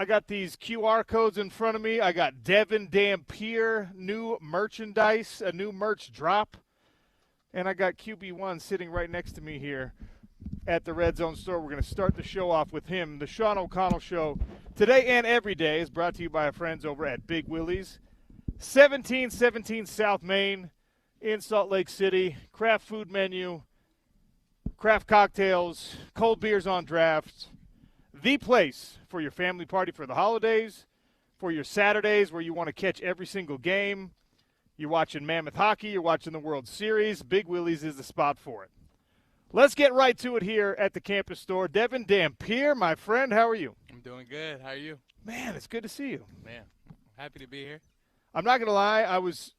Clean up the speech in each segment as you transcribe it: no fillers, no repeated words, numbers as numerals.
I got these QR codes in front of me. I got Devin Dampier, new merchandise, a new merch drop. And I got QB1 sitting right next to me here at the Red Zone store. We're going to start the show off with him. The Sean O'Connell Show today and every day is brought to you by our friends over at Big Willie's. 1717 South Main in Salt Lake City. Craft food menu, craft cocktails, cold beers on draft. The place for your family party for the holidays, for your Saturdays where you want to catch every single game. You're watching Mammoth hockey, you're watching the World Series. Big Willie's is the spot for it. Let's get right to it here at the campus store. Devin Dampier, my friend, how are you? I'm doing good. How are you? Man, it's good to see you. Man, happy to be here. I'm not going to lie, I was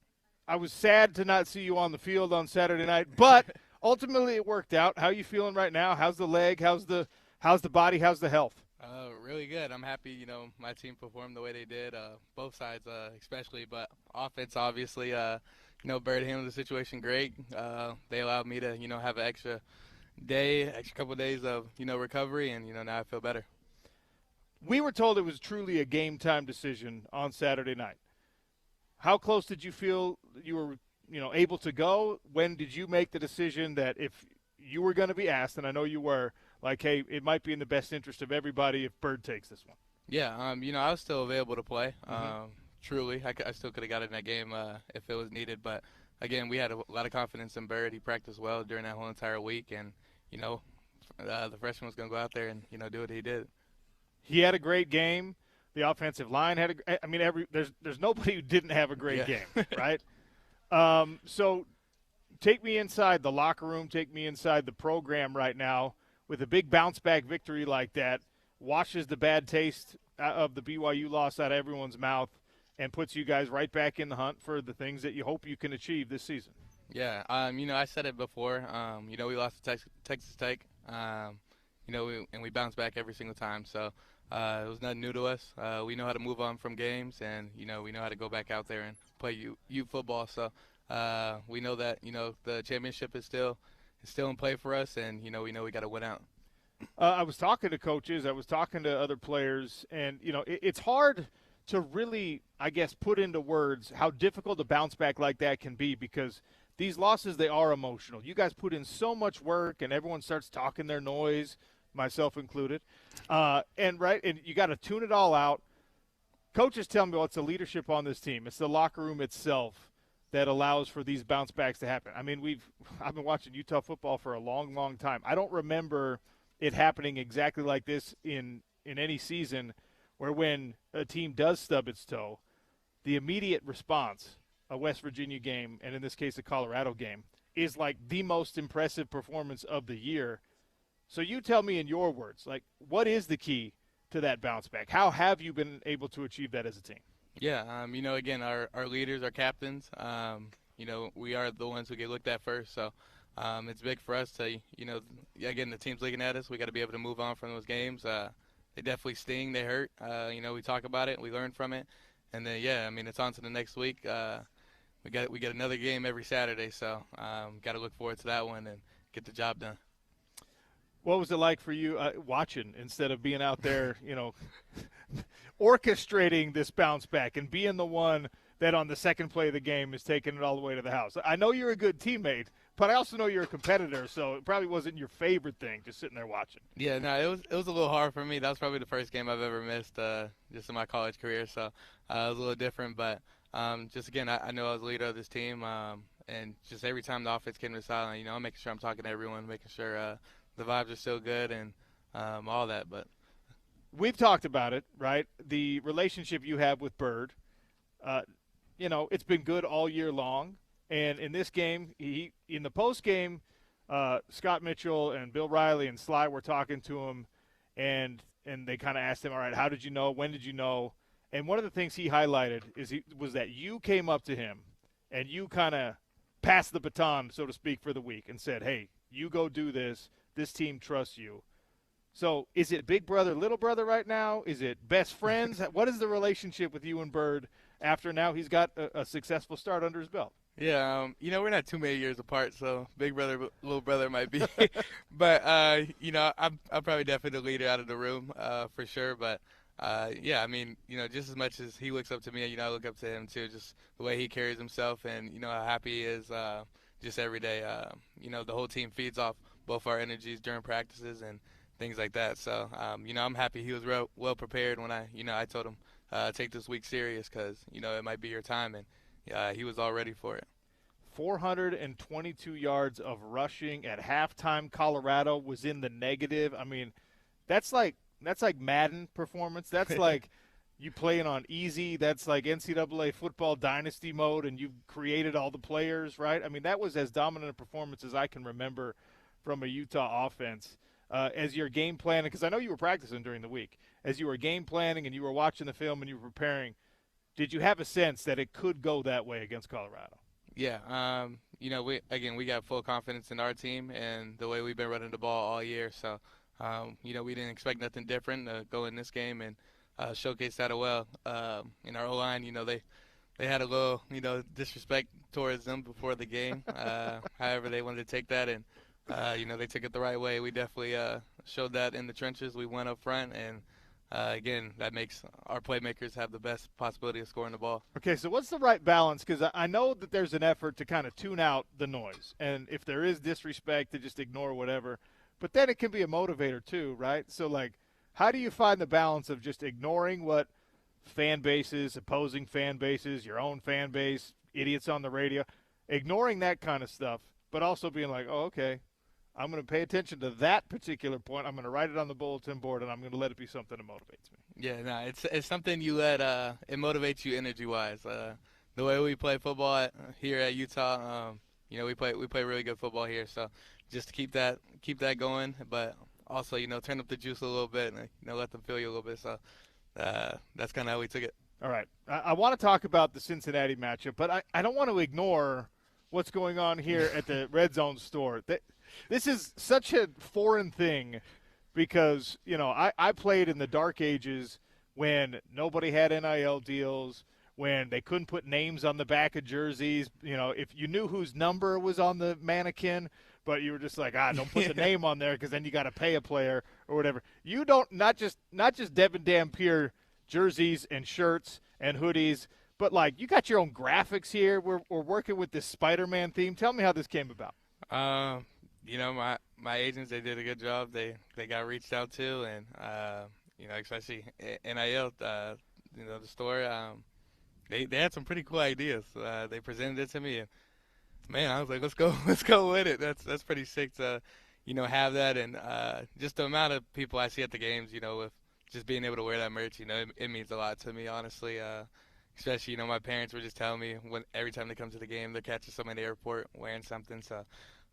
sad to not see you on the field on Saturday night, but ultimately it worked out. How are you feeling right now? How's the leg? How's the body? How's the health? Really good. I'm happy, my team performed the way they did, both sides especially, but offense obviously, Bird handled the situation great. They allowed me to, have an extra couple of days of, recovery, and, now I feel better. We were told it was truly a game-time decision on Saturday night. How close did you feel you were, able to go? When did you make the decision that if you were going to be asked, and I know you were, like, hey, it might be in the best interest of everybody if Bird takes this one? Yeah, I was still available to play. Truly, I still could have got in that game if it was needed. But, again, we had a lot of confidence in Bird. He practiced well during that whole entire week. And, the freshman was going to go out there and, do what he did. He had a great game. The offensive line had there's nobody who didn't have a great game, right? So take me inside the locker room. Take me inside the program right now. With a big bounce-back victory like that, washes the bad taste of the BYU loss out of everyone's mouth and puts you guys right back in the hunt for the things that you hope you can achieve this season. Yeah, I said it before. We lost to Texas Tech, and we bounced back every single time. So it was nothing new to us. We know how to move on from games, and, we know how to go back out there and play U football. So we know that, the championship is still in play for us, and, we know we got to win out. I was talking to coaches. I was talking to other players, and, it's hard to really, I guess, put into words how difficult a bounce back like that can be because these losses, they are emotional. You guys put in so much work, and everyone starts talking their noise, myself included. And you got to tune it all out. Coaches tell me, well, it's the leadership on this team. It's the locker room itself that allows for these bounce backs to happen. I mean, I've been watching Utah football for a long, long time. I don't remember it happening exactly like this in any season where when a team does stub its toe, the immediate response, a West Virginia game, and in this case a Colorado game, is like the most impressive performance of the year. So you tell me in your words, like, what is the key to that bounce back? How have you been able to achieve that as a team? Yeah, again, our leaders, our captains, we are the ones who get looked at first. So it's big for us to, again, the team's looking at us. We got to be able to move on from those games. They definitely sting. They hurt. We talk about it. We learn from it. And then, it's on to the next week. We get another game every Saturday. So got to look forward to that one and get the job done. What was it like for you watching instead of being out there, orchestrating this bounce back and being the one that on the second play of the game is taking it all the way to the house? I know you're a good teammate, but I also know you're a competitor, so it probably wasn't your favorite thing just sitting there watching. Yeah, no, it was a little hard for me. That was probably the first game I've ever missed just in my college career, so it was a little different. But just, again, I know I was the leader of this team, and just every time the offense came to the sideline, I'm making sure I'm talking to everyone, making sure the vibes are still good and all that. But we've talked about it, right? The relationship you have with Bird, it's been good all year long. And in this game, in the post game, Scott Mitchell and Bill Riley and Sly were talking to him, and they kind of asked him, all right, how did you know? When did you know? And one of the things he highlighted was that you came up to him and you kind of passed the baton, so to speak, for the week and said, hey, you go do this. This team trusts you. So is it big brother, little brother right now? Is it best friends? What is the relationship with you and Bird after now he's got a successful start under his belt? Yeah, we're not too many years apart, so big brother, little brother might be. But, I'm probably definitely the leader out of the room for sure. But, yeah, I mean, just as much as he looks up to me, I look up to him too. Just the way he carries himself, and how happy he is, just every day. The whole team feeds off both our energies during practices and things like that. So, I'm happy he was well prepared when I told him take this week serious because it might be your time, and he was all ready for it. 422 yards of rushing at halftime. Colorado was in the negative. I mean, that's like Madden performance. That's like you playing on easy. That's like NCAA football dynasty mode, and you've created all the players, right? I mean, that was as dominant a performance as I can remember from a Utah offense. As you're game planning, because I know you were practicing during the week, as you were game planning and you were watching the film and you were preparing, did you have a sense that it could go that way against Colorado? Yeah, we got full confidence in our team and the way we've been running the ball all year. So, we didn't expect nothing different to go in this game and showcase that well. In our O-line, they had a little, disrespect towards them before the game. However, they wanted to take that, and they took it the right way. We definitely showed that in the trenches. We went up front, and again, that makes our playmakers have the best possibility of scoring the ball. Okay, so what's the right balance? Because I know that there's an effort to kind of tune out the noise, and if there is disrespect, to just ignore whatever. But then it can be a motivator too, right? So, like, how do you find the balance of just ignoring what fan bases, opposing fan bases, your own fan base, idiots on the radio, ignoring that kind of stuff, but also being like, oh, okay, I'm going to pay attention to that particular point. I'm going to write it on the bulletin board, and I'm going to let it be something that motivates me. Yeah, no, it's something you let it motivates you energy-wise. The way we play football here at Utah, we play really good football here. So just to keep that going, but also turn up the juice a little bit and let them feel you a little bit. So that's kind of how we took it. All right, I want to talk about the Cincinnati matchup, but I don't want to ignore what's going on here at the Red Zone store. This is such a foreign thing because, I played in the dark ages when nobody had NIL deals, when they couldn't put names on the back of jerseys. If you knew whose number was on the mannequin, but you were just like, don't put the name on there because then you got to pay a player or whatever. You don't, not just Devin Dampier jerseys and shirts and hoodies, but like you got your own graphics here. We're working with this Spider-Man theme. Tell me how this came about. My agents, they did a good job. They got reached out to, and especially NIL, the store. They had some pretty cool ideas. They presented it to me, and man, I was like, let's go with it. That's pretty sick to, have that, and just the amount of people I see at the games, with just being able to wear that merch, it means a lot to me, honestly. Especially, my parents were just telling me every time they come to the game, they're catching someone at the airport wearing something. So,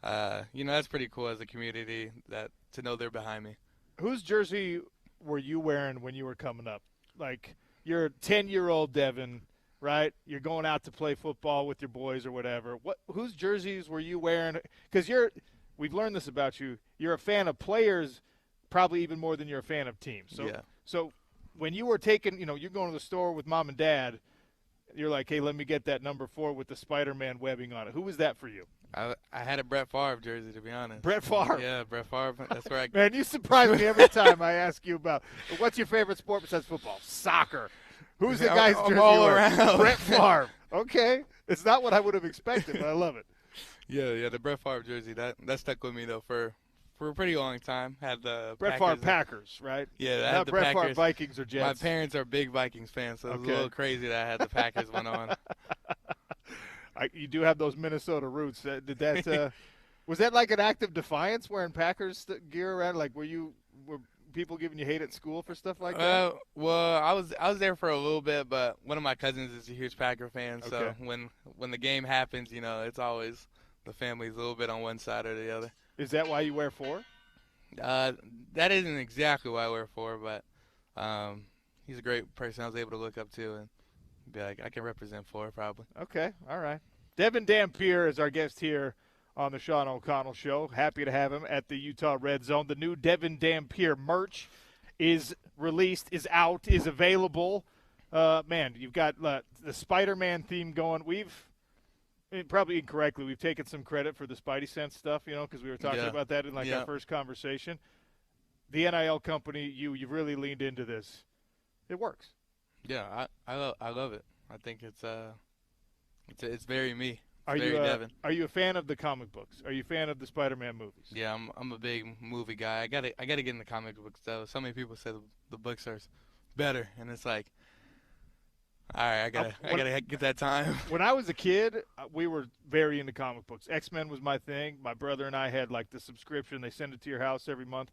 that's pretty cool as a community to know they're behind me. Whose jersey were you wearing when you were coming up? Like, you're a 10-year-old Devin, right? You're going out to play football with your boys or whatever. Whose jerseys were you wearing? Because we've learned this about you. You're a fan of players probably even more than you're a fan of teams. So, yeah. So when you were taking, you're going to the store with mom and dad, you're like, hey, let me get that number 4 with the Spider-Man webbing on it. Who was that for you? I had a Brett Favre jersey, to be honest. Brett Favre? Yeah, Brett Favre. That's where Man, you surprise me every time I ask you about what's your favorite sport besides football? Soccer. Who's the guy's jersey? All around. Brett Favre. Okay. It's not what I would have expected, but I love it. Yeah, the Brett Favre jersey, that stuck with me, though, for a pretty long time. Had the Brett Favre Packers, right? Yeah, not Brett Favre Vikings or Jets. My parents are big Vikings fans, so it was a little crazy that I had the Packers one on. You do have those Minnesota roots. Did that? Was that like an act of defiance wearing Packers gear around? Like, were people giving you hate at school for stuff like that? Well, I was there for a little bit, but one of my cousins is a huge Packer fan. So when the game happens, it's always the family's a little bit on one side or the other. Is that why you wear 4? That isn't exactly why I wear 4, but he's a great person I was able to look up to and be like, I can represent 4 probably. Okay, all right. Devin Dampier is our guest here on the Sean O'Connell Show. Happy to have him at the Utah Red Zone. The new Devin Dampier merch is released, is out, is available. Man, you've got the Spider-Man theme going. Probably incorrectly, we've taken some credit for the Spidey Sense stuff, because we were talking about that in our first conversation. The NIL company, you've really leaned into this. It works. Yeah, I love it. I think it's very me. It's Are you very a Devin. are you a fan of the comic books? Are you a fan of the Spider-Man movies? Yeah, I'm a big movie guy. I gotta get in the comic books though. So many people say the books are better, and it's like, all right, I gotta get that time. When I was a kid, we were very into comic books. X-Men was my thing. My brother and I had like the subscription. They send it to your house every month.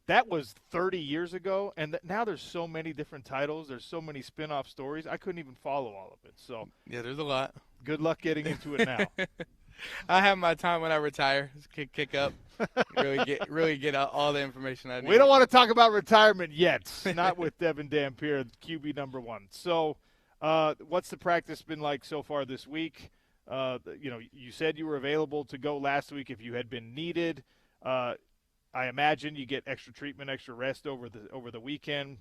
That was 30 years ago, and now there's so many different titles. There's so many spin-off stories. I couldn't even follow all of it. So Yeah, there's a lot. good luck getting into it now. I have my time when I retire. Just kick up, really get out all the information I need. We don't want to talk about retirement yet. Not with Devin Dampier, QB number 1. So, what's the practice been like so far this week? You said you were available to go last week if you had been needed. I imagine you get extra treatment, extra rest over the weekend,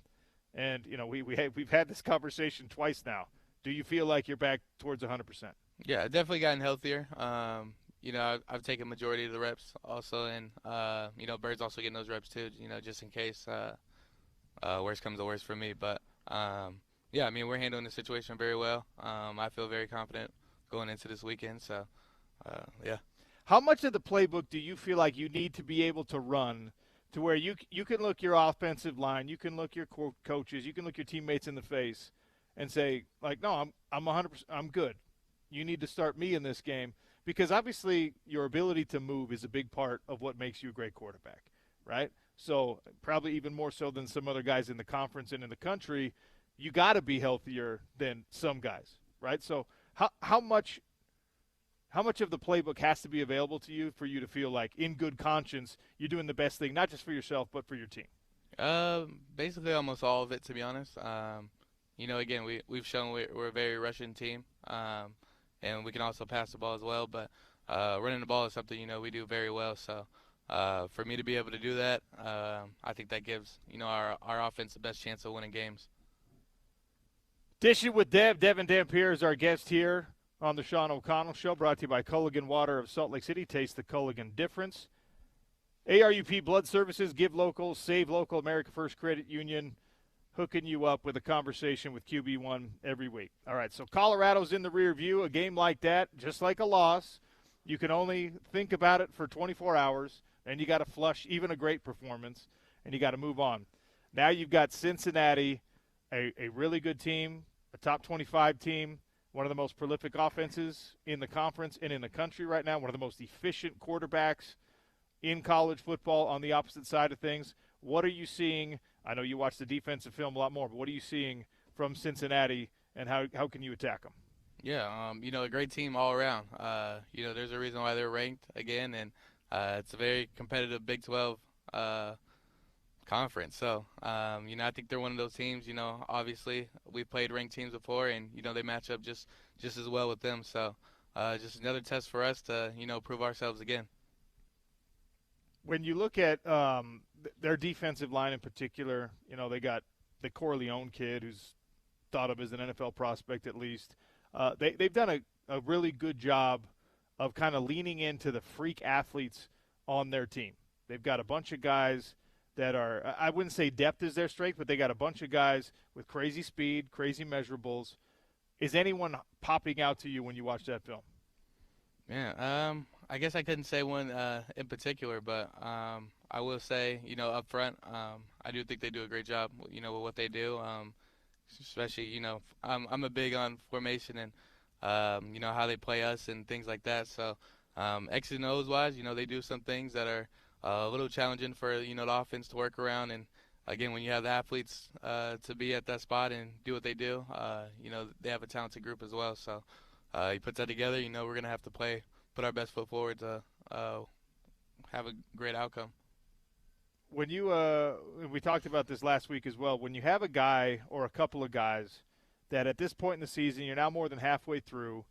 and we've had this conversation twice now. Do you feel like you're back towards 100%? Yeah, I've definitely gotten healthier. I've taken majority of the reps also, and Bird's also getting those reps too. Just in case worst comes to worst for me. But yeah, I mean we're handling the situation very well. I feel very confident going into this weekend. So yeah. How much of the playbook do you feel like you need to be able to run to where you can look your offensive line, you can look your coaches, you can look your teammates in the face and say, like, no, I'm 100%, I'm good. You need to start me in this game because obviously your ability to move is a big part of what makes you a great quarterback, right? So probably even more so than some other guys in the conference and in the country, you got to be healthier than some guys, right? So how much of the playbook has to be available to you for you to feel like in good conscience you're doing the best thing, not just for yourself but for your team? Basically almost all of it, to be honest. Again, we've shown we're a very rushing team, and we can also pass the ball as well. But running the ball is something we do very well. So for me to be able to do that, I think that gives our offense the best chance of winning games. Dishing with Devin Dampier is our guest here on the Sean O'Connell Show, brought to you by Culligan Water of Salt Lake City. Taste the Culligan difference. ARUP Blood Services, give local, save local, America First Credit Union, hooking you up with a conversation with QB1 every week. All right, so Colorado's in the rear view. A game like that, just like a loss, you can only think about it for 24 hours, and you got to flush even a great performance, and you got to move on. Now you've got Cincinnati, a really good team, a top 25 team, one of the most prolific offenses in the conference and in the country right now, one of the most efficient quarterbacks in college football on the opposite side of things. What are you seeing? I know you watch the defensive film a lot more, but what are you seeing from Cincinnati, and how can you attack them? Yeah, a great team all around. There's a reason why they're ranked again, and it's a very competitive Big 12 conference. So, I think they're one of those teams, obviously we played ranked teams before and, they match up just as well with them. So, just another test for us to, prove ourselves again. When you look at their defensive line in particular, they got the Corleone kid who's thought of as an NFL prospect at least. They've done a really good job of kind of leaning into the freak athletes on their team. They've got a bunch of guys that are, I wouldn't say depth is their strength, but they got a bunch of guys with crazy speed, crazy measurables. Is anyone popping out to you when you watch that film? Yeah, I guess I couldn't say one in particular, but I will say, up front, I do think they do a great job, with what they do. Especially, I'm a big on formation and, how they play us and things like that. So, X and O's wise, they do some things that are a little challenging for, the offense to work around. And, again, when you have the athletes to be at that spot and do what they do, they have a talented group as well. So, you put that together, we're going to have to put our best foot forward to have a great outcome. When you we talked about this last week as well, when you have a guy or a couple of guys that at this point in the season, you're now more than halfway through,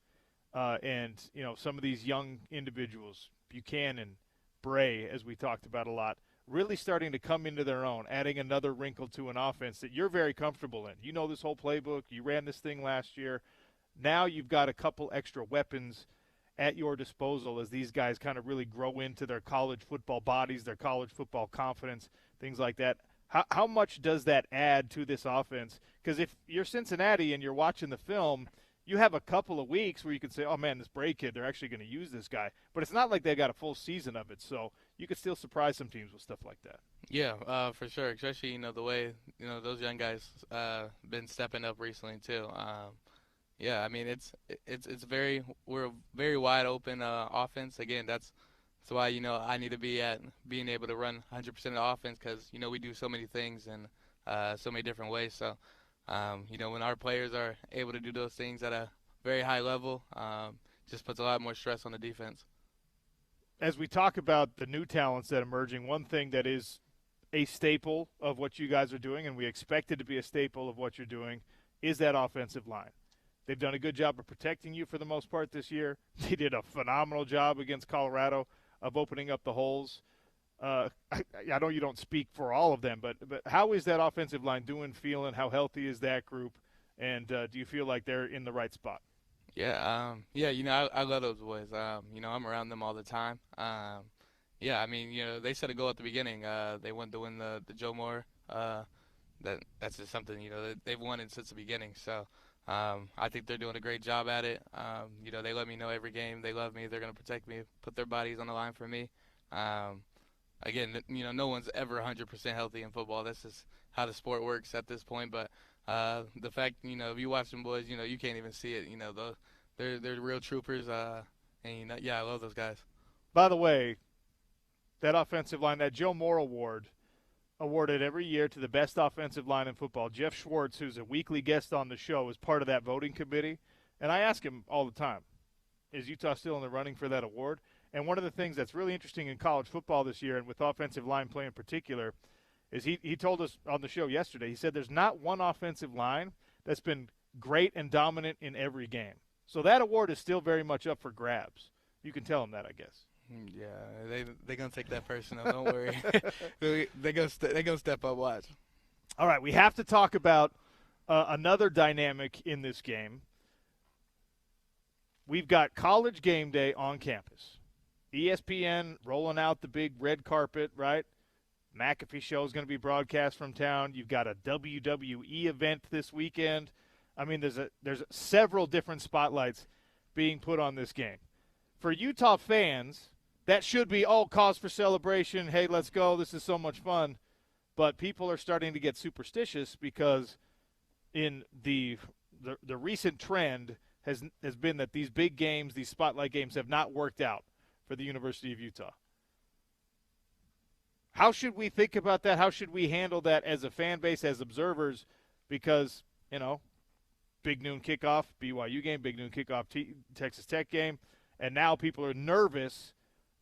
and, some of these young individuals, Buchanan, Bray, as we talked about a lot, really starting to come into their own, adding another wrinkle to an offense that you're very comfortable in. You know this whole playbook. You ran this thing last year. Now you've got a couple extra weapons at your disposal as these guys kind of really grow into their college football bodies, their college football confidence, things like that. How much does that add to this offense? Because if you're Cincinnati and you're watching the film, you have a couple of weeks where you can say, oh, man, this Bray kid, they're actually going to use this guy. But it's not like they got a full season of it, so you could still surprise some teams with stuff like that. Yeah, for sure. Especially the way those young guys been stepping up recently too. Yeah, I mean it's very we're a very wide open offense. Again, that's why I need to be at being able to run 100% of the offense because we do so many things in so many different ways. So when our players are able to do those things at a very high level, just puts a lot more stress on the defense. As we talk about the new talents that are emerging, one thing that is a staple of what you guys are doing, and we expect it to be a staple of what you're doing, is that offensive line. They've done a good job of protecting you for the most part this year. They did a phenomenal job against Colorado of opening up the holes. I know you don't speak for all of them, but how is that offensive line doing, feeling? How healthy is that group? And do you feel like they're in the right spot? Yeah, I love those boys. I'm around them all the time. Yeah, I mean, they set a goal at the beginning. They wanted to win the Joe Moore. That's just something that they've wanted since the beginning. So I think they're doing a great job at it. They let me know every game. They love me. They're gonna protect me, put their bodies on the line for me. Again, no one's ever 100% healthy in football. That's just how the sport works at this point. But the fact, if you watch them boys, you can't even see it. They're real troopers. And yeah, I love those guys. By the way, that offensive line, that Joe Moore Award, awarded every year to the best offensive line in football. Jeff Schwartz, who's a weekly guest on the show, is part of that voting committee. And I ask him all the time, is Utah still in the running for that award? And one of the things that's really interesting in college football this year, and with offensive line play in particular, is he told us on the show yesterday, he said there's not one offensive line that's been great and dominant in every game. So that award is still very much up for grabs. You can tell him that, I guess. Yeah, they gonna take that personal. Don't worry. they gonna step up. Watch. All right, we have to talk about another dynamic in this game. We've got College Game Day on campus. ESPN rolling out the big red carpet, right? McAfee show is going to be broadcast from town. You've got a WWE event this weekend. I mean, there's several different spotlights being put on this game. For Utah fans, that should be all cause for celebration. Hey, let's go. This is so much fun. But people are starting to get superstitious because in the recent trend has been that these big games, these spotlight games, have not worked out for the University of Utah. How should we think about that? How should we handle that as a fan base, as observers? Because, big noon kickoff, BYU game, big noon kickoff, Texas Tech game, and now people are nervous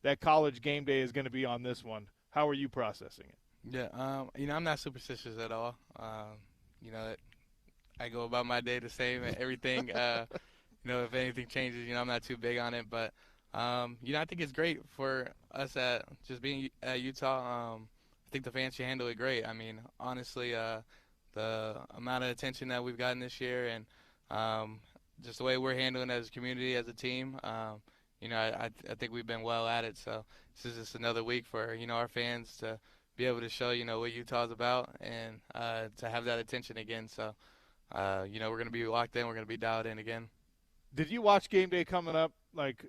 that College Game Day is going to be on this one. How are you processing it? Yeah, I'm not superstitious at all. I go about my day the same. Everything, if anything changes, I'm not too big on it. But, I think it's great for us at just being at Utah. I think the fans should handle it great. I mean, honestly, the amount of attention that we've gotten this year and just the way we're handling it as a community, as a team, I think we've been well at it. So this is just another week for, our fans to be able to show, what Utah's about and to have that attention again. So, we're going to be locked in. We're going to be dialed in again. Did you watch Game Day coming up? Like,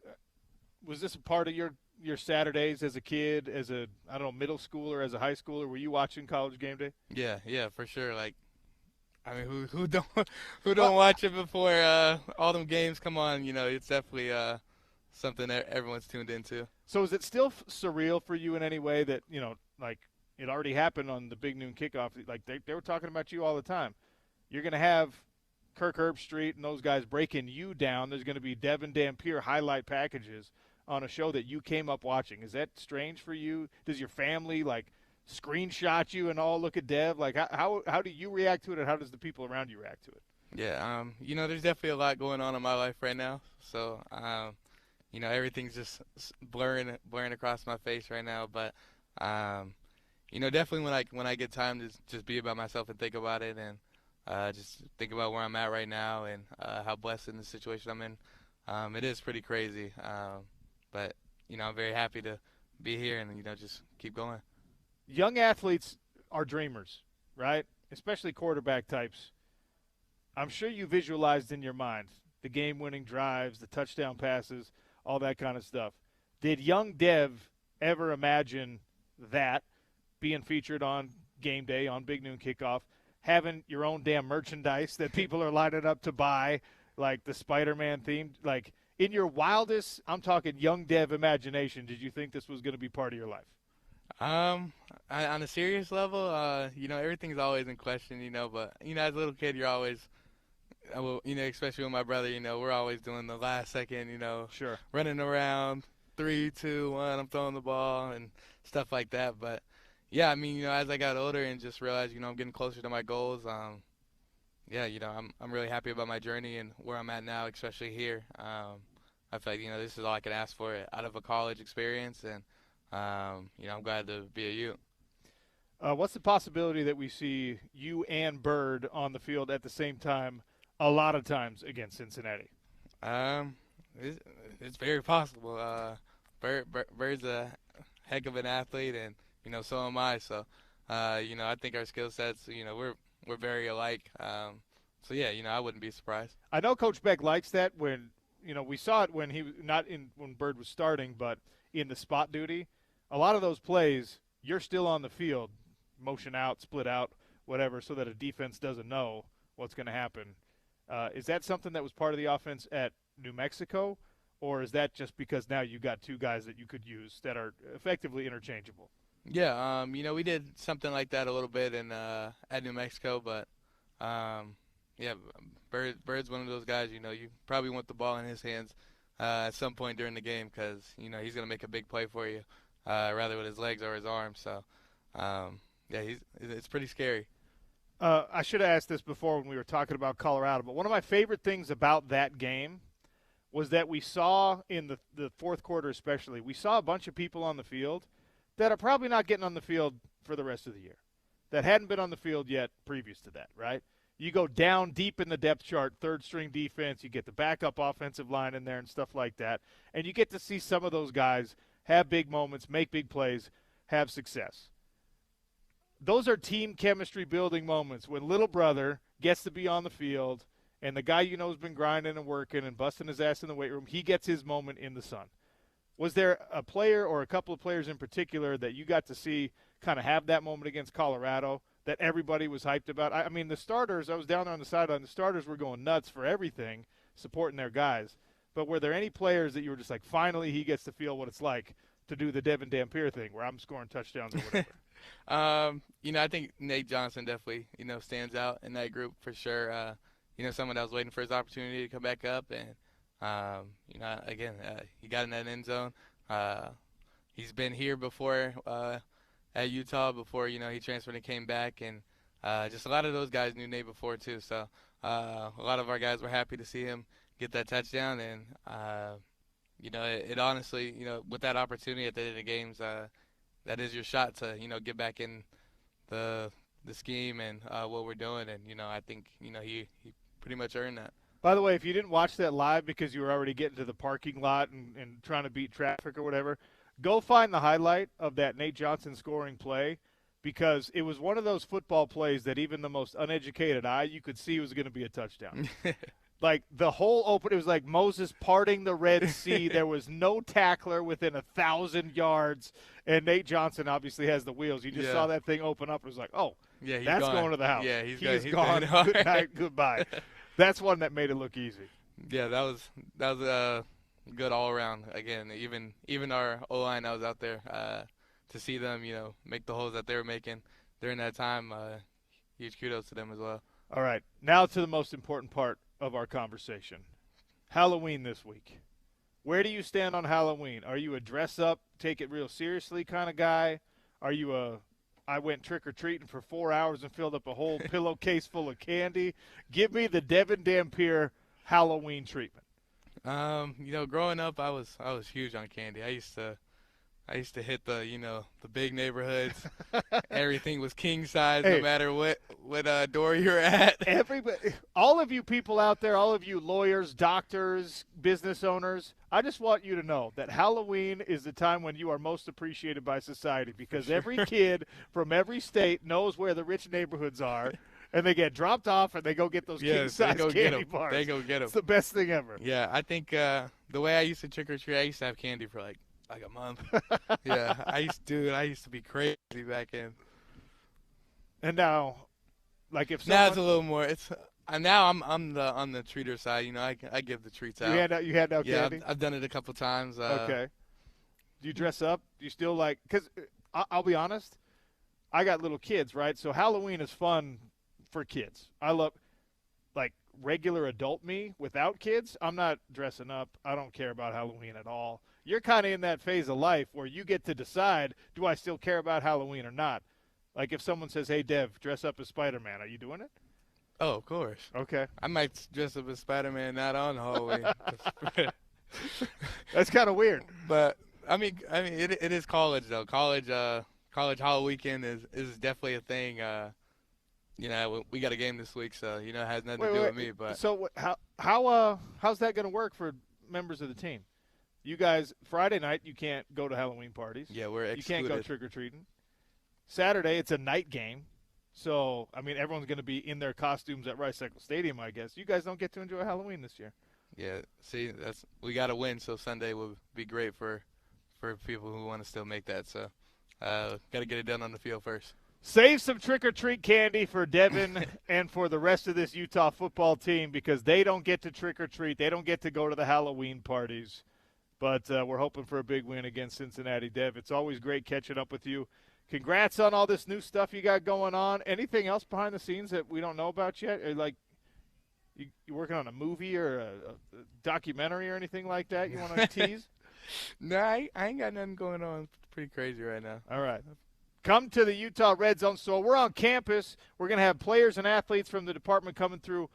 was this a part of your Saturdays as a kid, as a, middle schooler, as a high schooler? Were you watching College Game Day? Yeah, for sure. Like, I mean, who don't watch it before all them games come on? It's definitely something that everyone's tuned into. So is it still surreal for you in any way that, like it already happened on the big noon kickoff? Like they were talking about you all the time. You're going to have Kirk Herbstreit and those guys breaking you down. There's going to be Devin Dampier highlight packages on a show that you came up watching. Is that strange for you? Does your family, screenshot you and all look at Dev? Like, how do you react to it, and how does the people around you react to it? Yeah, there's definitely a lot going on in my life right now. So, everything's just blurring across my face right now. But, definitely when I get time to just be about myself and think about it and just think about where I'm at right now and how blessed in the situation I'm in. It is pretty crazy. But, I'm very happy to be here and, just keep going. Young athletes are dreamers, right? Especially quarterback types. I'm sure you visualized in your mind the game-winning drives, the touchdown passes, all that kind of stuff. Did young Dev ever imagine that being featured on game day, on Big Noon Kickoff, having your own damn merchandise that people are lining up to buy, like the Spider-Man theme? Like, in your wildest, I'm talking young Dev imagination, did you think this was going to be part of your life? On a serious level, everything's always in question, but, as a little kid, you're always, well, especially with my brother, we're always doing the last second, Sure. running around, 3, 2, 1, I'm throwing the ball and stuff like that. But, yeah, I mean, as I got older and just realized, I'm getting closer to my goals, yeah, I'm really happy about my journey and where I'm at now, especially here. I feel like, this is all I could ask for out of a college experience, and, I'm glad to be a Ute. What's the possibility that we see you and Bird on the field at the same time a lot of times against Cincinnati? It's very possible. Bird's a heck of an athlete, and so am I. So, I think our skill sets, we're very alike. So yeah, I wouldn't be surprised. I know Coach Beck likes that when we saw it when he not in when Bird was starting, but in the spot duty, a lot of those plays you're still on the field, motion out, split out, whatever, so that a defense doesn't know what's going to happen. Is that something that was part of the offense at New Mexico, or is that just because now you got two guys that you could use that are effectively interchangeable? Yeah, we did something like that a little bit in at New Mexico, but yeah, Bird's one of those guys. You probably want the ball in his hands at some point during the game because he's gonna make a big play for you, rather with his legs or his arms. So, yeah, it's pretty scary. I should have asked this before when we were talking about Colorado, but one of my favorite things about that game was that we saw in the fourth quarter especially, we saw a bunch of people on the field that are probably not getting on the field for the rest of the year, that hadn't been on the field yet previous to that, right? You go down deep in the depth chart, third-string defense, you get the backup offensive line in there and stuff like that, and you get to see some of those guys have big moments, make big plays, have success. Those are team chemistry building moments when little brother gets to be on the field and the guy has been grinding and working and busting his ass in the weight room, he gets his moment in the sun. Was there a player or a couple of players in particular that you got to see kind of have that moment against Colorado that everybody was hyped about? I mean, the starters, I was down there on the sideline, the starters were going nuts for everything, supporting their guys. But were there any players that you were just like, finally he gets to feel what it's like to do the Devin Dampier thing where I'm scoring touchdowns or whatever? I think Nate Johnson definitely, stands out in that group for sure. Someone that was waiting for his opportunity to come back up, and again, he got in that end zone. He's been here before at Utah before he transferred and came back, and just a lot of those guys knew Nate before too. So a lot of our guys were happy to see him get that touchdown, and it honestly, with that opportunity at the end of the games, that is your shot to get back in the scheme and what we're doing, and I think he pretty much earned that. By the way, if you didn't watch that live because you were already getting to the parking lot and trying to beat traffic or whatever, go find the highlight of that Nate Johnson scoring play, because it was one of those football plays that even the most uneducated eye, you could see was going to be a touchdown. Like the whole open, it was like Moses parting the Red Sea. There was no tackler within 1,000 yards, and Nate Johnson obviously has the wheels. You just saw that thing open up. It was like, oh, yeah, that's gone. going to the house. Yeah, he's gone. Good night, goodbye. That's one that made it look easy. Yeah, that was good all around. Again, even our O-line that was out there, to see them, make the holes that they were making during that time, huge kudos to them as well. All right, now to the most important part of our conversation. Halloween this week. Where do you stand on Halloween? Are you a dress up, take it real seriously kind of guy? Are you I went trick-or-treating for 4 hours and filled up a whole pillowcase full of candy? Give me the Devin Dampier Halloween treatment. Growing up, I was huge on candy. I used to hit the big neighborhoods. Everything was king size, no matter what door you're at. Everybody, all all of you people out there, all of you lawyers, doctors, business owners, I just want you to know that Halloween is the time when you are most appreciated by society because every kid from every state knows where the rich neighborhoods are, and they get dropped off and they go get those king-size candy bars. They go get them. It's the best thing ever. Yeah, I think the way I used to trick or treat, I used to have candy for like a month. Yeah, I used to be crazy back in. And now, like if now it's a little more. Now I'm on the treater side. You know, I give the treats out. You hand out yeah, candy. I've done it a couple times. Okay. Do you dress up? Do you still like? Because I'll be honest, I got little kids, right? So Halloween is fun for kids. I love like regular adult me without kids. I'm not dressing up. I don't care about Halloween at all. You're kind of in that phase of life where you get to decide, do I still care about Halloween or not? Like if someone says, hey, Dev, dress up as Spider-Man, are you doing it? Oh, of course. Okay. I might dress up as Spider-Man, not on Halloween. That's kind of weird. But I mean, it is college though. College Hall weekend is definitely a thing. You know, we got a game this week, so you know it has nothing to do with me. But so how's that going to work for members of the team? You guys, Friday night you can't go to Halloween parties. Yeah, we're excluded. You can't go trick or treating. Saturday it's a night game, so I mean everyone's going to be in their costumes at Rice Eccles Stadium, I guess. You guys don't get to enjoy Halloween this year. Yeah, see, we got to win, so Sunday will be great for people who want to still make that. So, got to get it done on the field first. Save some trick-or-treat candy for Devin and for the rest of this Utah football team because they don't get to trick-or-treat. They don't get to go to the Halloween parties. But we're hoping for a big win against Cincinnati. Dev, it's always great catching up with you. Congrats on all this new stuff you got going on. Anything else behind the scenes that we don't know about yet? Or like you working on a movie or a documentary or anything like that you want to tease? No, I ain't got nothing going on. It's pretty crazy right now. All right. Come to the Utah Red Zone store. We're on campus. We're going to have players and athletes from the department coming through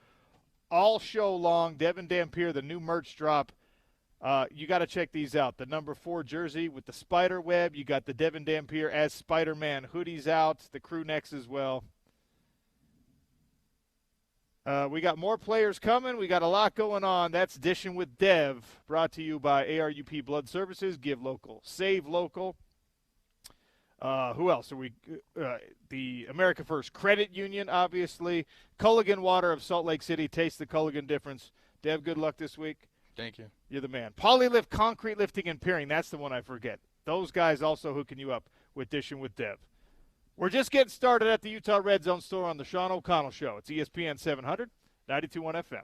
all show long. Devin Dampier, the new merch drop. You got to check these out. The number 4 jersey with the spider web. You got the Devin Dampier as Spider-Man hoodies out. The crew necks as well. We got more players coming. We got a lot going on. That's Dishing with Dev, brought to you by ARUP Blood Services. Give local, save local. Who else are we? The America First Credit Union, obviously. Culligan Water of Salt Lake City. Taste the Culligan difference. Dev, good luck this week. Thank you. You're the man. Polylift Concrete Lifting and Piering. That's the one I forget. Those guys also hooking you up with Dishing with Dev. We're just getting started at the Utah Red Zone store on the Sean O'Connell Show. It's ESPN 700, 92.1 FM.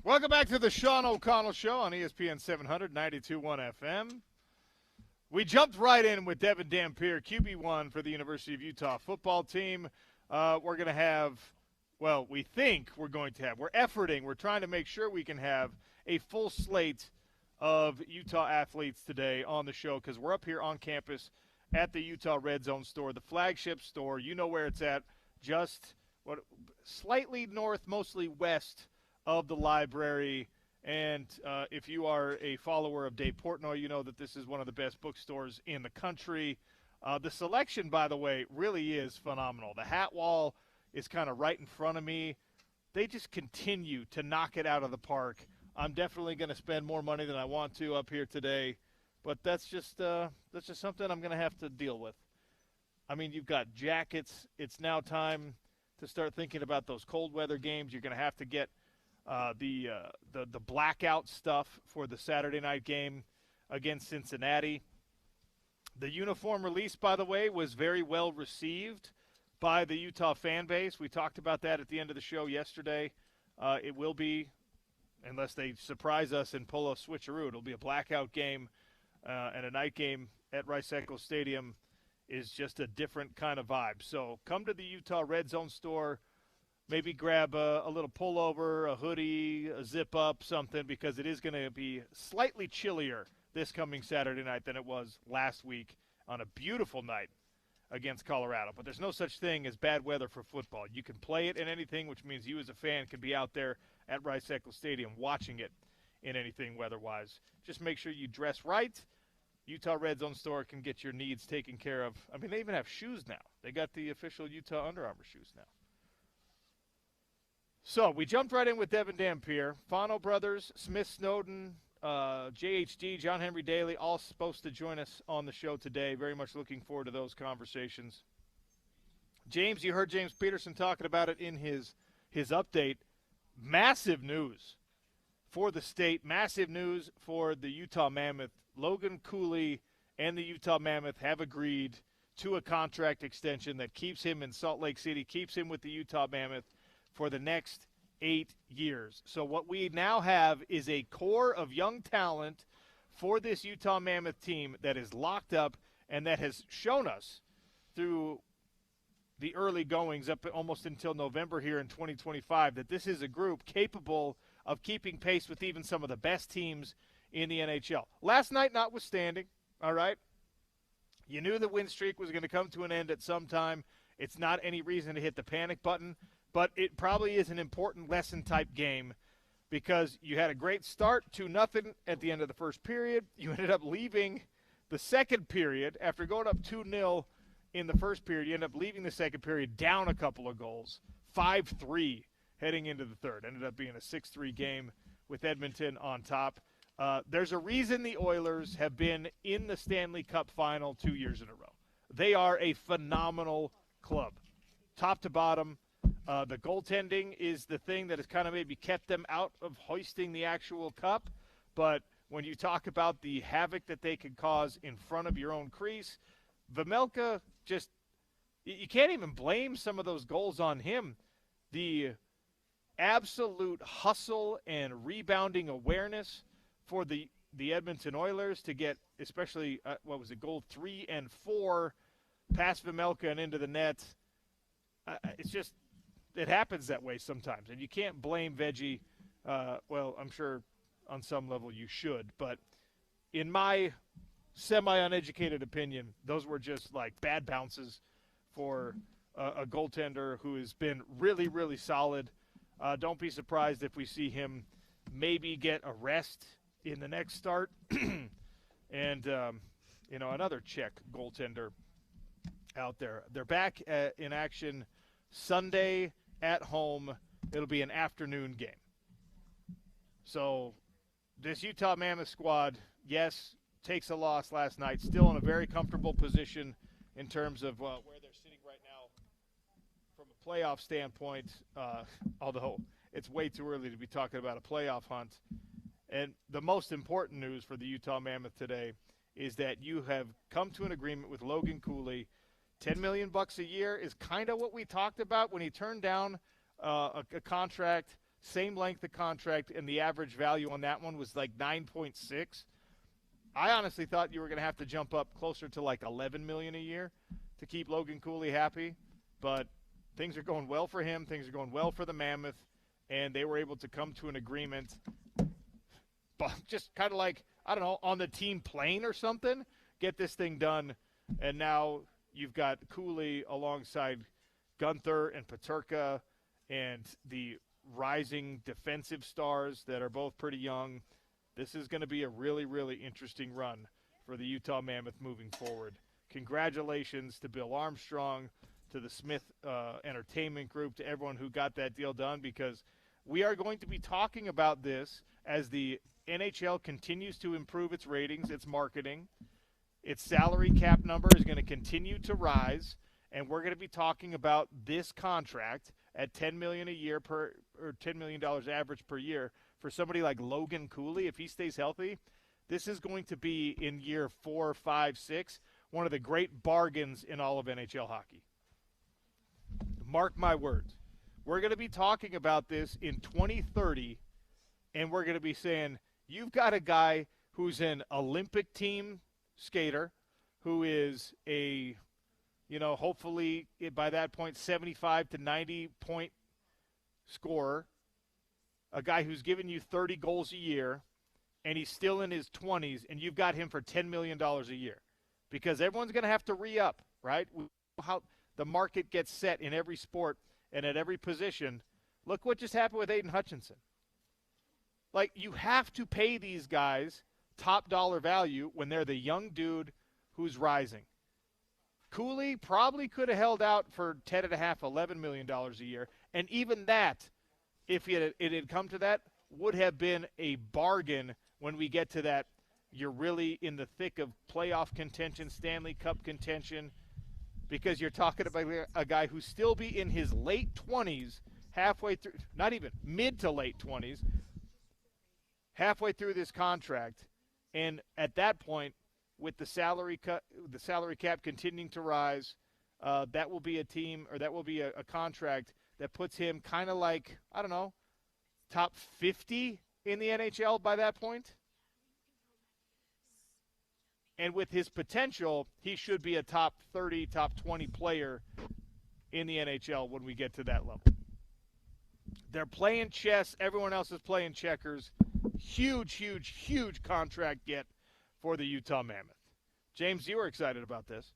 Welcome back to the Sean O'Connell Show on ESPN 700, 92.1 FM. We jumped right in with Devin Dampier, QB1 for the University of Utah football team. We're going to have, well, we think we're going to have, we're efforting, we're trying to make sure we can have a full slate of Utah athletes today on the show because we're up here on campus at the Utah Red Zone store, the flagship store. You know where it's at, just slightly north, mostly west of the library. And if you are a follower of Dave Portnoy, you know that this is one of the best bookstores in the country. The selection, by the way, really is phenomenal. The hat wall is kind of right in front of me. They just continue to knock it out of the park. I'm definitely going to spend more money than I want to up here today, but that's just something I'm going to have to deal with. I mean, you've got jackets. It's now time to start thinking about those cold weather games. You're going to have to get the blackout stuff for the Saturday night game against Cincinnati. The uniform release, by the way, was very well received by the Utah fan base. We talked about that at the end of the show yesterday. It will be, unless they surprise us and pull a switcheroo, it'll be a blackout game, and a night game at Rice-Eccles Stadium is just a different kind of vibe. So come to the Utah Red Zone store. Maybe grab a little pullover, a hoodie, a zip-up, something, because it is going to be slightly chillier this coming Saturday night than it was last week on a beautiful night against Colorado. But there's no such thing as bad weather for football. You can play it in anything, which means you as a fan can be out there at Rice-Eccles Stadium watching it in anything weather-wise. Just make sure you dress right. Utah Red Zone store can get your needs taken care of. I mean, they even have shoes now. They got the official Utah Under Armour shoes now. So we jumped right in with Devin Dampier. Fano brothers, Smith Snowden, JHD, John Henry Daly, all supposed to join us on the show today. Very much looking forward to those conversations. James, you heard James Peterson talking about it in his update. Massive news for the state. Massive news for the Utah Mammoth. Logan Cooley and the Utah Mammoth have agreed to a contract extension that keeps him in Salt Lake City, keeps him with the Utah Mammoth for the next 8 years. So what we now have is a core of young talent for this Utah Mammoth team that is locked up and that has shown us through the early goings up almost until November here in 2025 that this is a group capable of keeping pace with even some of the best teams in the NHL. Last night notwithstanding, all right, you knew the win streak was going to come to an end at some time. It's not any reason to hit the panic button. But it probably is an important lesson-type game because you had a great start, 2-0 at the end of the first period. You ended up leaving the second period after going up 2-0 in the first period. You ended up leaving the second period down a couple of goals, 5-3 heading into the third. Ended up being a 6-3 game with Edmonton on top. There's a reason the Oilers have been in the Stanley Cup final 2 years in a row. They are a phenomenal club, top to bottom. The goaltending is the thing that has kind of maybe kept them out of hoisting the actual cup. But when you talk about the havoc that they could cause in front of your own crease, Vejmelka just – you can't even blame some of those goals on him. The absolute hustle and rebounding awareness for the Edmonton Oilers to get especially, goal 3 and 4 past Vejmelka and into the net. It's just – it happens that way sometimes, and you can't blame Veggie. I'm sure on some level you should, but in my semi-uneducated opinion, those were just like bad bounces for a goaltender who has been really, really solid. Don't be surprised if we see him maybe get a rest in the next start. And, another Czech goaltender out there. They're back in action Sunday at home. It'll be an afternoon game. So this Utah Mammoth squad, yes, takes a loss last night. Still in a very comfortable position in terms of where they're sitting right now from a playoff standpoint, although it's way too early to be talking about a playoff hunt. And the most important news for the Utah Mammoth today is that you have come to an agreement with Logan Cooley. $10 million a year is kind of what we talked about when he turned down a contract same length of contract, and the average value on that one was like 9.6. I honestly thought you were going to have to jump up closer to like 11 million a year to keep Logan Cooley happy, but things are going well for him. Things are going well for the Mammoth, and they were able to come to an agreement. But just kind of like, I don't know, on the team plane or something, get this thing done. And now you've got Cooley alongside Gunther and Peterka and the rising defensive stars that are both pretty young. This is going to be a really, really interesting run for the Utah Mammoth moving forward. Congratulations to Bill Armstrong, to the Smith Entertainment Group, to everyone who got that deal done, because we are going to be talking about this as the NHL continues to improve its ratings, its marketing. Its salary cap number is going to continue to rise, and we're going to be talking about this contract at $10 million a year or $10 million average per year for somebody like Logan Cooley. If he stays healthy, this is going to be in year 4, 5, 6, one of the great bargains in all of NHL hockey. Mark my words. We're going to be talking about this in 2030, and we're going to be saying, you've got a guy who's an Olympic team skater, who is a, hopefully by that point, 75 to 90 point scorer, a guy who's given you 30 goals a year, and he's still in his 20s, and you've got him for $10 million a year. Because everyone's going to have to re-up, right? How the market gets set in every sport and at every position. Look what just happened with Aiden Hutchinson. Like, you have to pay these guys top dollar value when they're the young dude who's rising. Cooley probably could have held out for $10.5–11 million a year, and even that, if it had come to that, would have been a bargain when we get to that. You're really in the thick of playoff contention, Stanley Cup contention, because you're talking about a guy who's still be in his late 20s, halfway through, not even mid to late 20s, halfway through this contract. And at that point, with the salary cap continuing to rise, that will be a contract that puts him kind of like, I don't know, top 50 in the NHL by that point. And with his potential, he should be a top 30, top 20 player in the NHL when we get to that level. They're playing chess. Everyone else is playing checkers. Huge, huge, huge contract get for the Utah Mammoth. James, you were excited about this.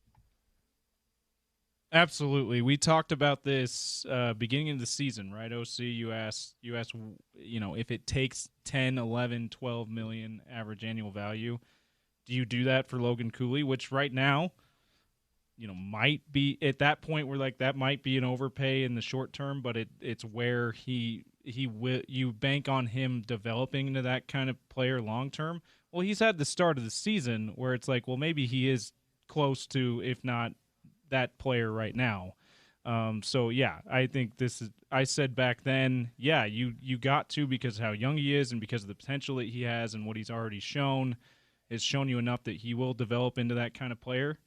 Absolutely. We talked about this beginning of the season, right, OC? You asked, if it takes 10, 11, 12 million average annual value, do you do that for Logan Cooley, which right now, might be at that point where like that might be an overpay in the short term, but it's where you bank on him developing into that kind of player long term. Well, he's had the start of the season where it's like, well, maybe he is close to, if not that player right now. So yeah, I think this is. I said back then, yeah, you got to, because of how young he is and because of the potential that he has and what he's already shown. Has shown you enough that he will develop into that kind of player,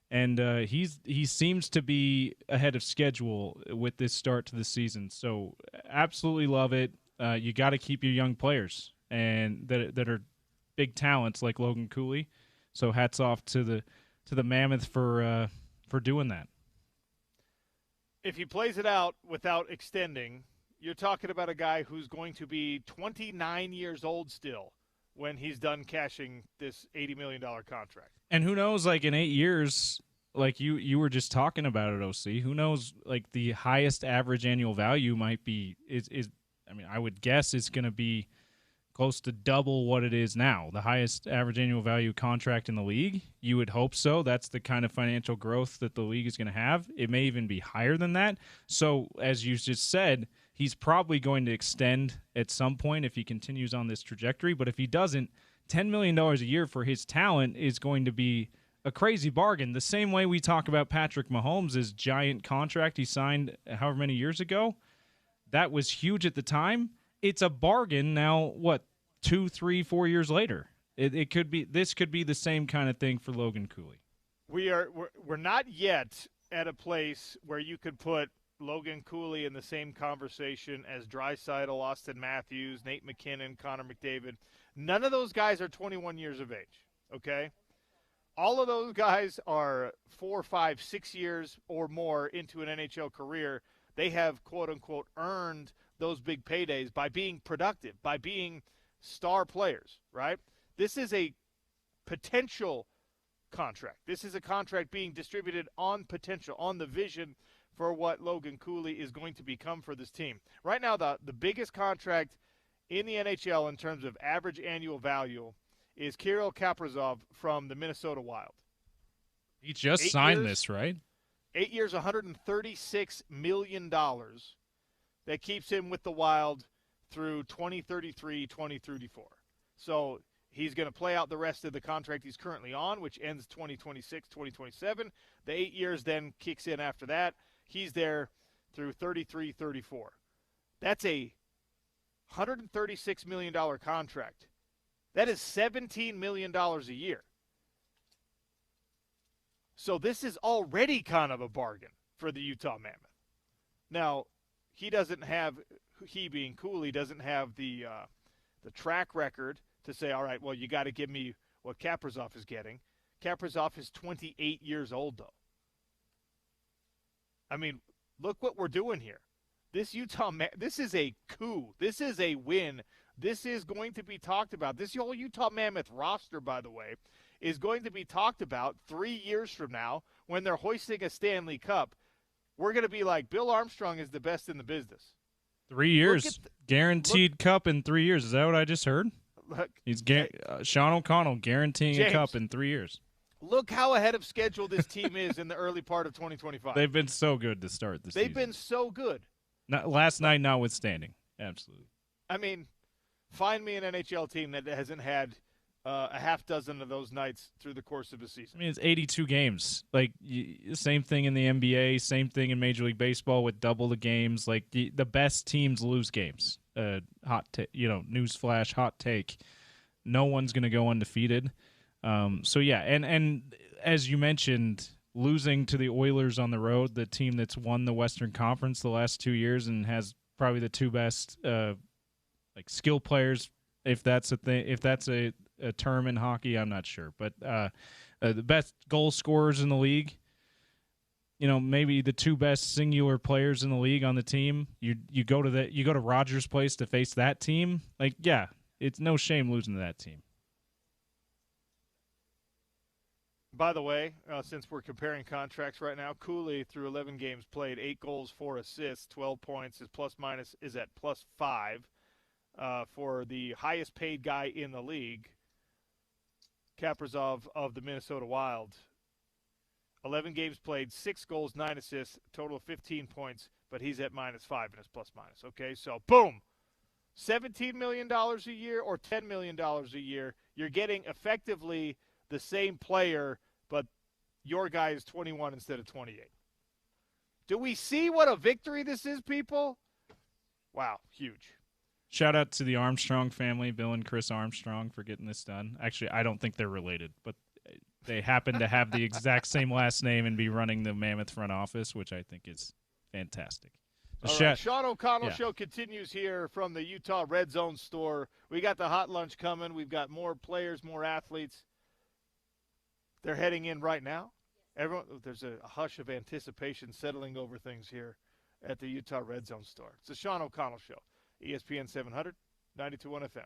and he seems to be ahead of schedule with this start to the season. So absolutely love it. You got to keep your young players and that are big talents like Logan Cooley. So hats off to the Mammoth for doing that. If he plays it out without extending, you're talking about a guy who's going to be 29 years old still when he's done cashing this $80 million contract. And who knows, like in 8 years, like you were just talking about it, OC, who knows, like the highest average annual value might be, I would guess it's going to be close to double what it is now. The highest average annual value contract in the league. You would hope so. That's the kind of financial growth that the league is going to have. It may even be higher than that. So as you just said, he's probably going to extend at some point if he continues on this trajectory. But if he doesn't, $10 million a year for his talent is going to be a crazy bargain. The same way we talk about Patrick Mahomes' giant contract he signed however many years ago. That was huge at the time. It's a bargain now, 2, 3, 4 years later. This could be the same kind of thing for Logan Cooley. We're not yet at a place where you could put Logan Cooley in the same conversation as Draisaitl, Austin Matthews, Nate McKinnon, Connor McDavid. None of those guys are 21 years of age, okay? All of those guys are 4, 5, 6 years or more into an NHL career. They have, quote-unquote, earned those big paydays by being productive, by being star players, right? This is a potential contract. This is a contract being distributed on potential, on the vision for what Logan Cooley is going to become for this team. Right now, the biggest contract in the NHL in terms of average annual value is Kirill Kaprizov from the Minnesota Wild. He just signed this, right? 8 years, $136 million. That keeps him with the Wild through 2033, 2034. So he's going to play out the rest of the contract he's currently on, which ends 2026, 2027. The 8 years then kicks in after that. He's there through 33, 34. That's a $136 million contract. That is $17 million a year. So this is already kind of a bargain for the Utah Mammoth. Now, he being Cooley, doesn't have the track record to say, all right, well, you got to give me what Kaprizov is getting. Kaprizov is 28 years old, though. I mean, look what we're doing here. This this is a coup. This is a win. This is going to be talked about. This whole Utah Mammoth roster, by the way, is going to be talked about 3 years from now when they're hoisting a Stanley Cup. We're going to be like, Bill Armstrong is the best in the business. 3 years. Guaranteed cup in 3 years. Is that what I just heard? Look, He's Sean O'Connell guaranteeing a cup in 3 years. Look how ahead of schedule this team is in the early part of 2025. They've been so good to start the season. They've been so good. Last night notwithstanding. Absolutely. I mean, find me an NHL team that hasn't had a half dozen of those nights through the course of a season. I mean, it's 82 games. Like, same thing in the NBA, same thing in Major League Baseball with double the games. Like, the best teams lose games. Newsflash, hot take. No one's going to go undefeated. So, yeah, and as you mentioned, losing to the Oilers on the road, the team that's won the Western Conference the last 2 years and has probably the two best skill players, if that's a thing, if that's a term in hockey, I'm not sure, but the best goal scorers in the league, maybe the two best singular players in the league on the team. You go to Rogers Place to face that team. Like, yeah, it's no shame losing to that team. By the way, since we're comparing contracts right now, Cooley through 11 games played, 8 goals, 4 assists, 12 points. His plus minus is at +5 for the highest paid guy in the league, Kaprizov of the Minnesota Wild. 11 games played, 6 goals, 9 assists, total of 15 points, but he's at -5 in his plus minus. Okay, so boom. $17 million a year or $10 million a year. You're getting effectively the same player, but your guy is 21 instead of 28. Do we see what a victory this is, people? Wow, huge. Shout out to the Armstrong family, Bill and Chris Armstrong, for getting this done. Actually, I don't think they're related, but they happen to have the exact same last name and be running the Mammoth front office, which I think is fantastic. All right, Sean O'Connell Show continues here from the Utah Red Zone store. We got the hot lunch coming. We've got more players, more athletes. They're heading in right now. There's a hush of anticipation settling over things here at the Utah Red Zone store. It's the Sean O'Connell Show, ESPN 700, 92.1 FM.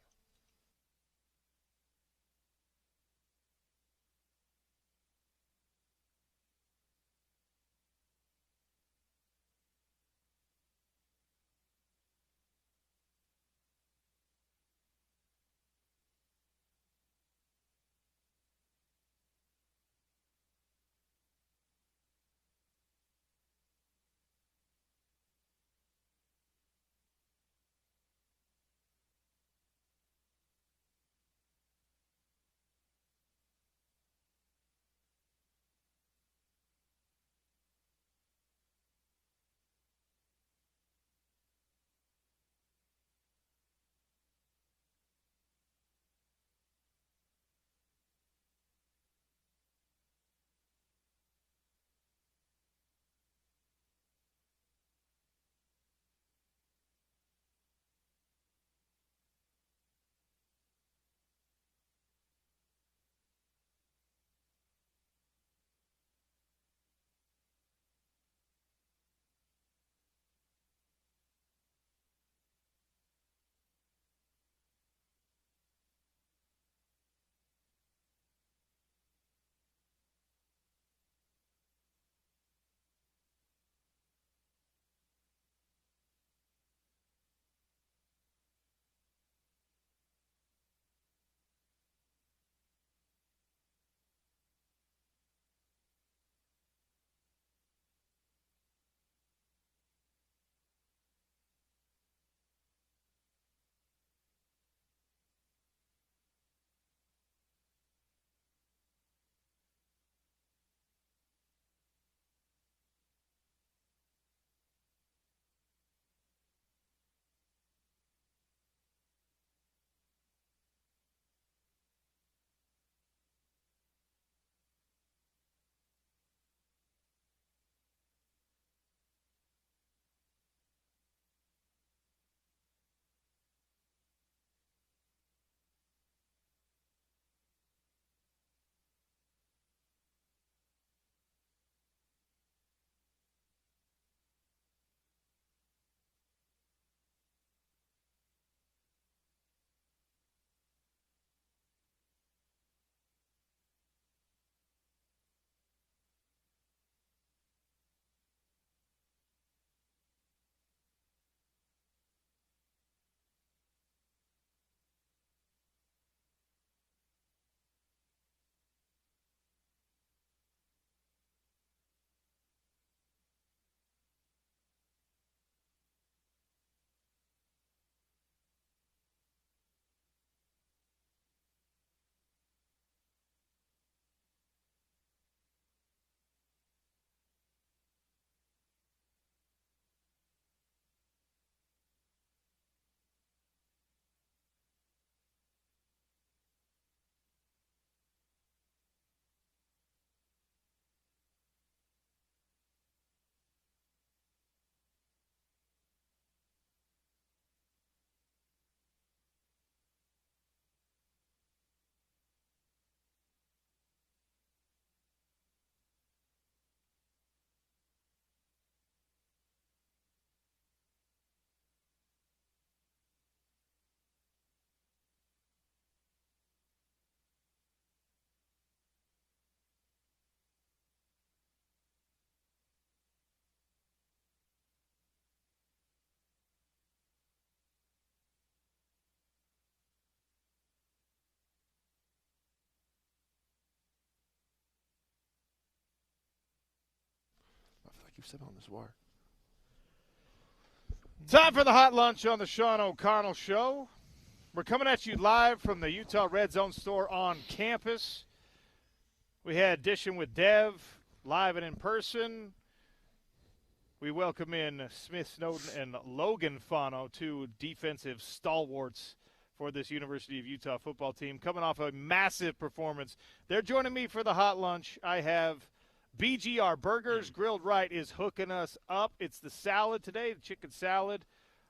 keep stepping on this wire. Time for the hot lunch on the Sean O'Connell Show. We're coming at you live from the Utah Red Zone store on campus. We had Dishing with Dev live and in person. We welcome in Smith Snowden and Logan Fano, two defensive stalwarts for this University of Utah football team, coming off a massive performance. They're joining me for the hot lunch. I have BGR Burgers. Grilled Right is hooking us up. It's the salad today, the chicken salad.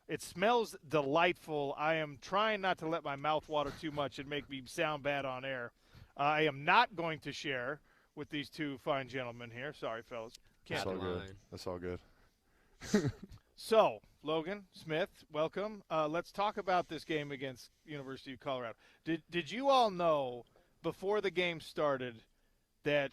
It smells delightful. I am trying not to let my mouth water too much and make me sound bad on air. I am not going to share with these two fine gentlemen here. Sorry, fellas. That's all good. That's all good. So, Logan, Smith, welcome. Let's talk about this game against University of Colorado. Did you all know before the game started that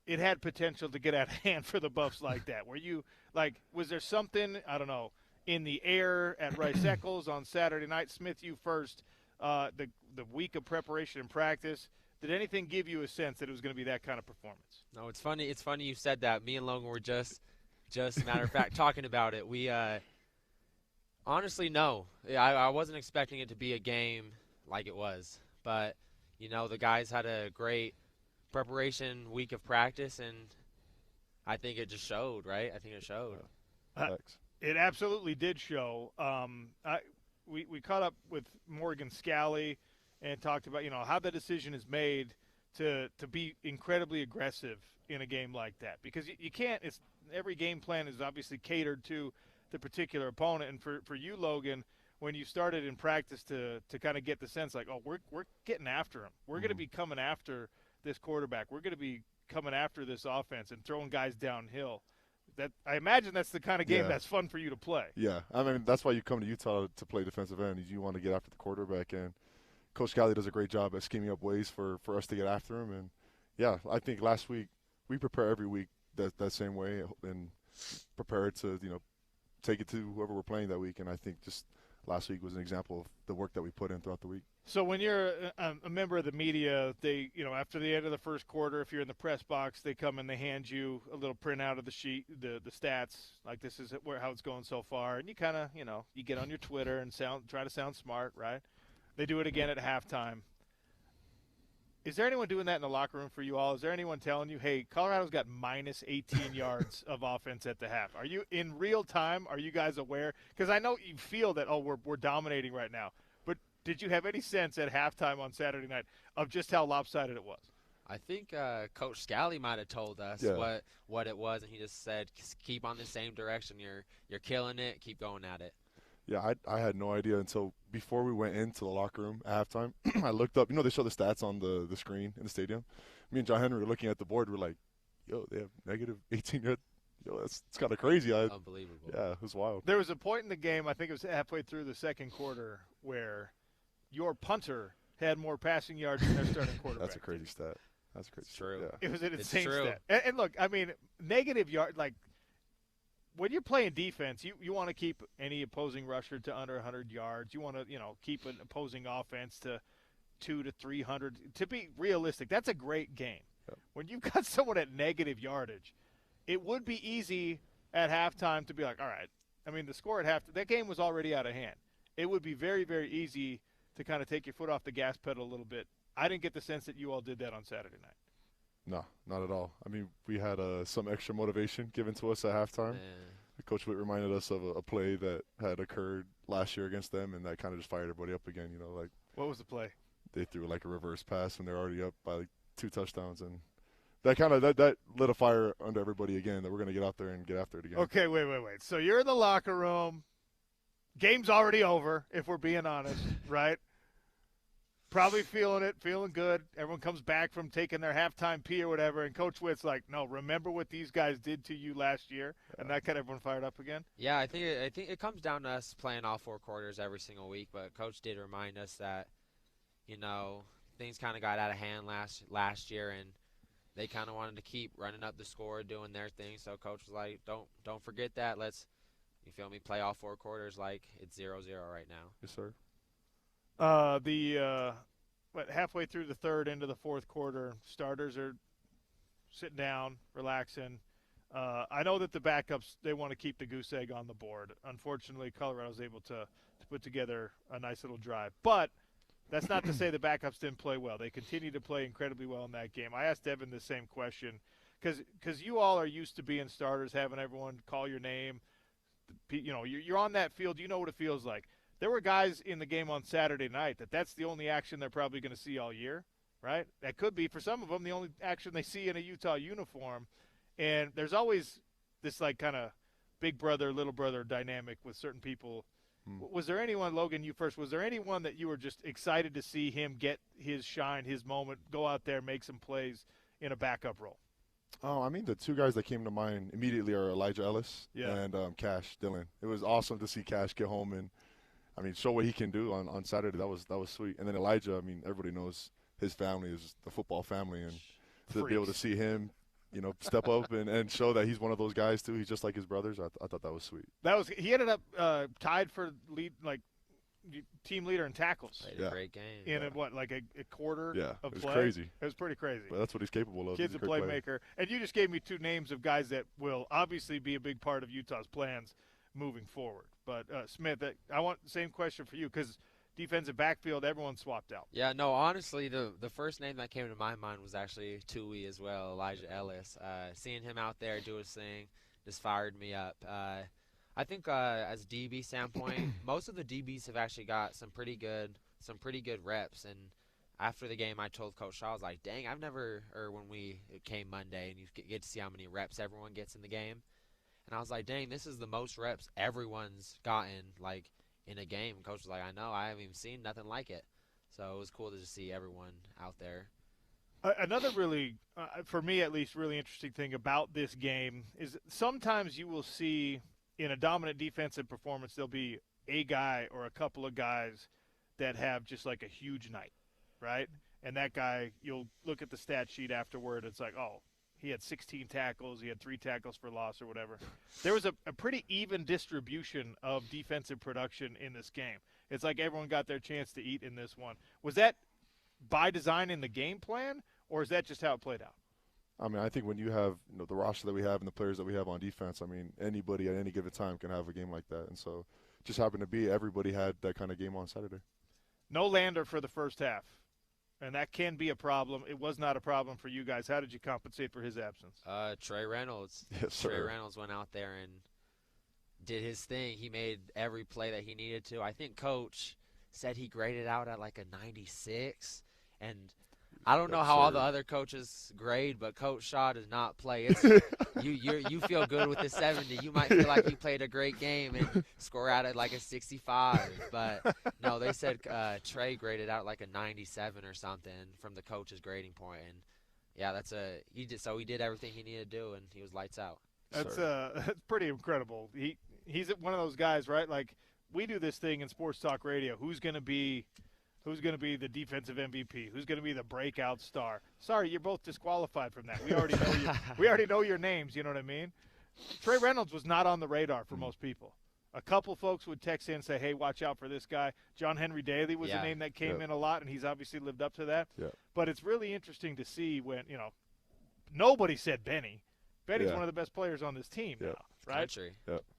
it had potential to get out of hand for the Buffs like that? Were you, like, was there something, I don't know, in the air at Rice Eccles on Saturday night? Smith, you first, the week of preparation and practice. Did anything give you a sense that it was going to be that kind of performance? No, it's funny. It's funny you said that. Me and Logan were just matter of fact talking about it. We honestly no. I wasn't expecting it to be a game like it was, but you know the guys had a great preparation week of practice, and I think it just showed. Right? I think it showed. It absolutely did show. We caught up with Morgan Scally and talked about, you know, how the decision is made to be incredibly aggressive in a game like that, because you can't. It's every game plan is obviously catered to the particular opponent, and for you, Logan, when you started in practice to kind of get the sense like, oh, we're getting after him. We're going to be coming after this quarterback. We're going to be coming after this offense and throwing guys downhill. That I imagine that's the kind of game that's fun for you to play. Yeah, I mean that's why you come to Utah to play defensive end. You want to get after the quarterback, and Coach Scally does a great job at scheming up ways for us to get after him. And yeah, I think last week we prepare every week that same way and prepare to take it to whoever we're playing that week. And I think just last week was an example of the work that we put in throughout the week. So when you're a member of the media, they, after the end of the first quarter, if you're in the press box, they come and they hand you a little printout of the sheet, the stats, like this is how it's going so far. And you kind of, you get on your Twitter and try to sound smart, right? They do it again at halftime. Is there anyone doing that in the locker room for you all? Is there anyone telling you, hey, Colorado's got minus 18 yards of offense at the half? Are you in real time? Are you guys aware? Because I know you feel that, we're dominating right now. But did you have any sense at halftime on Saturday night of just how lopsided it was? I think Coach Scally might have told us what it was, and he just said, keep on the same direction. You're killing it. Keep going at it. Yeah, I had no idea until before we went into the locker room at halftime. I looked up. They show the stats on the screen in the stadium. Me and John Henry were looking at the board. We're like, yo, they have negative 18 yards. Yo, it's kind of crazy. Unbelievable. Yeah, it was wild. There was a point in the game, I think it was halfway through the second quarter, where your punter had more passing yards than their starting quarterback. That's a crazy stat. That's a crazy stat. True. Yeah. It was an insane stat. And look, I mean, negative yard, like, when you're playing defense, you want to keep any opposing rusher to under 100 yards. You want to, keep an opposing offense to 200 to 300. To be realistic, that's a great game. Yep. When you've got someone at negative yardage, it would be easy at halftime to be like, all right. I mean, the score at halftime, that game was already out of hand. It would be very, very easy to kind of take your foot off the gas pedal a little bit. I didn't get the sense that you all did that on Saturday night. No, not at all. I mean, we had some extra motivation given to us at halftime. Coach Witt reminded us of a play that had occurred last year against them, and that kind of just fired everybody up again. Like, what was the play? They threw like a reverse pass when they're already up by like 2 touchdowns, and that kind of that lit a fire under everybody again that we're going to get out there and get after it again. Okay, wait. So you're in the locker room. Game's already over, if we're being honest, right? Probably feeling it, feeling good. Everyone comes back from taking their halftime pee or whatever, and Coach Witt's like, no, remember what these guys did to you last year? And that got everyone fired up again? Yeah, I think it comes down to us playing all 4 quarters every single week, but Coach did remind us that, things kind of got out of hand last year, and they kind of wanted to keep running up the score, doing their thing. So Coach was like, don't forget that. Let's, play all 4 quarters like it's 0-0 right now. Yes, sir. Halfway through the third into the fourth quarter, starters are sitting down, relaxing. I know that the backups, they want to keep the goose egg on the board. Unfortunately, Colorado's able to put together a nice little drive. But that's not to say the backups didn't play well. They continue to play incredibly well in that game. I asked Evan the same question because you all are used to being starters, having everyone call your name. You know, you're on that field. You know what it feels like. There were guys in the game on Saturday night that's the only action they're probably going to see all year, right? That could be, for some of them, the only action they see in a Utah uniform. And there's always this, like, kind of big brother, little brother dynamic with certain people. Was there anyone, Logan, you first, was there anyone that you were just excited to see him get his shine, his moment, go out there, make some plays in a backup role? Oh, I mean, the two guys that came to mind immediately are Elijah Ellis and Cash Dillon. It was awesome to see Cash get home and, I mean, show what he can do on Saturday. That was sweet. And then Elijah, I mean, everybody knows his family is the football family, and to be able to see him, you know, step up and show that he's one of those guys too. He's just like his brothers. I thought that was sweet. He ended up tied for team leader in tackles. Played a great game. In a quarter of it was play? crazy. It was pretty crazy. But that's what he's capable of. Kid's a playmaker. Player. And you just gave me two names of guys that will obviously be a big part of Utah's plans moving forward. But, Smith, I want the same question for you because defensive backfield, everyone swapped out. Yeah, no, honestly, the first name that came to my mind was actually Tui as well, Elijah Ellis. Seeing him out there do his thing just fired me up. I think as DB standpoint, most of the DBs have actually got some pretty good reps. And after the game, I told Coach Shaw, I was like, dang, when it came Monday and you get to see how many reps everyone gets in the game. And I was like, dang, this is the most reps everyone's gotten, like, in a game. And Coach was like, I know, I haven't even seen nothing like it. So it was cool to just see everyone out there. Another really, for me at least, really interesting thing about this game is sometimes you will see in a dominant defensive performance, there'll be a guy or a couple of guys that have just like a huge night, right? And that guy, you'll look at the stat sheet afterward, it's like, oh, he had 16 tackles, he had 3 tackles for loss or whatever. There was a pretty even distribution of defensive production in this game. It's like everyone got their chance to eat in this one. Was that by design in the game plan, or is that just how it played out? I mean, I think when you have the roster that we have and the players that we have on defense, I mean, anybody at any given time can have a game like that. And so it just happened to be everybody had that kind of game on Saturday. No Lander for the first half, and that can be a problem. It was not a problem for you guys. How did you compensate for his absence? Trey Reynolds. Yes, sir. Trey Reynolds went out there and did his thing. He made every play that he needed to. I think Coach said he graded out at like a 96, and I don't know how all the other coaches grade, but Coach Shaw does not play. It's, you feel good with the 70. You might feel like you played a great game and score out at like a 65. But, no, they said Trey graded out like a 97 or something from the coach's grading point. And, yeah, he did everything he needed to do, and he was lights out. That's pretty incredible. He's one of those guys, right? Like, we do this thing in sports talk radio. Who's going to be the defensive MVP? Who's going to be the breakout star? Sorry, you're both disqualified from that. We already know you. We already know your names. You know what I mean? Trey Reynolds was not on the radar for most people. A couple folks would text in and say, "Hey, watch out for this guy." John Henry Daly was a name that came in a lot, and he's obviously lived up to that. Yeah. But it's really interesting to see when nobody said Benny. Benny's one of the best players on this team now, right? Country.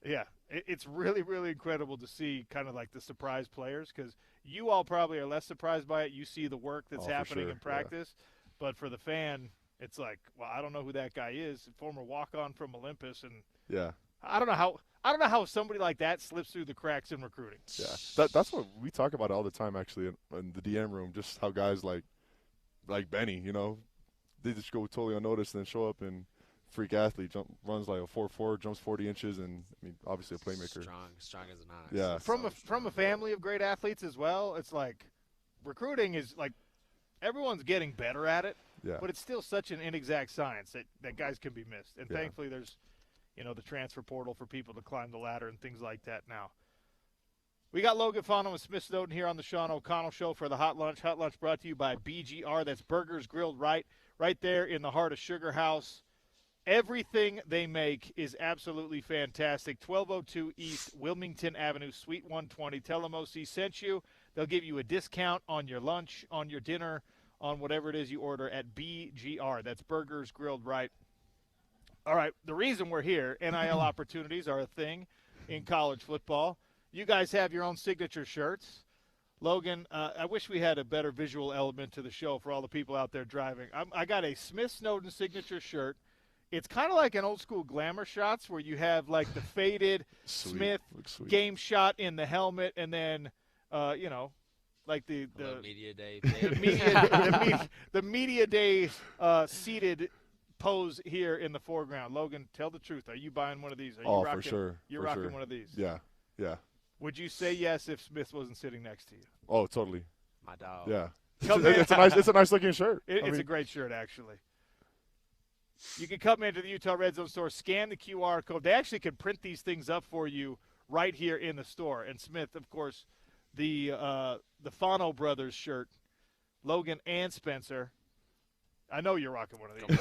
Yeah. It's really, really incredible to see kind of like the surprise players because you all probably are less surprised by it. You see the work that's happening in practice. But for the fan, it's like, well, I don't know who that guy is. Former walk-on from Olympus. And I don't know how somebody like that slips through the cracks in recruiting. Yeah, that's what we talk about all the time actually in the DM room, just how guys like Benny, they just go totally unnoticed and then show up and freak athlete, runs like a 4.4, jumps 40 inches, and I mean, obviously a playmaker. Strong as an ox. Yeah. From a family of great athletes as well, it's like recruiting is like everyone's getting better at it, but it's still such an inexact science that guys can be missed. And thankfully there's, the transfer portal for people to climb the ladder and things like that now. We got Logan Fano and Smith Snowden here on the Sean O'Connell Show for the Hot Lunch. Hot Lunch brought to you by BGR. That's Burgers Grilled right there in the heart of Sugar House. Everything they make is absolutely fantastic. 1202 East Wilmington Avenue, Suite 120. Tell them OC sent you. They'll give you a discount on your lunch, on your dinner, on whatever it is you order at BGR. That's Burgers Grilled right. All right, the reason we're here, NIL opportunities are a thing in college football. You guys have your own signature shirts. Logan, I wish we had a better visual element to the show for all the people out there driving. I got a Smith Snowden signature shirt. It's kind of like an old school Glamour Shots where you have like the faded Smith game shot in the helmet, and then like the media day, the media day seated pose here in the foreground. Logan, tell the truth. Are you buying one of these? Are you rocking, for sure. You're for rocking sure. one of these. Yeah. Would you say yes if Smith wasn't sitting next to you? Oh, totally. My dog. Yeah. Come It's a nice looking shirt. It's a great shirt, actually. You can come into the Utah Red Zone store, scan the QR code. They actually can print these things up for you right here in the store. And Smith, of course, the Fano Brothers shirt, Logan and Spencer. I know you're rocking one of these.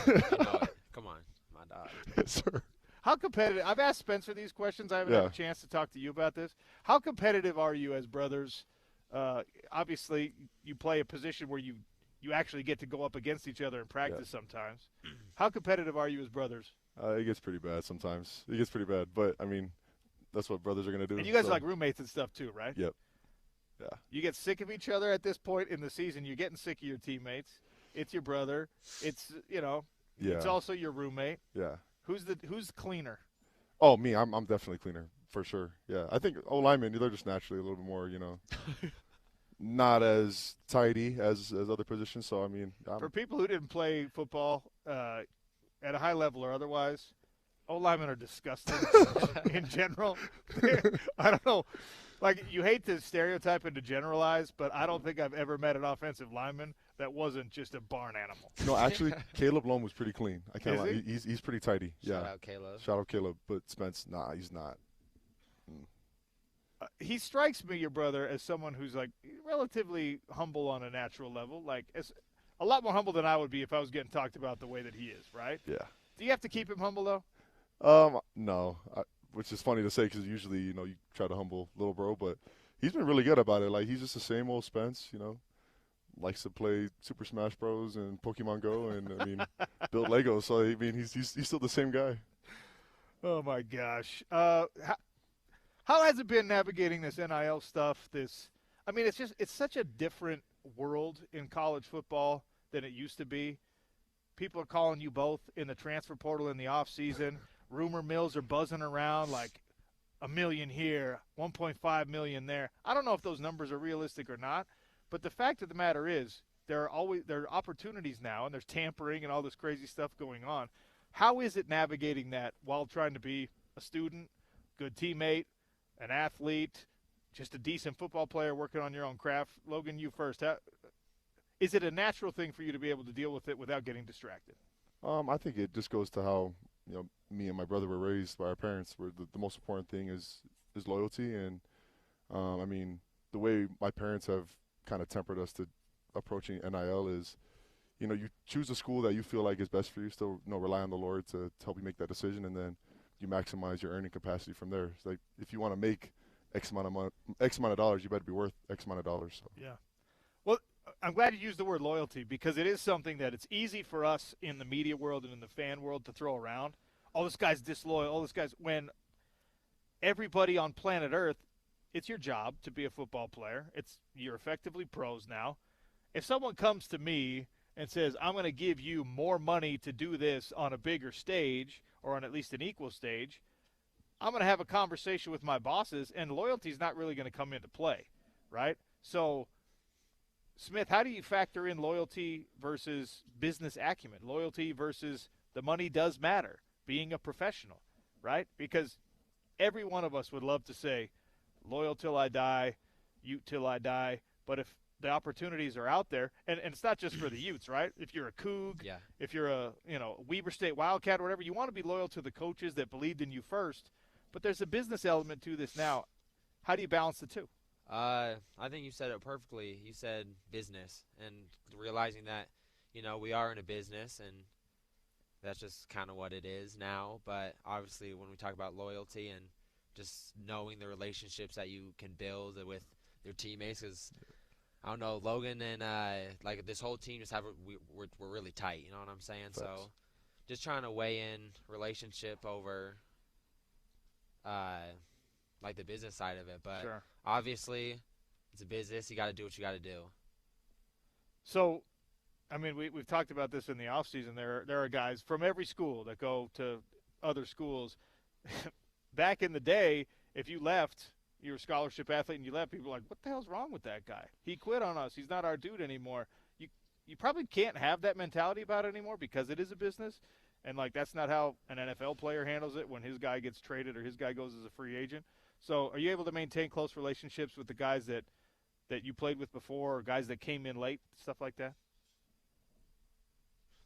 Come on, my dog. Yes, sir. How competitive? I've asked Spencer these questions. I haven't had a chance to talk to you about this. How competitive are you as brothers? Obviously, you play a position where you actually get to go up against each other in practice sometimes. How competitive are you as brothers? It gets pretty bad sometimes. It gets pretty bad. But, I mean, that's what brothers are going to do. And you guys are like roommates and stuff too, right? Yep. Yeah. You get sick of each other at this point in the season. You're getting sick of your teammates. It's your brother. It's, it's also your roommate. Yeah. Who's cleaner? Oh, me. I'm definitely cleaner for sure. Yeah. I think linemen, they're just naturally a little bit more, not as tidy as other positions. So, I mean. For people who didn't play football at a high level or otherwise, O-linemen are disgusting in general. I don't know. Like, you hate to stereotype and to generalize, but I don't think I've ever met an offensive lineman that wasn't just a barn animal. No, actually, Caleb Loam was pretty clean. I can't lie. He's pretty tidy. Shout out Caleb. Shout out Caleb. But Spence, he's not. He strikes me, your brother, as someone who's, like, relatively humble on a natural level. Like, a lot more humble than I would be if I was getting talked about the way that he is, right? Yeah. Do you have to keep him humble, though? No. Which is funny to say because usually, you try to humble little bro. But he's been really good about it. Like, he's just the same old Spence, likes to play Super Smash Bros. And Pokemon Go and, build Legos. So, I mean, he's still the same guy. Oh, my gosh. How has it been navigating this NIL stuff? It's such a different world in college football than it used to be. People are calling you both in the transfer portal in the offseason. Rumor mills are buzzing around like $1 million here, $1.5 million there. I don't know if those numbers are realistic or not, but the fact of the matter is there are opportunities now, and there's tampering and all this crazy stuff going on. How is it navigating that while trying to be a student, good teammate, an athlete, just a decent football player working on your own craft? Logan, you first. Is it a natural thing for you to be able to deal with it without getting distracted? I think it just goes to how me and my brother were raised by our parents. Where the most important thing is loyalty, and the way my parents have kind of tempered us to approaching NIL is, you choose a school that you feel like is best for you. Still, rely on the Lord to help you make that decision, and then you maximize your earning capacity from there. It's like if you want to make X amount of dollars, you better be worth X amount of dollars. So. Yeah. Well, I'm glad you used the word loyalty because it is something that it's easy for us in the media world and in the fan world to throw around. Oh, this guy's disloyal. Oh, this guy's – when everybody on planet Earth, it's your job to be a football player. You're effectively pros now. If someone comes to me and says, I'm going to give you more money to do this on a bigger stage or on at least an equal stage, I'm going to have a conversation with my bosses, and loyalty is not really going to come into play, right? So, Smith, how do you factor in loyalty versus business acumen? Loyalty versus the money does matter, being a professional, right? Because every one of us would love to say, loyal till I die, Ute till I die. But if the opportunities are out there, and it's not just for the Utes, right? If you're a Coug, if you're a Weber State Wildcat or whatever, you want to be loyal to the coaches that believed in you first. But there's a business element to this now. How do you balance the two? I think you said it perfectly. You said business, and realizing that, we are in a business, and that's just kind of what it is now. But obviously when we talk about loyalty and just knowing the relationships that you can build with your teammates, because I don't know, Logan and like this whole team just we're really tight. You know what I'm saying? Facts. So just trying to weigh in relationship over like the business side of it. But Sure. obviously, it's a business. You got to do what you got to do. So, I mean, we've talked about this in the off season. There are guys from every school that go to other schools. Back in the day, if you left, you were a scholarship athlete and you left, people were like, what the hell's wrong with that guy? He quit on us. He's not our dude anymore. You probably can't have that mentality about it anymore because it is a business. And, like, that's not how an NFL player handles it when his guy gets traded or his guy goes as a free agent. So are you able to maintain close relationships with the guys that you played with before or guys that came in late, stuff like that?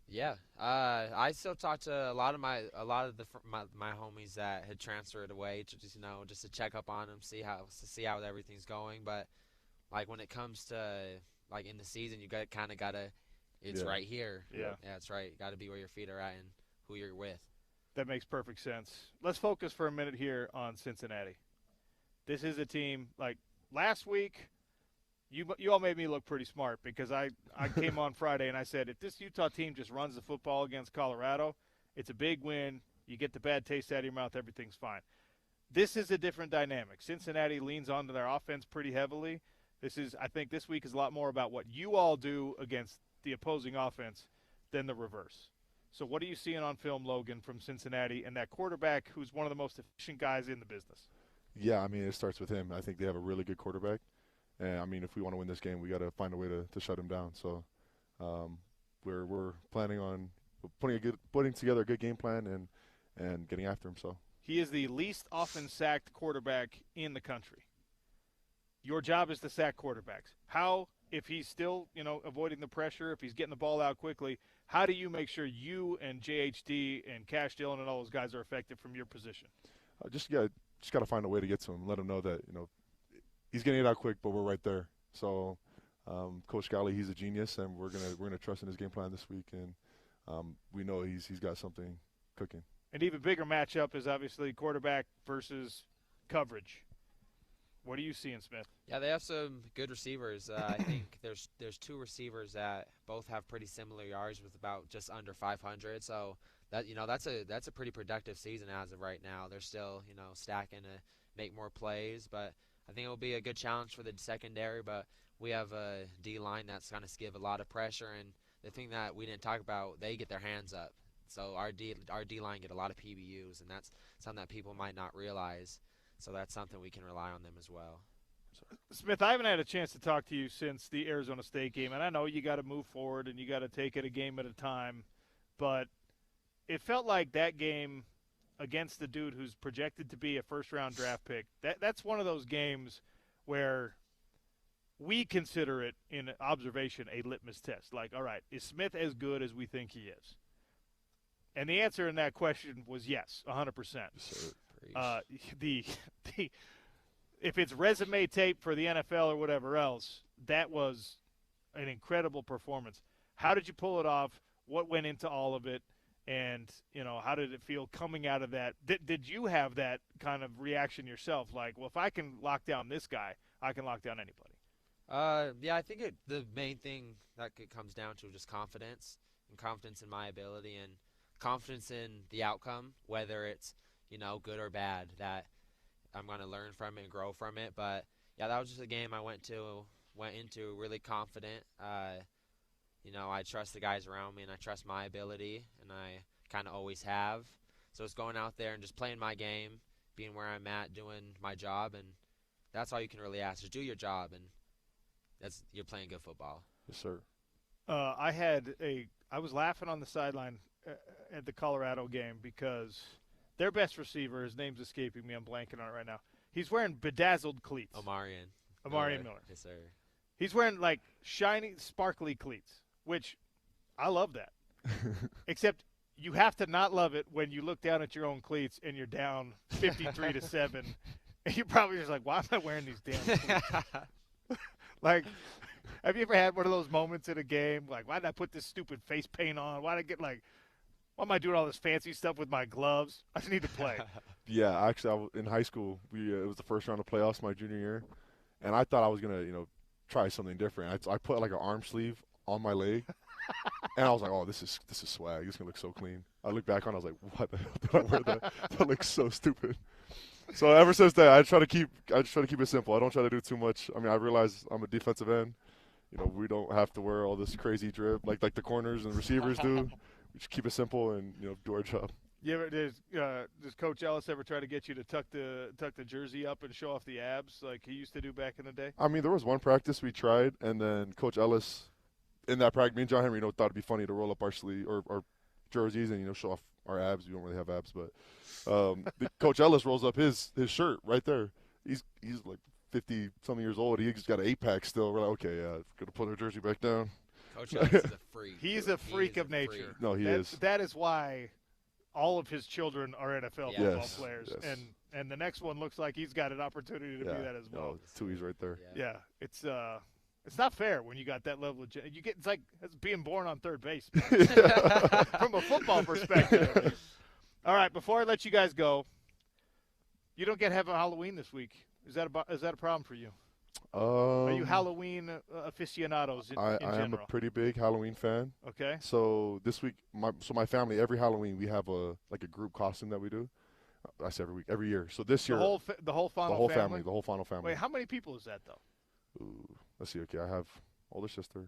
Yeah, I still talk to a lot of my homies that had transferred away to just to check up on them, see how everything's going. But like when it comes to like in the season, you gotta it's right here. Yeah, it's right. Got to be where your feet are at and who you're with. That makes perfect sense. Let's focus for a minute here on Cincinnati. This is a team like last week. You all made me look pretty smart because I came on Friday and I said if this Utah team just runs the football against Colorado, it's a big win. You get the bad taste out of your mouth, everything's fine. This is a different dynamic. Cincinnati leans onto their offense pretty heavily. I think this week is a lot more about what you all do against the opposing offense than the reverse. So what are you seeing on film, Logan, from Cincinnati and that quarterback who's one of the most efficient guys in the business? Yeah, I mean, it starts with him. I think they have a really good quarterback. And, I mean, if we want to win this game, we got to find a way to shut him down. So we're planning on putting together a good game plan and getting after him. So he is the least often sacked quarterback in the country. Your job is to sack quarterbacks. How, if he's still, avoiding the pressure, if he's getting the ball out quickly, how do you make sure you and JHD and Cash Dillon and all those guys are effective from your position? Just got to find a way to get to him, let him know that, he's getting it out quick, but we're right there. So, Coach Scally, he's a genius, and we're gonna trust in his game plan this week, and we know he's got something cooking. An even bigger matchup is obviously quarterback versus coverage. What are you seeing, Smith? Yeah, they have some good receivers. I think there's two receivers that both have pretty similar yards with about just under 500. So that that's a pretty productive season as of right now. They're still stacking to make more plays, but I think it will be a good challenge for the secondary, but we have a D-line that's going to give a lot of pressure, and the thing that we didn't talk about, they get their hands up. So our D-line get a lot of PBUs, and that's something that people might not realize. So that's something we can rely on them as well. Smith, I haven't had a chance to talk to you since the Arizona State game, and I know you got to move forward and you got to take it a game at a time, but it felt like that game – against the dude who's projected to be a first-round draft pick, that's one of those games where we consider it in observation a litmus test. Like, all right, is Smith as good as we think he is? And the answer in that question was yes, 100%. If it's resume tape for the NFL or whatever else, that was an incredible performance. How did you pull it off? What went into all of it? And, how did it feel coming out of that? Did you have that kind of reaction yourself? Like, well, if I can lock down this guy, I can lock down anybody. Yeah, I think the main thing that it comes down to is just confidence, and confidence in my ability, and confidence in the outcome, whether it's, good or bad, that I'm going to learn from it and grow from it. But, yeah, that was just a game I went into really confident. I trust the guys around me, and I trust my ability, and I kind of always have. So it's going out there and just playing my game, being where I'm at, doing my job, and that's all you can really ask is do your job, and you're playing good football. Yes, sir. I was laughing on the sideline at the Colorado game because their best receiver, his name's escaping me, I'm blanking on it right now. He's wearing bedazzled cleats. Omarion Miller. Yes, sir. He's wearing, like, shiny, sparkly cleats, which I love that. Except you have to not love it when you look down at your own cleats and you're down 53-7. And you're probably just like, why am I wearing these damn cleats? Like, have you ever had one of those moments in a game? Like, why did I put this stupid face paint on? Why am I doing all this fancy stuff with my gloves? I just need to play. Yeah, actually, in high school, it was the first round of playoffs my junior year. And I thought I was going to, try something different. I put like an arm sleeve on my leg And I was like, oh, this is swag. This can look so clean. I look back on, I was like, what the hell did I wear that? That looks so stupid. So ever since that, I try to keep it simple. I don't try to do too much. I mean, I realize I'm a defensive end. You know, we don't have to wear all this crazy drip like the corners and receivers do. We just keep it simple and, you know, do our job. Does Coach Ellis ever try to get you to tuck the jersey up and show off the abs like he used to do back in the day? I mean, there was one practice we tried, and then Coach Ellis, in that practice, me and John Henry, you know, thought it'd be funny to roll up our sleeve or our jerseys and, you know, show off our abs. We don't really have abs, but Coach Ellis rolls up his shirt right there. He's like 50-something years old. He's got an 8-pack still. We're like, okay, yeah, gonna put our jersey back down. Coach Ellis is a freak. He's a freak of nature. Freak. No, he is. That is why all of his children are NFL football Yes, players, yes. and the next one looks like he's got an opportunity to be that as well. No, Tui's right there. Yeah, it's not fair when you got that level of it's like it's being born on third base from a football perspective. All right, before I let you guys go, you don't get to have a Halloween this week. Is that a problem for you? Are you Halloween aficionados in I general? am a pretty big Halloween fan. Okay. So this week, my family, every Halloween we have a group costume that we do. I say every year. So this year, The whole Final family, the whole Final family. Wait, how many people is that though? Ooh, let's see. Okay, I have older sister,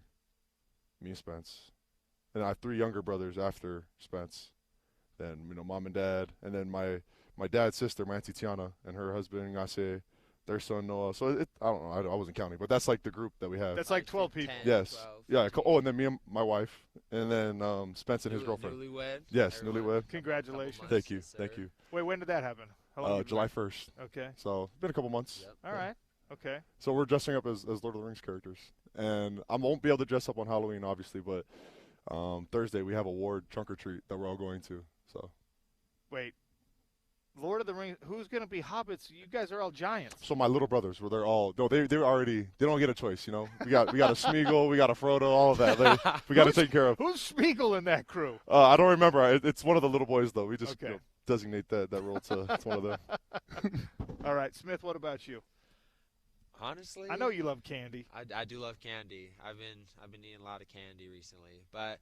me and Spence, and I have 3 younger brothers after Spence. Then, you know, mom and dad, and then my dad's sister, my auntie Tiana, and her husband Ignace, their son Noah. So I don't know. I wasn't counting, but that's like the group that we have. That's like 12 people. 10, Yes. 12, Yeah. 15. Oh, and then me and my wife, and then Spence and his New- girlfriend. Newlywed. Yes, Everyone. newlywed. Congratulations. Couple Thank you. months, yes, Thank sir. you. Wait, when did that happen? How long you been July married? 1st. Okay. So it's been a couple months. Yep. All right. Okay. So we're dressing up as Lord of the Rings characters, and I won't be able to dress up on Halloween, obviously, but Thursday we have a ward trunk or treat that we're all going to. So. Wait. Lord of the Rings. Who's going to be hobbits? You guys are all giants. So my little brothers, were they're all no, they don't get a choice, you know. We got a Smeagol, we got a Frodo, all of that. We got to take care of. Who's Spiegel in that crew? I don't remember. It's one of the little boys though. We just Okay. designate that role to one of them. All right, Smith. What about you? Honestly, I know you love candy. I do love candy. I've been eating a lot of candy recently, but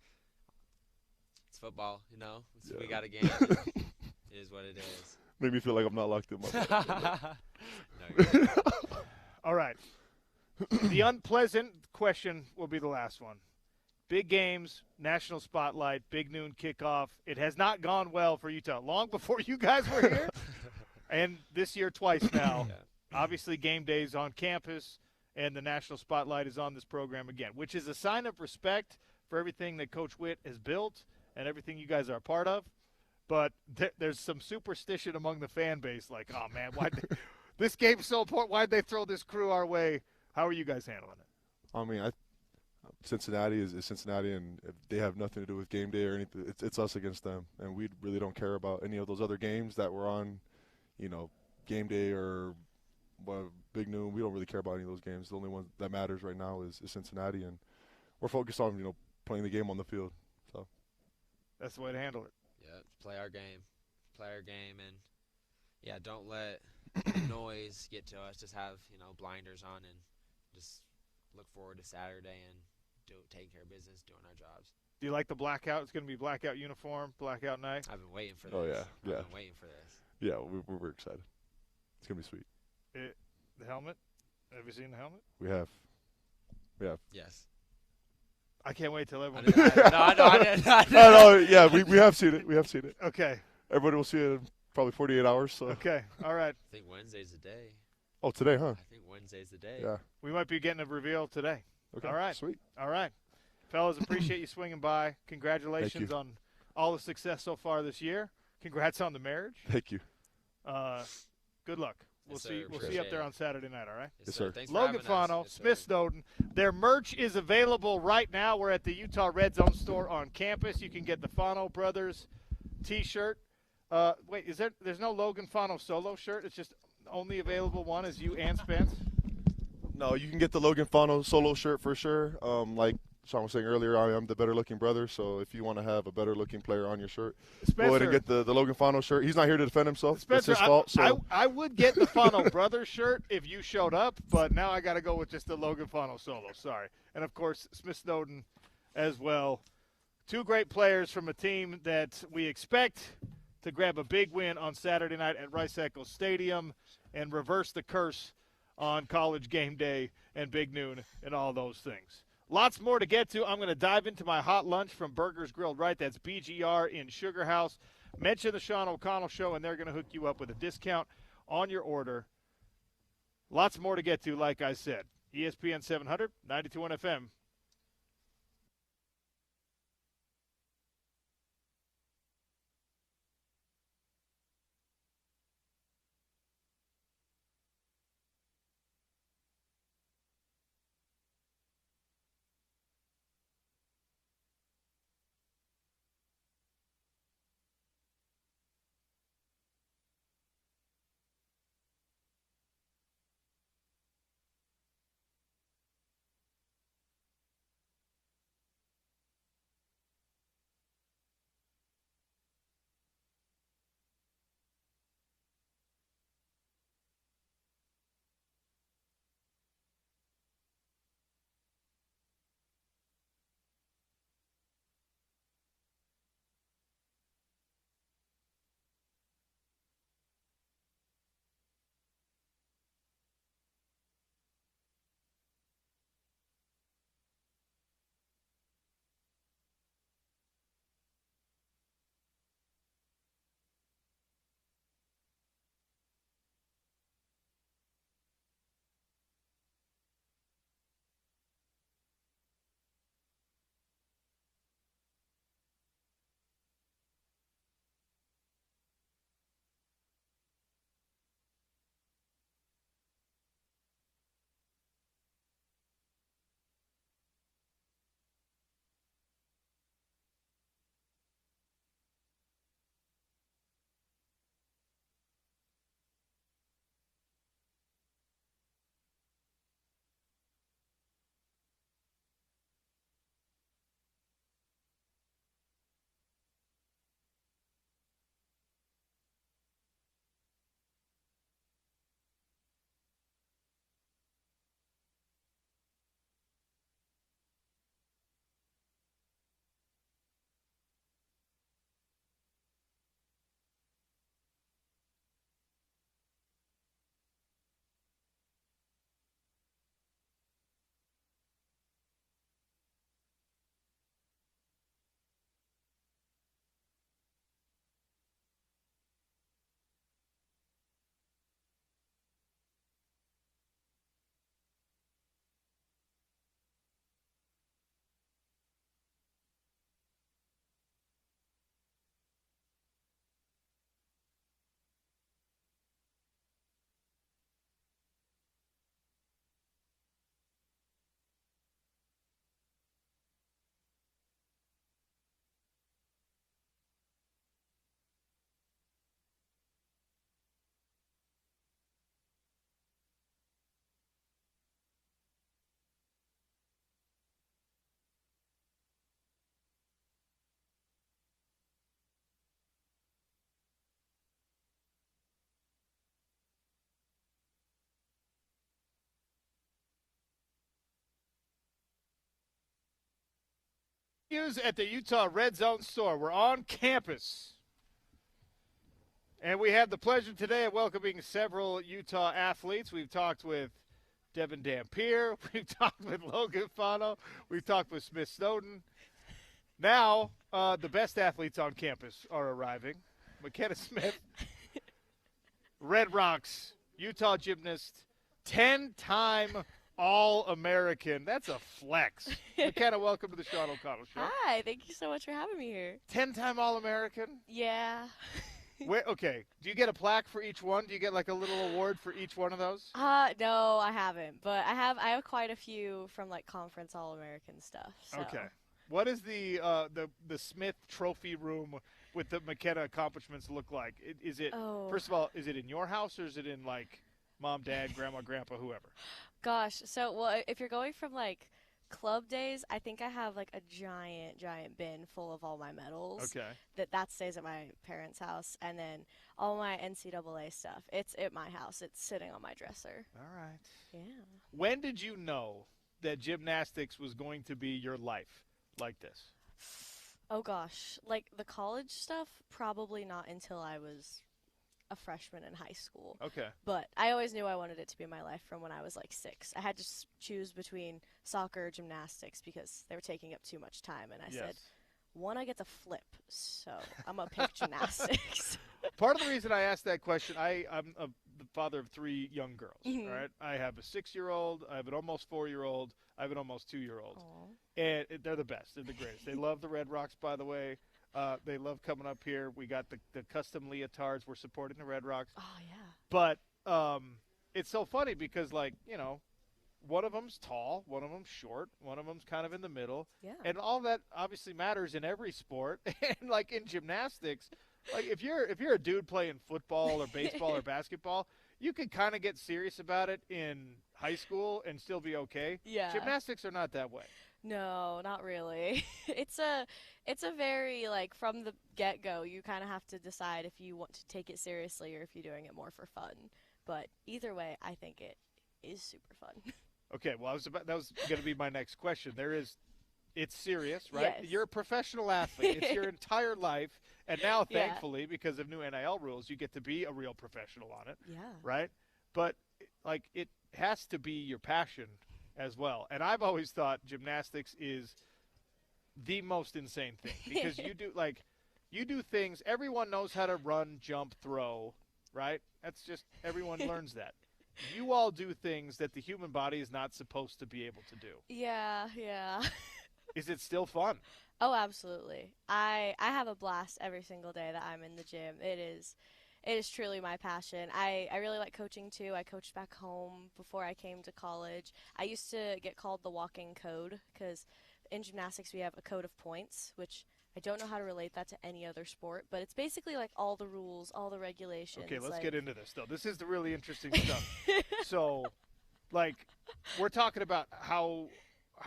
it's football, you know. We got a game. It is what it is. Made me feel like I'm not locked in my No, you're good. All right. The unpleasant question will be the last one. Big games, national spotlight, big noon kickoff. It has not gone well for Utah. Long before you guys were here, and this year twice now. Yeah. Obviously, game days on campus, and the national spotlight is on this program again, which is a sign of respect for everything that Coach Witt has built and everything you guys are a part of. But there's some superstition among the fan base, like, oh, man, this game's so important. Why'd they throw this crew our way? How are you guys handling it? I mean, Cincinnati is Cincinnati, and they have nothing to do with game day or anything. It's us against them, and we really don't care about any of those other games that were on, you know, game day or big noon. We don't really care about any of those games. The only one that matters right now is Cincinnati, and we're focused on, you know, playing the game on the field. So that's the way to handle it. Yeah, play our game, and yeah, don't let noise get to us. Just have, you know, blinders on and just look forward to Saturday and taking care of business, doing our jobs. Do you like the blackout? It's going to be blackout uniform, blackout night. I've been waiting for this. Oh, yeah. I've been waiting for this. Yeah, we're excited. It's gonna be sweet. The helmet. Have you seen the helmet? We have. Yes. I can't wait till I everyone. didn't. No, yeah, we have seen it. We have seen it. Okay. Everybody will see it in probably 48 hours. So. Okay. All right. I think Wednesday's the day. Oh, today, huh? I think Wednesday's the day. Yeah. We might be getting a reveal today. Okay. All right. Sweet. All right. Fellas, appreciate you swinging by. Congratulations you. on all the success so far this year. Congrats on the marriage. Thank you. Good luck. We'll Yes, see. sir. We'll Appreciate see you up there it. on Saturday night. All right. Yes, sir. Thanks for Logan having us. Fano, Yes, Smith sir. Snowden. Their merch is available right now. We're at the Utah Red Zone store on campus. You can get the Fano Brothers T-shirt. Wait, there's no Logan Fano solo shirt? It's just only available one is you and Spence? No, you can get the Logan Fano solo shirt for sure. Like Sean was saying earlier, I am the better-looking brother, so if you want to have a better-looking player on your shirt, go ahead and get the Logan Fano shirt. He's not here to defend himself. Spencer, it's his fault. I would get the Fano Brothers shirt if you showed up, but now I got to go with just the Logan Fano solo. Sorry. And, of course, Smith Snowden, as well. Two great players from a team that we expect to grab a big win on Saturday night at Rice-Eccles Stadium and reverse the curse on College game day and Big Noon and all those things. Lots more to get to. I'm going to dive into my hot lunch from Burgers Grilled Right. That's BGR in Sugar House. Mention the Sean O'Connell Show, and they're going to hook you up with a discount on your order. Lots more to get to, like I said. ESPN 700, 92.1 FM. At the Utah Red Zone store. We're on campus. And we have the pleasure today of welcoming several Utah athletes. We've talked with Devin Dampier. We've talked with Logan Fano. We've talked with Smith Snowden. Now, the best athletes on campus are arriving. McKenna Smith, Red Rocks, Utah gymnast, 10-time All-American. That's a flex. McKenna, welcome to the Sean O'Connell Show. Hi, thank you so much for having me here. 10-time All-American? Yeah. Okay, do you get a plaque for each one? Do you get like a little award for each one of those? No, I haven't, but I have quite a few from like conference All-American stuff. So. Okay. What is the Smith Trophy room with the McKenna accomplishments look like? Is it First of all, is it in your house or is it in like mom, dad, grandma, grandpa, whoever? Gosh, so if you're going from like club days, I think I have like a giant bin full of all my medals. Okay. That stays at my parents' house, and then all my NCAA stuff. It's at my house. It's sitting on my dresser. All right. Yeah. When did you know that gymnastics was going to be your life? like this? Oh gosh, like the college stuff, probably not until I was a freshman in high school. Okay. But I always knew I wanted it to be my life from when I was like 6. I had to choose between soccer or gymnastics because they were taking up too much time, and I said, one, I get to flip, so I'm gonna pick gymnastics. Part of the reason I asked that question, I'm the father of 3 young girls. Mhm. Right, I have a 6-year-old, I have an almost 4-year-old, I have an almost 2-year-old, Aw. and they're the best. They're the greatest. They love the Red Rocks, by the way. They love coming up here. We got the custom leotards. We're supporting the Red Rocks. Oh yeah. But it's so funny because, like, you know, one of them's tall, one of them's short, one of them's kind of in the middle. Yeah. And all that obviously matters in every sport. And, like, in gymnastics, like, if you're a dude playing football or baseball or basketball, you can kind of get serious about it in high school and still be okay. Yeah. Gymnastics are not that way. No, not really. It's a very, like, from the get-go, you kind of have to decide if you want to take it seriously or if you're doing it more for fun. But either way, I think it is super fun. Okay, well, that was going to be my next question. It's serious, right? Yes. You're a professional athlete. It's your entire life. And now, Yeah. thankfully, because of new NIL rules, you get to be a real professional on it, Yeah. right? But, like, it has to be your passion as well. And I've always thought gymnastics is the most insane thing because you do things. Everyone knows how to run, jump, throw, right? That's just everyone learns that. You all do things that the human body is not supposed to be able to do. Yeah. Is it still fun? Oh, absolutely. I have a blast every single day that I'm in the gym. It is truly my passion. I really like coaching too. I coached back home before I came to college. I used to get called the walking code because in gymnastics we have a code of points, which I don't know how to relate that to any other sport, but it's basically like all the rules, all the regulations. Okay, let's like... get into this, though. This is the really interesting stuff. So, like, we're talking about how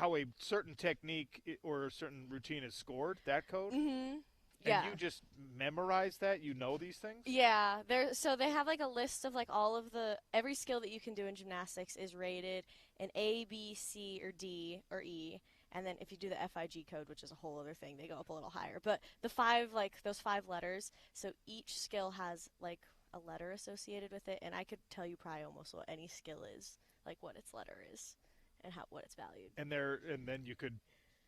a certain technique or a certain routine is scored, that code? Mm-hmm. Yeah. And you just memorize that? You know these things? Yeah. So they have like a list of like every skill that you can do in gymnastics is rated an A, B, C, or D, or E. And then if you do the FIG code, which is a whole other thing, they go up a little higher. But those 5 letters, so each skill has like a letter associated with it. And I could tell you probably almost what any skill is, like what its letter is and what it's valued. And then you could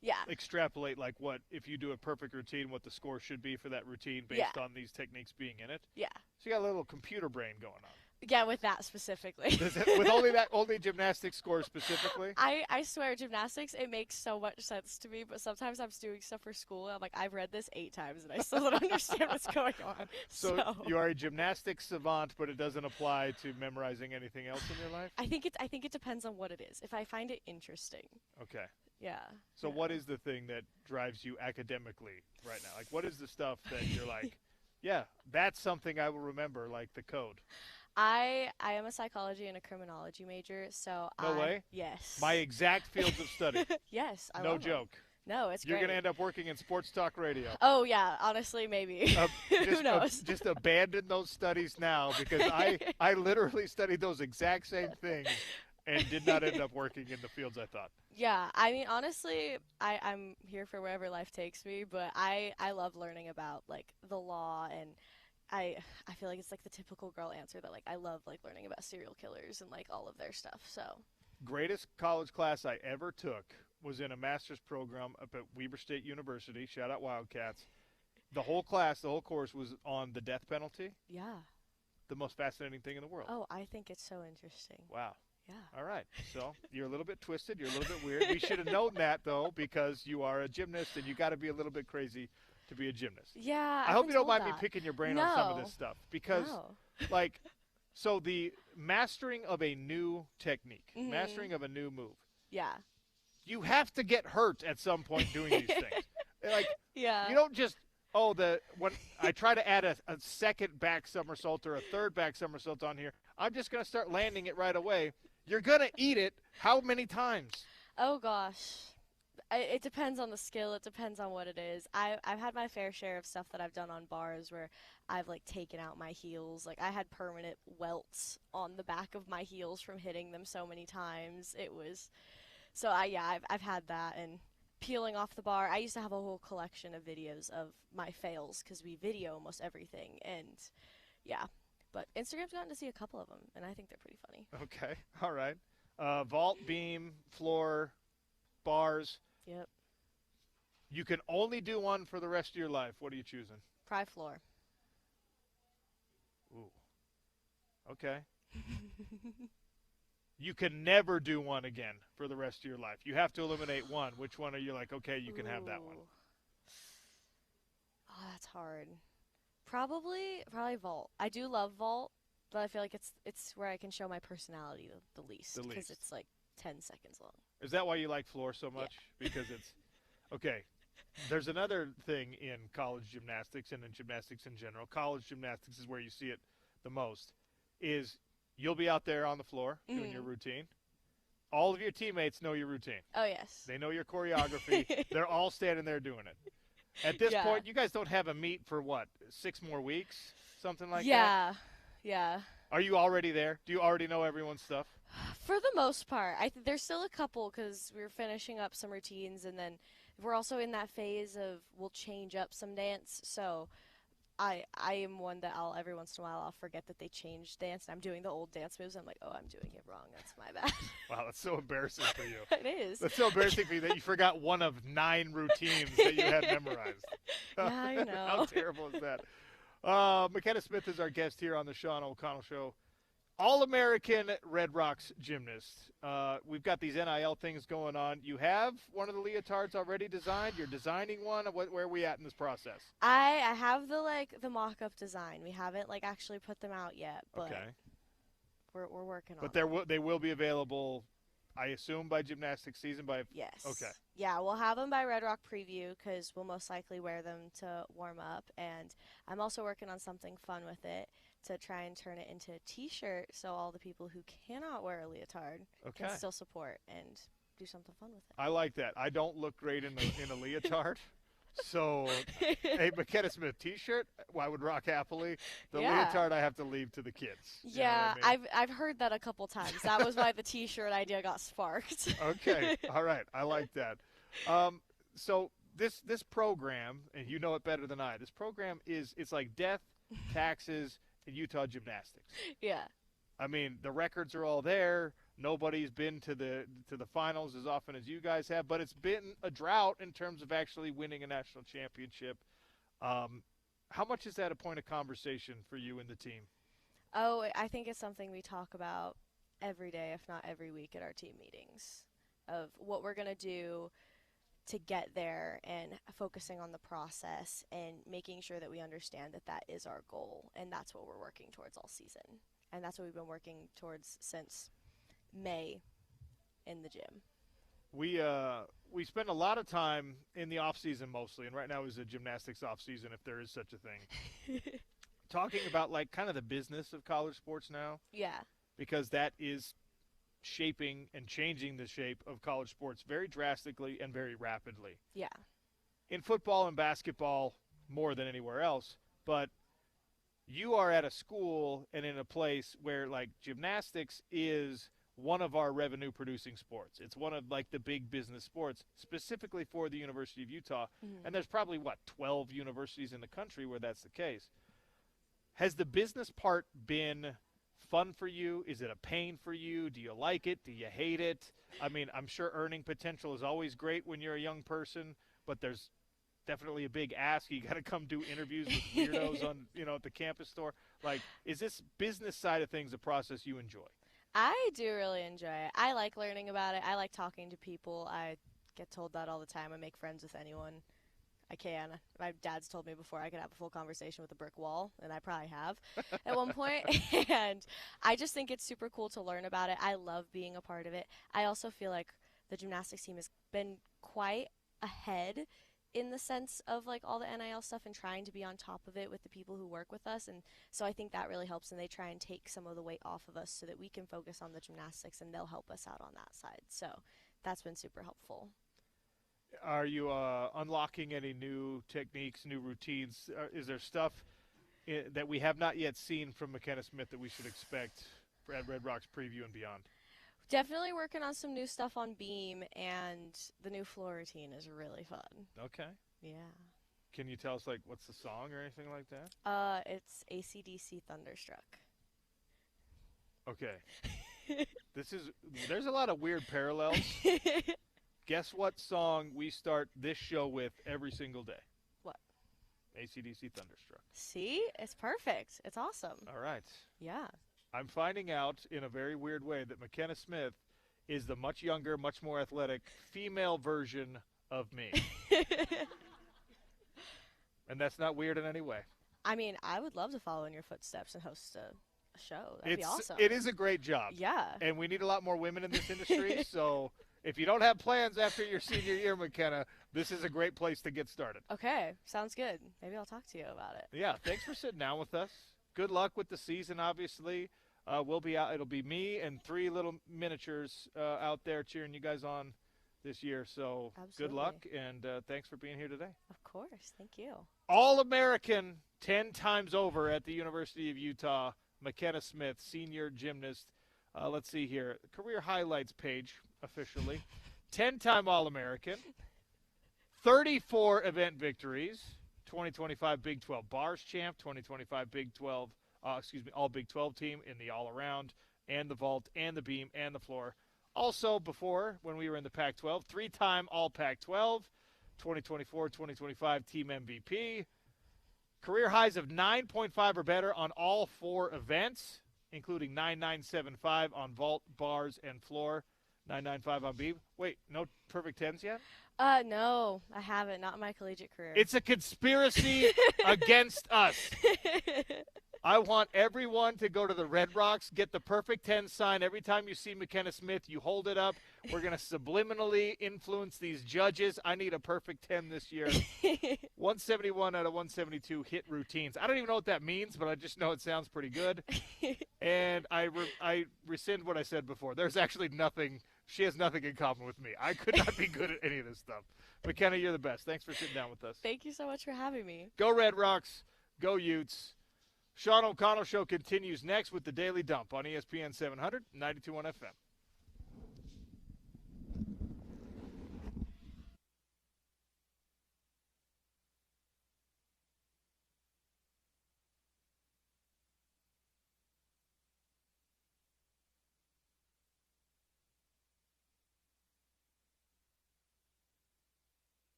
Yeah. extrapolate, like, what if you do a perfect routine, what the score should be for that routine based on these techniques being in it. Yeah. So you got a little computer brain going on. Yeah, with that specifically. With only gymnastics scores specifically? I swear, gymnastics, it makes so much sense to me, but sometimes I'm doing stuff for school, and I'm like, I've read this 8 times, and I still don't understand what's going on. So you are a gymnastics savant, but it doesn't apply to memorizing anything else in your life? I think it depends on what it is. If I find it interesting. Okay. Yeah. So what is the thing that drives you academically right now? Like, what is the stuff that you're like, yeah, that's something I will remember, like the code? I am a psychology and a criminology major, so No way? Yes. My exact fields of study. Yes, I No love them. joke. No, it's You're great. going to end up working in sports talk radio. Oh yeah, honestly, maybe. Who knows? Just abandon those studies now because I literally studied those exact same things and did not end up working in the fields I thought. Yeah, I mean, honestly, I'm here for wherever life takes me, but I love learning about, like, the law, and I feel like it's, like, the typical girl answer that, like, I love, like, learning about serial killers and, like, all of their stuff, so. Greatest college class I ever took was in a master's program up at Weber State University. Shout out Wildcats. The whole course was on the death penalty. Yeah. The most fascinating thing in the world. Oh, I think it's so interesting. Wow. Yeah. All right. So you're a little bit twisted. You're a little bit weird. We should have known that, though, because you are a gymnast and you got to be a little bit crazy to be a gymnast. Yeah. I hope you don't mind me picking your brain on some of this stuff because, like, so the mastering of a new technique, mastering of a new move. Yeah. You have to get hurt at some point doing these things. Like, yeah. You don't just when I try to add a second back somersault or a third back somersault on here, I'm just going to start landing it right away. You're going to eat it how many times? Oh, gosh. It depends on the skill. It depends on what it is. I've had my fair share of stuff that I've done on bars where I've, like, taken out my heels. Like, I had permanent welts on the back of my heels from hitting them so many times. It was – so, I've had that. And peeling off the bar. I used to have a whole collection of videos of my fails because we video almost everything. And, yeah. But Instagram's gotten to see a couple of them, and I think they're pretty funny. Okay. All right. Vault, beam, floor, bars. Yep. You can only do one for the rest of your life. What are you choosing? Pry floor. Ooh. Okay. You can never do one again for the rest of your life. You have to eliminate one. Which one are you like, okay, you can have that one? Oh, that's hard. Probably vault. I do love vault, but I feel like it's where I can show my personality the least. The least. Because it's like 10 seconds long. Is that why you like floor so much? Yeah. Because it's – okay. There's another thing in college gymnastics and in gymnastics in general. College gymnastics is where you see it the most, is you'll be out there on the floor doing your routine. All of your teammates know your routine. Oh, yes. They know your choreography. They're all standing there doing it. At this point, you guys don't have a meet for what, 6 more weeks? Something like that? Yeah. Are you already there? Do you already know everyone's stuff? For the most part. There's still a couple because we're finishing up some routines, and then we're also in that phase of we'll change up some dance. So I am one that every once in a while I'll forget that they changed dance, and I'm doing the old dance moves. I'm like, oh, I'm doing it wrong. That's my bad. Wow, that's so embarrassing for you. It is. That's so embarrassing for you that you forgot one of 9 routines that you had memorized. Yeah, I know. How terrible is that? McKenna Smith is our guest here on the Sean O'Connell Show. All-American Red Rocks gymnast. We've got these NIL things going on. You have one of the leotards already designed. You're designing one. Where are we at in this process? I have the mock-up design. We haven't actually put them out yet, but okay. We're working on. But they will be available, I assume, by gymnastics season. Yes. Okay. Yeah, we'll have them by Red Rock Preview because we'll most likely wear them to warm up, and I'm also working on something fun with it to try and turn it into a T-shirt so all the people who cannot wear a leotard can still support and do something fun with it. I like that. I don't look great in a leotard. So, hey, McKenna Smith T-shirt, I would rock happily. The leotard I have to leave to the kids. Yeah, you know what I mean? I've heard that a couple times. That was why the T-shirt idea got sparked. Okay, all right, I like that. So this program, and you know it better than I. This program it's like death, taxes, and Utah gymnastics. Yeah. I mean, the records are all there. Nobody's been to the finals as often as you guys have, but it's been a drought in terms of actually winning a national championship. How much is that a point of conversation for you and the team? Oh, I think it's something we talk about every day, if not every week, at our team meetings of what we're going to do to get there and focusing on the process and making sure that we understand that is our goal, and that's what we're working towards all season. And that's what we've been working towards since May in the gym. We spend a lot of time in the off season mostly, and right now is a gymnastics off season if there is such a thing. Talking about kind of the business of college sports now. Yeah. Because that is shaping and changing the shape of college sports very drastically and very rapidly. Yeah. In football and basketball more than anywhere else, but you are at a school and in a place where gymnastics is one of our revenue producing sports. It's one of the big business sports specifically for the University of Utah. Mm-hmm. And there's probably 12 universities in the country where that's the case. Has the business part been fun for you? Is it a pain for you? Do you like it? Do you hate it? I mean, I'm sure earning potential is always great when you're a young person, but there's definitely a big ask. You got to come do interviews with weirdos on, at the campus store. Is this business side of things a process you enjoy? I do really enjoy it. I like learning about it. I like talking to people. I get told that all the time. I make friends with anyone I can. My dad's told me before I could have a full conversation with a brick wall, and I probably have at one point. And I just think it's super cool to learn about it. I love being a part of it. I also feel like the gymnastics team has been quite ahead in the sense of all the NIL stuff and trying to be on top of it with the people who work with us. And so I think that really helps, and they try and take some of the weight off of us so that we can focus on the gymnastics, and they'll help us out on that side. So that's been super helpful. Are you unlocking any new techniques, new routines? Is there stuff that we have not yet seen from McKenna Smith that we should expect at Red Rocks Preview and beyond? Definitely working on some new stuff on Beam, and the new floor routine is really fun. Okay. Yeah. Can you tell us, like, what's the song or anything like that? It's AC/DC Thunderstruck. Okay. There's a lot of weird parallels. Guess what song we start this show with every single day? What? AC/DC Thunderstruck. See? It's perfect. It's awesome. All right. Yeah. I'm finding out in a very weird way that McKenna Smith is the much younger, much more athletic female version of me. And that's not weird in any way. I mean, I would love to follow in your footsteps and host a show. That'd be awesome. It is a great job. Yeah. And we need a lot more women in this industry. So if you don't have plans after your senior year, McKenna, this is a great place to get started. Okay. Sounds good. Maybe I'll talk to you about it. Yeah. Thanks for sitting down with us. Good luck with the season, obviously. We'll be out. It'll be me and 3 little miniatures out there cheering you guys on this year. So Absolutely. Good luck, and thanks for being here today. Of course. Thank you. All-American 10 times over at the University of Utah, McKenna Smith, senior gymnast. Let's see here. Career highlights page, officially. 10-time All-American. 34 event victories. 2025 Big 12 Bars champ. 2025 Big 12, all Big 12 team in the all-around and the vault and the beam and the floor. Also, before, when we were in the Pac-12, 3-time All Pac-12. 2024-2025 team MVP. Career highs of 9.5 or better on all 4 events, including 9.975 on vault, bars, and floor. 9.95 on beam. Wait, no perfect 10s yet? No, I haven't. Not in my collegiate career. It's a conspiracy against us. I want everyone to go to the Red Rocks, get the perfect 10 sign. Every time you see McKenna Smith, you hold it up. We're going to subliminally influence these judges. I need a perfect 10 this year. 171 out of 172 hit routines. I don't even know what that means, but I just know it sounds pretty good. And I rescind what I said before. There's actually nothing. She has nothing in common with me. I could not be good at any of this stuff. McKenna, you're the best. Thanks for sitting down with us. Thank you so much for having me. Go Red Rocks. Go Utes. Sean O'Connell Show continues next with the Daily Dump on ESPN 700, 92.1 FM.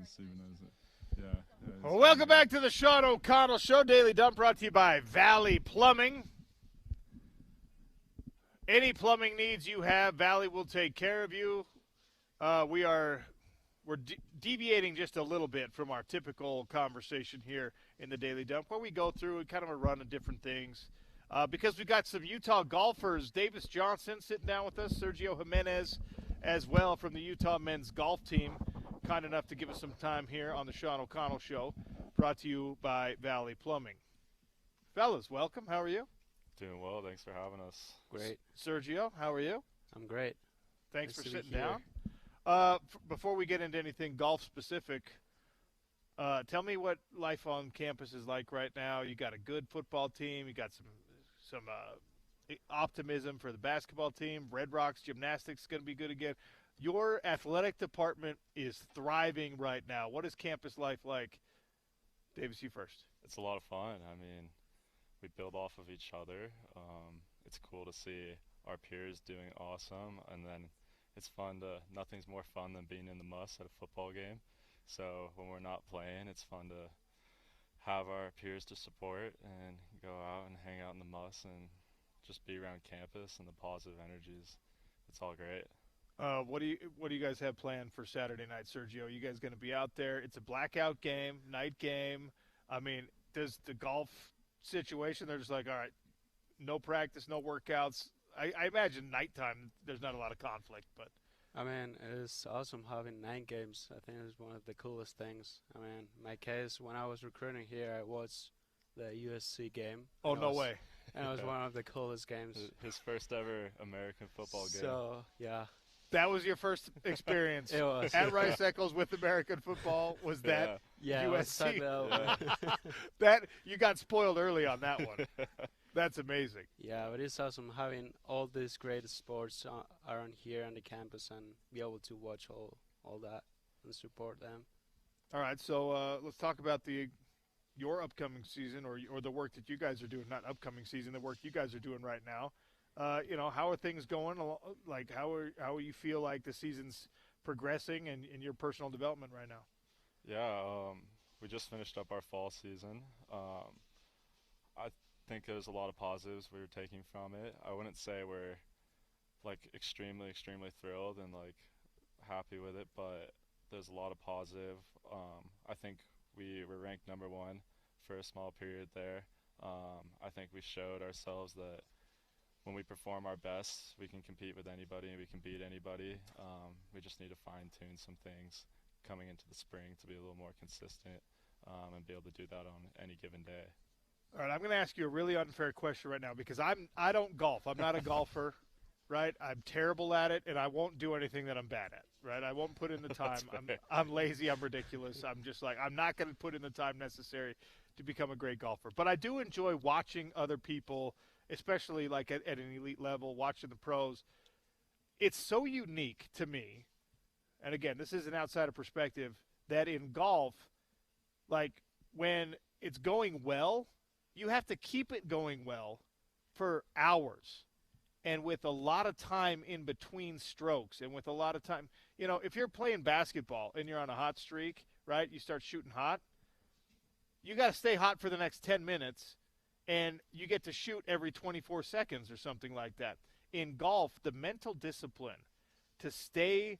Just even as Well, welcome back to the Sean O'Connell Show. Daily Dump brought to you by Valley Plumbing. Any plumbing needs you have, Valley will take care of you. We're deviating just a little bit from our typical conversation here in the Daily Dump, where we go through kind of a run of different things. Because we've got some Utah golfers, Davis Johnson sitting down with us, Sergio Jimenez as well from the Utah men's golf team, kind enough to give us some time here on the Sean O'Connell Show, brought to you by Valley Plumbing. Fellas, welcome. How are you? Doing well. Thanks for having us. Great. Sergio, how are you? I'm great. Thanks Nice for to be sitting here. down. Before we get into anything golf-specific, tell me what life on campus is like right now. You got a good football team. You got some optimism for the basketball team. Red Rocks gymnastics is going to be good again. Your athletic department is thriving right now. What is campus life like? Davis, you first. It's a lot of fun. I mean, we build off of each other. It's cool to see our peers doing awesome, and then it's fun nothing's more fun than being in the muss at a football game. So when we're not playing, it's fun to have our peers to support and go out and hang out in the muss and just be around campus and the positive energies. It's all great. What do you guys have planned for Saturday night, Sergio? You guys going to be out there? It's a blackout game, night game. I mean, does the golf situation, they're just like, all right, no practice, no workouts. I imagine nighttime there's not a lot of conflict, but I mean, it's awesome having 9 games. I think it's one of the coolest things. I mean, my case, when I was recruiting here, I watched the USC game. oh, no way. And it was one of the coolest games. His first ever American football game. So, yeah. That was your first experience It was. at Rice Eccles with American football. Was that Yeah, it was USC? yeah. that you got spoiled early on that one? That's amazing. Yeah, but it's awesome having all these great sports around here on the campus and be able to watch all that and support them. All right, so let's talk about your upcoming season or the work that you guys are doing. Not upcoming season, the work you guys are doing right now. How are things going? Like, how you feel like the season's progressing and in your personal development right now? Yeah, we just finished up our fall season. I think there's a lot of positives we were taking from it. I wouldn't say we're like extremely thrilled and like happy with it, but there's a lot of positive. I think we were ranked number 1 for a small period there. I think we showed ourselves that when we perform our best, we can compete with anybody and we can beat anybody. We just need to fine-tune some things coming into the spring to be a little more consistent and be able to do that on any given day. All right, I'm going to ask you a really unfair question right now because I don't golf. I'm not a golfer, right? I'm terrible at it, and I won't do anything that I'm bad at, right? I won't put in the time. I'm lazy. I'm ridiculous. I'm just like, I'm not going to put in the time necessary to become a great golfer. But I do enjoy watching other people, especially like at an elite level, watching the pros. It's so unique to me, and again, this is an outsider perspective, that in golf, like when it's going well, you have to keep it going well for hours and with a lot of time in between strokes and with a lot of time. If you're playing basketball and you're on a hot streak, right, you start shooting hot, you got to stay hot for the next 10 minutes, and you get to shoot every 24 seconds or something like that. In golf, the mental discipline to stay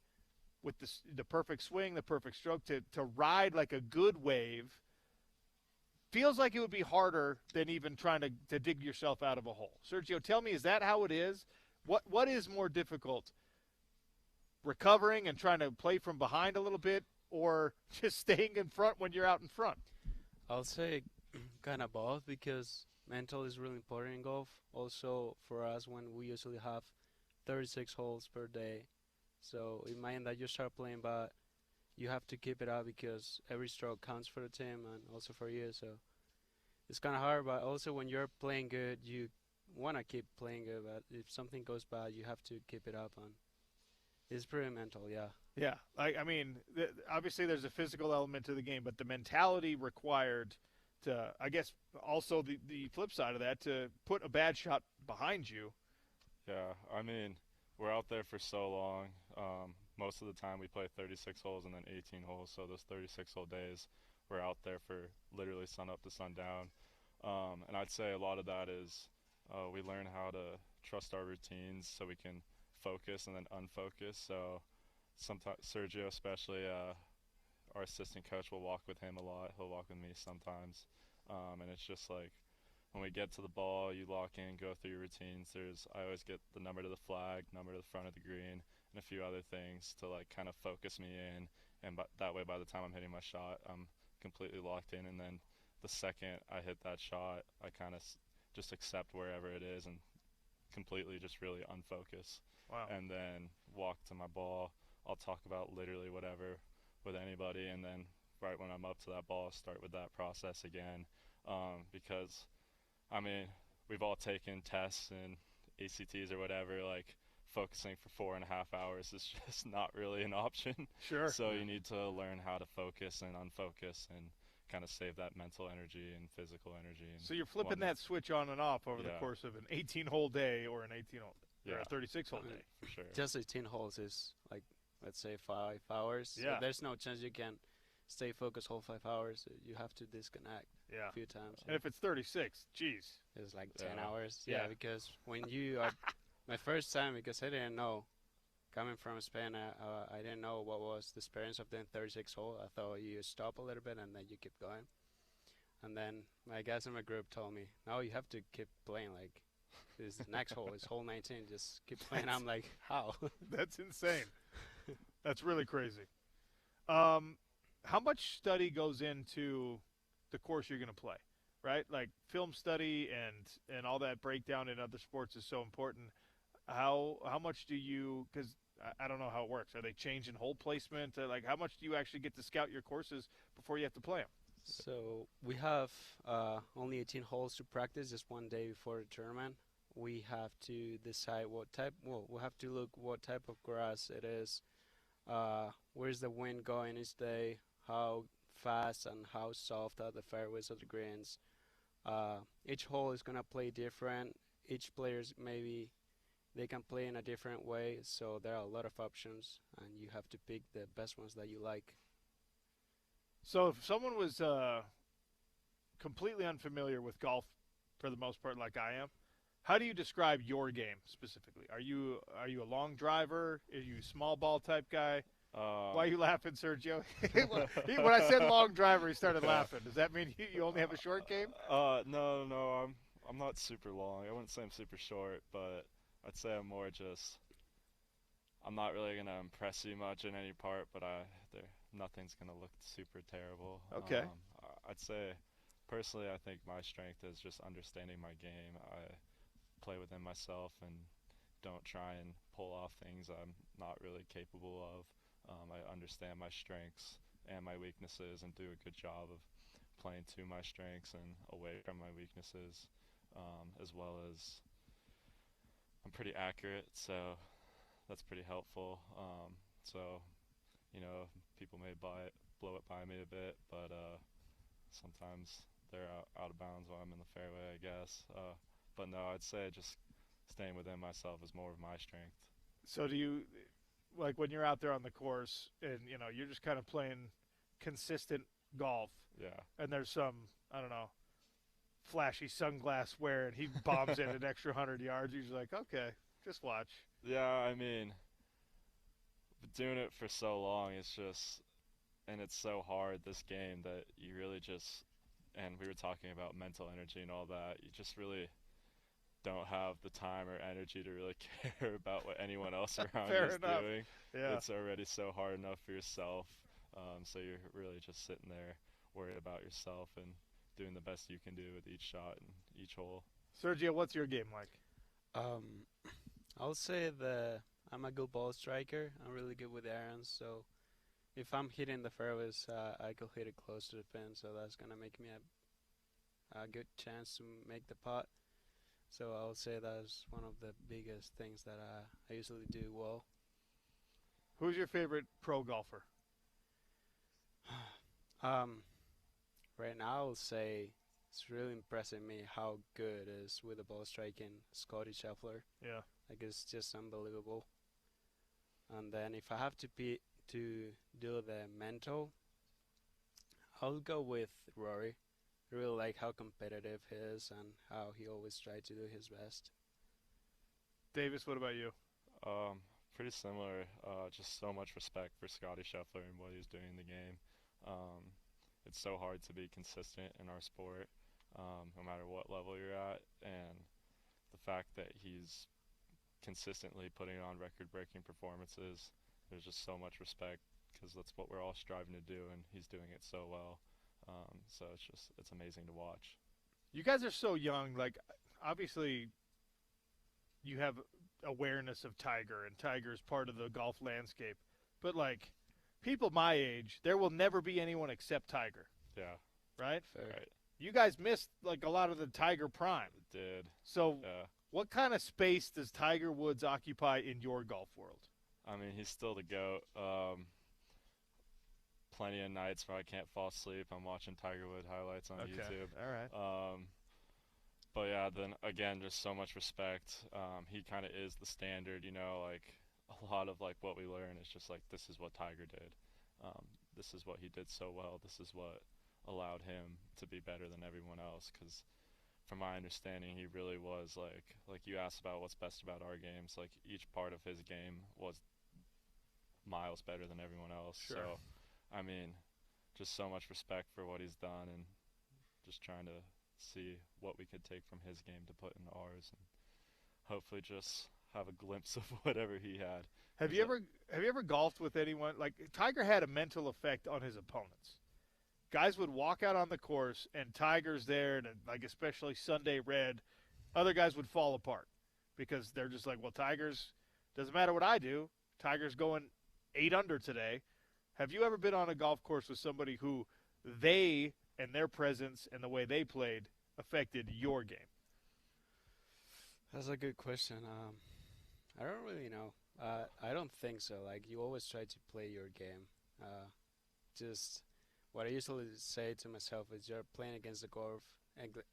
with the perfect swing, the perfect stroke, to ride like a good wave, feels like it would be harder than even trying to dig yourself out of a hole. Sergio, tell me, is that how it is? What is more difficult, recovering and trying to play from behind a little bit, or just staying in front when you're out in front? I'll say kind of both because mental is really important in golf. Also for us when we usually have 36 holes per day. So imagine that you start playing, but you have to keep it up because every stroke counts for the team and also for you. So it's kind of hard, but also when you're playing good, you want to keep playing good. But if something goes bad, you have to keep it up. And it's pretty mental, yeah. Yeah. I mean, obviously there's a physical element to the game, but the mentality required to, I guess, also the flip side of that, to put a bad shot behind you. Yeah, I mean, we're out there for so long. most of the time we play 36 holes and then 18 holes. So those 36-hole days, we're out there for literally sun up to sundown. And I'd say a lot of that is we learn how to trust our routines so we can focus and then unfocus. So sometimes Sergio, especially, our assistant coach, will walk with him a lot. He'll walk with me sometimes. And it's just like when we get to the ball, you lock in, go through your routines. I always get the number to the flag, number to the front of the green, and a few other things to like kind of focus me in. And that way, by the time I'm hitting my shot, I'm completely locked in. And then the second I hit that shot, I kind of just accept wherever it is and completely just really unfocus. Wow. And then walk to my ball. I'll talk about literally whatever with anybody, and then right when I'm up to that ball, start with that process again. Because, I mean, we've all taken tests and ACTs or whatever, like focusing for 4.5 hours is just not really an option. Sure. So you need to learn how to focus and unfocus and kind of save that mental energy and physical energy. And So you're flipping whatnot. that switch on and off over the Yeah. course of an 18-hole day or an 18-hole or Yeah. a 36-hole day. For sure. Just 18 holes is like, let's say 5 hours. Yeah. So there's no chance you can stay focused whole 5 hours. You have to disconnect Yeah. a few times. And if it's 36, geez. It's like 10 Yeah. hours. Yeah. Yeah, because when you are my first time, because I didn't know, coming from Spain, I didn't know what was the experience of doing 36 hole. I thought you stop a little bit and then you keep going. And then my guys in my group told me, no, you have to keep playing. Like, this next hole is hole 19. Just keep playing. I'm like, how? That's insane. That's really crazy. How much study goes into the course you're going to play, right? Like film study and all that breakdown in other sports is so important. How much do you, because I don't know how it works. Are they changing hole placement? Like how much do you actually get to scout your courses before you have to play them? So we have only 18 holes to practice, just one day before the tournament. We have to decide what type. Well, we have to look what type of grass it is. Where's the wind going each day? How fast and how soft are the fairways of the greens? Each hole is gonna play different. Each player's maybe they can play in a different way. So there are a lot of options, and you have to pick the best ones that you like. So if someone was completely unfamiliar with golf for the most part like I am, how do you describe your game specifically? Are you a long driver? Are you a small ball type guy? Why are you laughing, Sergio? When I said long driver, he started laughing. Does that mean you only have a short game? No, I'm not super long. I wouldn't say I'm super short, but I'd say I'm more just. I'm not really gonna impress you much in any part, but nothing's gonna look super terrible. Okay. I'd say, personally, I think my strength is just understanding my game. I play within myself and don't try and pull off things I'm not really capable of. I understand my strengths and my weaknesses and do a good job of playing to my strengths and away from my weaknesses, as well as I'm pretty accurate, so that's pretty helpful. So, people may blow it by me a bit, but sometimes they're out of bounds while I'm in the fairway, I guess. But no, I'd say just staying within myself is more of my strength. So do you, like when you're out there on the course and, you're just kind of playing consistent golf Yeah. and there's some, I don't know, flashy sunglass wearing, he bombs in an extra 100 yards, you're just like, okay, just watch. Yeah, I mean, doing it for so long, and it's so hard, this game, that you really just, and we were talking about mental energy and all that, you just really don't have the time or energy to really care about what anyone else around you is enough. doing. Yeah. It's already so hard enough for yourself, so you're really just sitting there worried about yourself and doing the best you can do with each shot and each hole. Sergio, what's your game like? I'll say that I'm a good ball striker. I'm really good with irons, so if I'm hitting the fairways, I could hit it close to the pin, so that's gonna make me a good chance to make the putt. So I'll say that's one of the biggest things that I usually do well. Who's your favorite pro golfer? Right now, I'll say it's really impressing me how good it is with the ball striking Scotty Scheffler. Yeah. Like, it's just unbelievable. And then if I have to do the mental, I'll go with Rory. I really like how competitive he is and how he always tries to do his best. Davis, what about you? Pretty similar. Just so much respect for Scotty Scheffler and what he's doing in the game. It's so hard to be consistent in our sport, no matter what level you're at, and the fact that he's consistently putting on record-breaking performances, there's just so much respect because that's what we're all striving to do, and he's doing it so well. So it's amazing to watch. You guys are so young. Like, obviously, you have awareness of Tiger, and Tiger's part of the golf landscape. But, like, people my age, there will never be anyone except Tiger. Yeah. Right? Fair. Right. You guys missed, like, a lot of the Tiger prime. Did. So Yeah. what kind of space does Tiger Woods occupy in your golf world? I mean, he's still the GOAT. Plenty of nights where I can't fall asleep. I'm watching Tiger Woods highlights on YouTube. All right. But yeah, then again, just so much respect. He kind of is the standard, like a lot of like what we learn is just like this is what Tiger did. This is what he did so well. This is what allowed him to be better than everyone else. Because from my understanding, he really was like you asked about what's best about our games. Like each part of his game was miles better than everyone else. Sure. So, I mean, just so much respect for what he's done, and just trying to see what we could take from his game to put into ours, and hopefully just have a glimpse of whatever he had. Have you ever golfed with anyone? Like, Tiger had a mental effect on his opponents. Guys would walk out on the course, and Tiger's there, and like especially Sunday Red, other guys would fall apart because they're just like, well, Tiger's doesn't matter what I do. Tiger's going 8 under today. Have you ever been on a golf course with somebody who they and their presence and the way they played affected your game? That's a good question. I don't really know. I don't think so. Like, you always try to play your game. Just what I usually say to myself is you're playing against the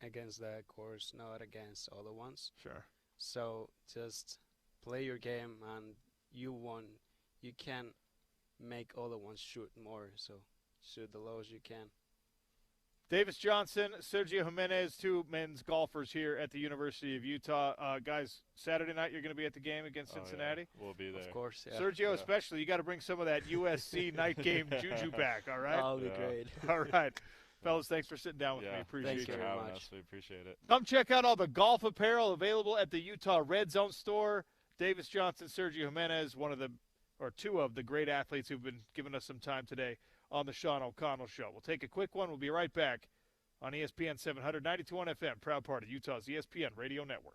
against the course, not against other ones. Sure. So just play your game, and you can make other ones shoot more. So shoot the lowest you can. Davis Johnson, Sergio Jimenez, 2 men's golfers here at the University of Utah. Guys, Saturday night you're going to be at the game against Cincinnati? Yeah. We'll be there. Of course, yeah. Sergio, especially, you got to bring some of that USC night game juju back, all right? That'll be great. All right. Fellas, thanks for sitting down with me. Yeah, Appreciate thanks you. for very having much. us. We appreciate it. Come check out all the golf apparel available at the Utah Red Zone store. Davis Johnson, Sergio Jimenez, two of the great athletes who've been giving us some time today on the Sean O'Connell Show. We'll take a quick one. We'll be right back on ESPN 700, 92.1 FM, proud part of Utah's ESPN Radio Network.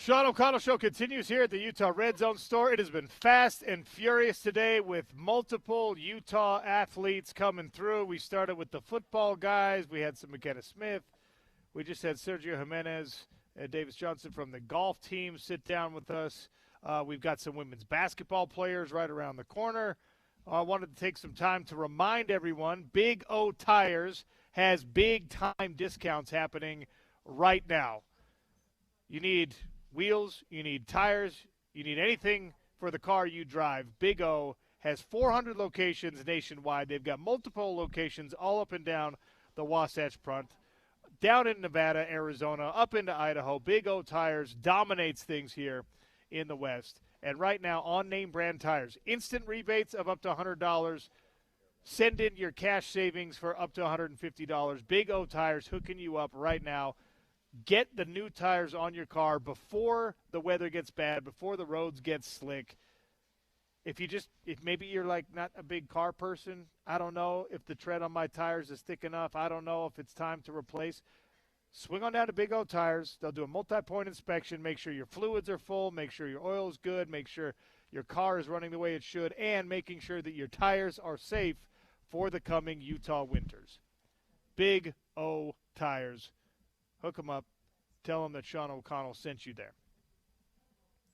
Sean O'Connell Show continues here at the Utah Red Zone store. It has been fast and furious today with multiple Utah athletes coming through. We started with the football guys. We had some McKenna Smith. We just had Sergio Jimenez and Davis Johnson from the golf team sit down with us. We've got some women's basketball players right around the corner. I wanted to take some time to remind everyone, Big O Tires has big-time discounts happening right now. You need wheels, you need tires, you need anything for the car you drive. Big O has 400 locations nationwide. They've got multiple locations all up and down the Wasatch Front, down in Nevada, Arizona, up into Idaho. Big O Tires dominates things here in the West. And right now, on name brand tires, instant rebates of up to $100. Send in your cash savings for up to $150. Big O Tires hooking you up right now. Get the new tires on your car before the weather gets bad, before the roads get slick. If maybe you're like not a big car person, I don't know if the tread on my tires is thick enough. I don't know if it's time to replace. Swing on down to Big O Tires. They'll do a multi-point inspection, make sure your fluids are full, make sure your oil is good, make sure your car is running the way it should, and making sure that your tires are safe for the coming Utah winters. Big O Tires. Hook them up. Tell them that Sean O'Connell sent you there.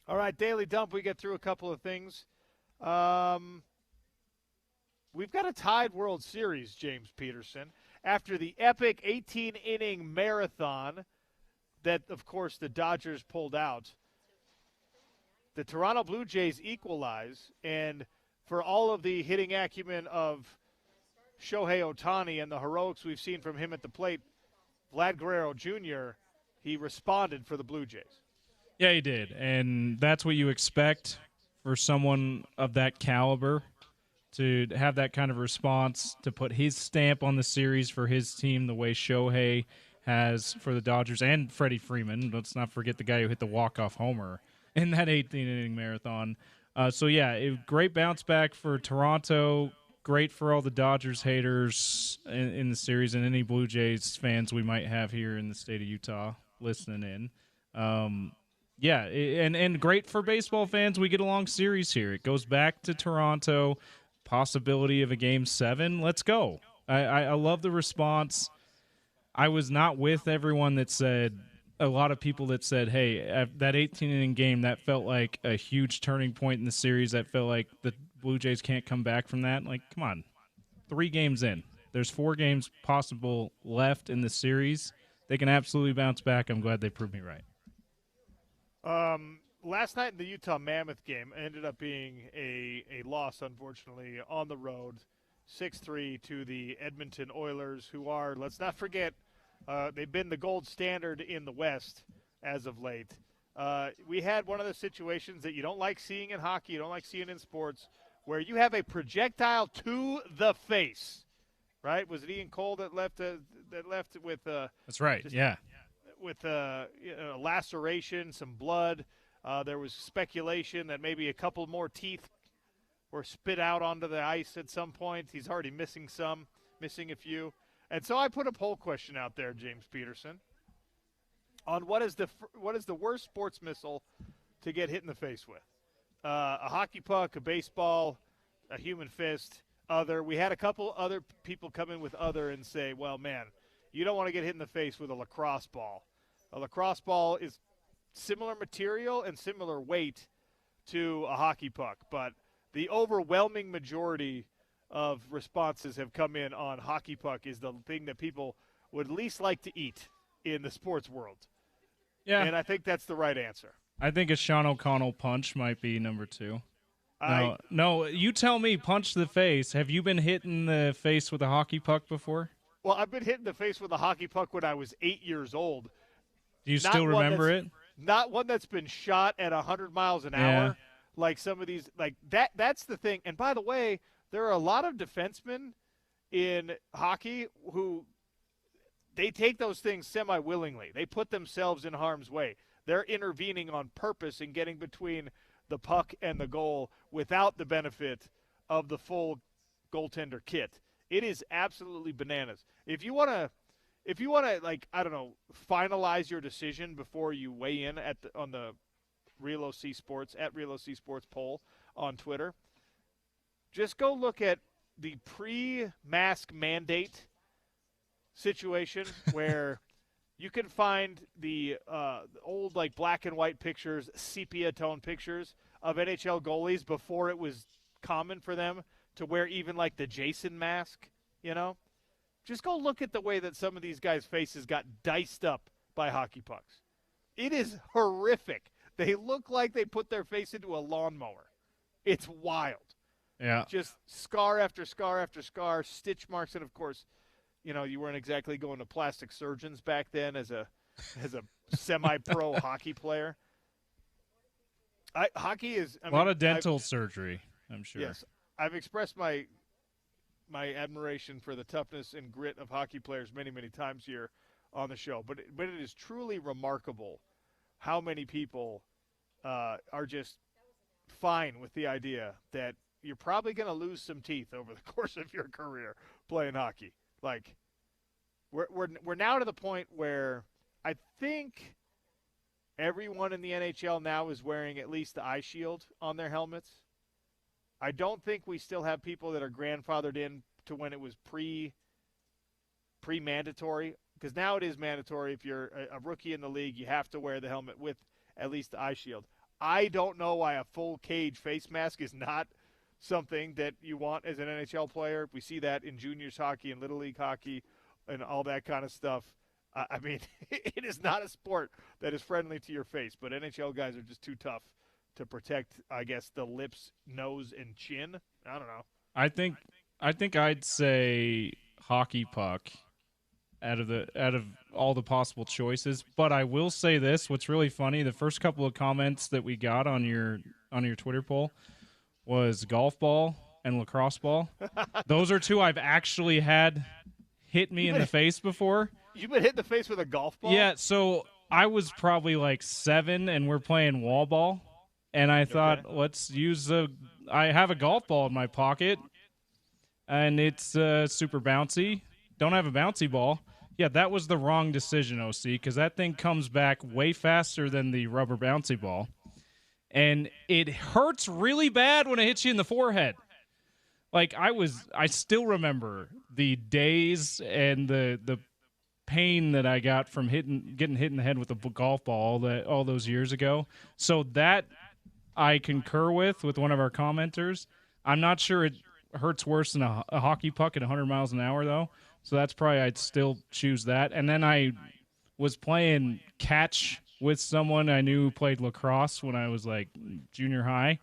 All right, Daily Dump. We get through a couple of things. We've got a tied World Series, James Peterson, after the epic 18-inning marathon that, of course, the Dodgers pulled out. The Toronto Blue Jays equalize, and for all of the hitting acumen of Shohei Ohtani and the heroics we've seen from him at the plate, Vlad Guerrero Jr., he responded for the Blue Jays. Yeah, he did, and that's what you expect for someone of that caliber, to have that kind of response, to put his stamp on the series for his team the way Shohei has for the Dodgers, and Freddie Freeman. Let's not forget the guy who hit the walk-off homer in that 18-inning marathon. Great bounce back for Toronto. Great for all the Dodgers haters in the series and any Blue Jays fans we might have here in the state of Utah listening in. And great for baseball fans. We get a long series here. It goes back to Toronto. Possibility of a Game 7. Let's go. I love the response. I was not with everyone that said, a lot of people that said, hey, that 18-inning game, that felt like a huge turning point in the series. That felt like the Blue Jays can't come back from that. Like, come on. 3 games in. There's 4 games possible left in the series. They can absolutely bounce back. I'm glad they proved me right. Last night in the Utah Mammoth game ended up being a loss, unfortunately, on the road, 6-3 to the Edmonton Oilers, who are, let's not forget, they've been the gold standard in the West as of late. We had one of the situations that you don't like seeing in hockey, you don't like seeing in sports, where you have a projectile to the face, right? Was it Ian Cole that left with That's right, with a laceration, some blood. There was speculation that maybe a couple more teeth were spit out onto the ice at some point. He's already missing a few. And so I put a poll question out there, James Peterson, on what is the worst sports missile to get hit in the face with? A hockey puck, a baseball, a human fist, other. We had a couple other people come in with other and say, well, man, you don't want to get hit in the face with a lacrosse ball. A lacrosse ball is similar material and similar weight to a hockey puck, but the overwhelming majority of responses have come in on hockey puck is the thing that people would least like to eat in the sports world. Yeah. And I think that's the right answer. I think a Sean O'Connell punch might be number 2. No, you tell me, punch the face. Have you been hit in the face with a hockey puck before? Well, I've been hit in the face with a hockey puck when I was 8 years old. Do you still remember it? Not one that's been shot at 100 miles an hour, like some of these. Like that's the thing. And by the way, there are a lot of defensemen in hockey who they take those things semi-willingly. They put themselves in harm's way. They're intervening on purpose and getting between the puck and the goal without the benefit of the full goaltender kit. It is absolutely bananas. If you want if you want to, like, I don't know, finalize your decision before you weigh in on the Real OC Sports, at Real OC Sports poll on Twitter, just go look at the pre-mask mandate situation where you can find the old, like, black and white pictures, sepia tone pictures of NHL goalies before it was common for them to wear even, like, the Jason mask, you know? Just go look at the way that some of these guys' faces got diced up by hockey pucks. It is horrific. They look like they put their face into a lawnmower. It's wild. Yeah. Just scar after scar after scar, stitch marks, and, of course, you know, you weren't exactly going to plastic surgeons back then as a semi-pro hockey player. Hockey is a lot of dental surgery, I'm sure. Yes. I've expressed my admiration for the toughness and grit of hockey players many, many times here on the show. But it is truly remarkable how many people are just fine with the idea that you're probably going to lose some teeth over the course of your career playing hockey. Like, we're now to the point where I think everyone in the NHL now is wearing at least the eye shield on their helmets. I don't think we still have people that are grandfathered in to when it was pre-mandatory, because now it is mandatory. If you're a rookie in the league, you have to wear the helmet with at least the eye shield. I don't know why a full cage face mask is not something that you want as an NHL player. We see that in juniors hockey and little league hockey and all that kind of stuff. I mean, it is not a sport that is friendly to your face, but NHL guys are just too tough to protect, I guess, the lips, nose, and chin. I don't know. I think I'd say hockey puck out of all the possible choices. But I will say this: what's really funny, the first couple of comments that we got on your Twitter poll was golf ball and lacrosse ball. Those are two I've actually had hit me in the face before. You've been hit in the face with a golf ball? Yeah. So I was probably like 7, and we're playing wall ball. And I thought, let's use I have a golf ball in my pocket, and it's super bouncy. Don't have a bouncy ball. Yeah, that was the wrong decision, OC, because that thing comes back way faster than the rubber bouncy ball. And it hurts really bad when it hits you in the forehead. Like, I still remember the days and the pain that I got from getting hit in the head with a golf ball all those years ago. So that I concur with one of our commenters. I'm not sure it hurts worse than a hockey puck at 100 miles an hour, though. So that's probably I'd still choose that. And then I was playing catch with someone I knew who played lacrosse when I was like junior high.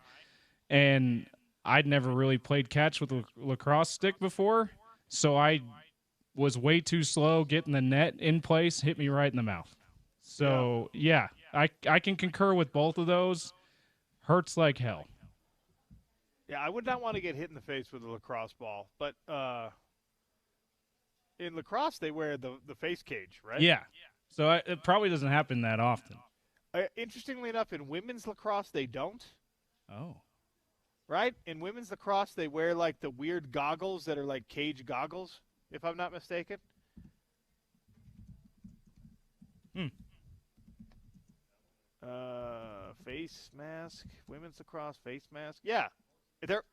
And I'd never really played catch with a lacrosse stick before. So I was way too slow getting the net in place, hit me right in the mouth. So, yeah, I can concur with both of those. Hurts like hell. Yeah, I would not want to get hit in the face with a lacrosse ball. But in lacrosse, they wear the face cage, right? Yeah. So it probably doesn't happen that often. Interestingly enough, in women's lacrosse, they don't. Oh. Right? In women's lacrosse, they wear, like, the weird goggles that are like cage goggles, if I'm not mistaken. Face mask, women's lacrosse face mask. Yeah,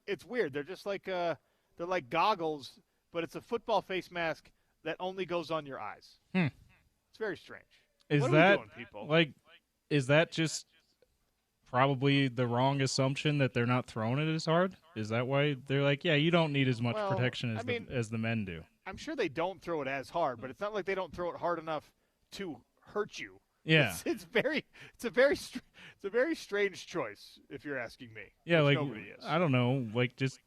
it's weird. They're just like they're like goggles, but it's a football face mask that only goes on your eyes. It's very strange. Is what that are we doing, people? Is that just probably the wrong assumption that they're not throwing it as hard? Is that why they're like, yeah, you don't need as much protection as the men do? I'm sure they don't throw it as hard, but it's not like they don't throw it hard enough to hurt you. Yeah, it's a very strange choice if you're asking me. Yeah, like I don't know, like just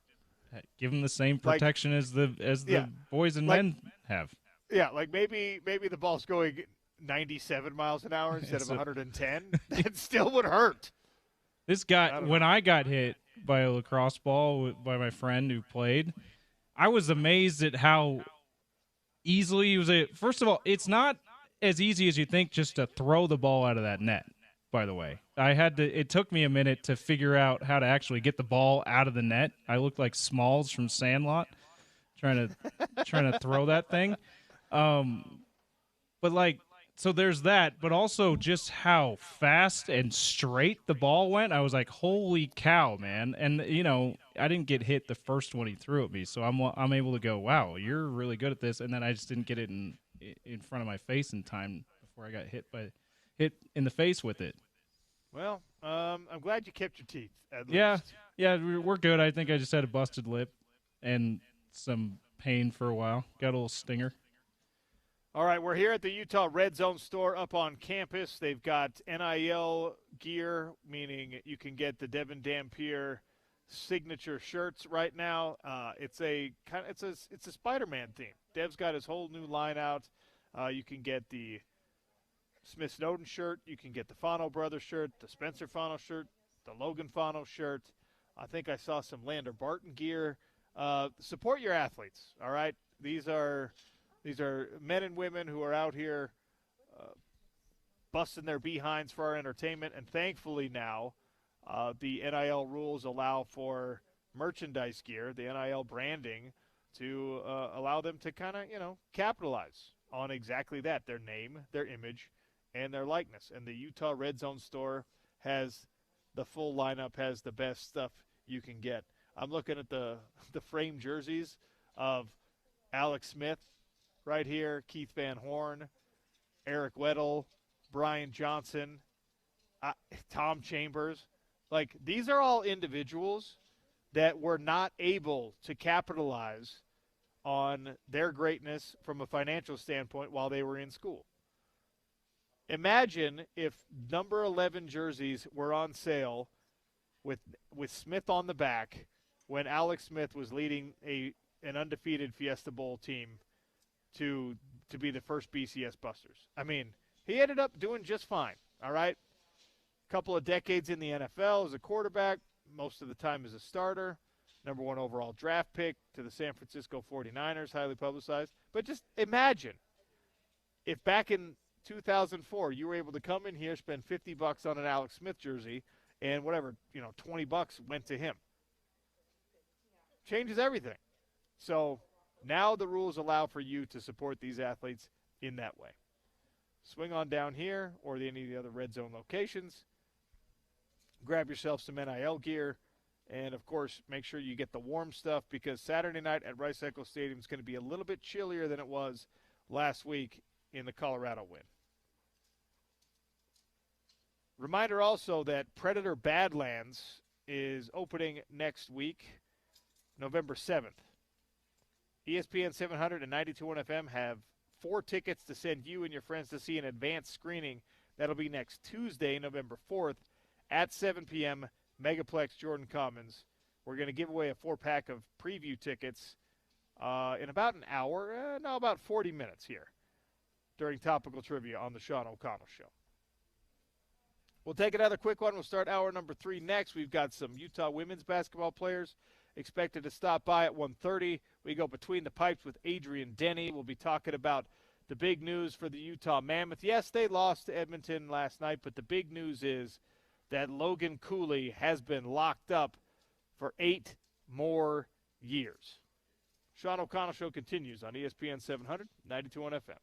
give them the same protection as the boys and men have. Yeah, like maybe the ball's going 97 miles an hour instead of 110. It still would hurt. This guy, when I got hit by a lacrosse ball by my friend who played, I was amazed at how easily he was. First of all, it's not as easy as you think just to throw the ball out of that net, by the way. It took me a minute to figure out how to actually get the ball out of the net. I looked like Smalls from Sandlot trying to throw that thing. But like, so there's that, but also just how fast and straight the ball went. I was like, "Holy cow, man!" And I didn't get hit the first one he threw at me, so I'm able to go, "Wow, you're really good at this." And then I just didn't get it in front of my face in time before I got hit in the face with it. Well, I'm glad you kept your teeth. At Yeah, least. yeah, we're good. I think I just had a busted lip and some pain for a while. Got a little stinger. All right, we're here at the Utah Red Zone store up on campus. They've got NIL gear, meaning you can get the Devin Dampier signature shirts right now. It's a Spider-Man theme. Dev's got his whole new line out. You can get the Smith Snowden shirt. You can get the Fano Brothers shirt, the Spencer Fano shirt, the Logan Fano shirt. I think I saw some Lander Barton gear. Support your athletes. All right, these are men and women who are out here busting their behinds for our entertainment. And thankfully now, the NIL rules allow for merchandise gear, the NIL branding, to allow them to kind of, capitalize on exactly that, their name, their image, and their likeness. And the Utah Red Zone store has the full lineup, has the best stuff you can get. I'm looking at the frame jerseys of Alex Smith right here, Keith Van Horn, Eric Weddle, Brian Johnson, Tom Chambers. Like, these are all individuals that were not able to capitalize on their greatness from a financial standpoint while they were in school. Imagine if number 11 jerseys were on sale with Smith on the back when Alex Smith was leading an undefeated Fiesta Bowl team to be the first BCS Busters. I mean, he ended up doing just fine, all right? A couple of decades in the NFL as a quarterback, most of the time as a starter, number 1 overall draft pick to the San Francisco 49ers, highly publicized. But just imagine if back in 2004 you were able to come in here, spend $50 on an Alex Smith jersey, and whatever, $20 went to him. Changes everything. So now the rules allow for you to support these athletes in that way. Swing on down here or any of the other Red Zone locations. Grab yourself some NIL gear. And, of course, make sure you get the warm stuff because Saturday night at Rice-Eccles Stadium is going to be a little bit chillier than it was last week in the Colorado win. Reminder also that Predator Badlands is opening next week, November 7th. ESPN 700 and 92.1 FM have 4 tickets to send you and your friends to see an advanced screening. That'll be next Tuesday, November 4th at 7 p.m., Megaplex Jordan Commons. We're going to give away a 4-pack of preview tickets in about an hour, about 40 minutes here during Topical Trivia on the Sean O'Connell Show. We'll take another quick one. We'll start hour number 3 next. We've got some Utah women's basketball players expected to stop by at 1:30. We go between the pipes with Adrian Denny. We'll be talking about the big news for the Utah Mammoth. Yes, they lost to Edmonton last night, but the big news is that Logan Cooley has been locked up for 8 more years. Sean O'Connell Show continues on ESPN 700, 92.1 FM.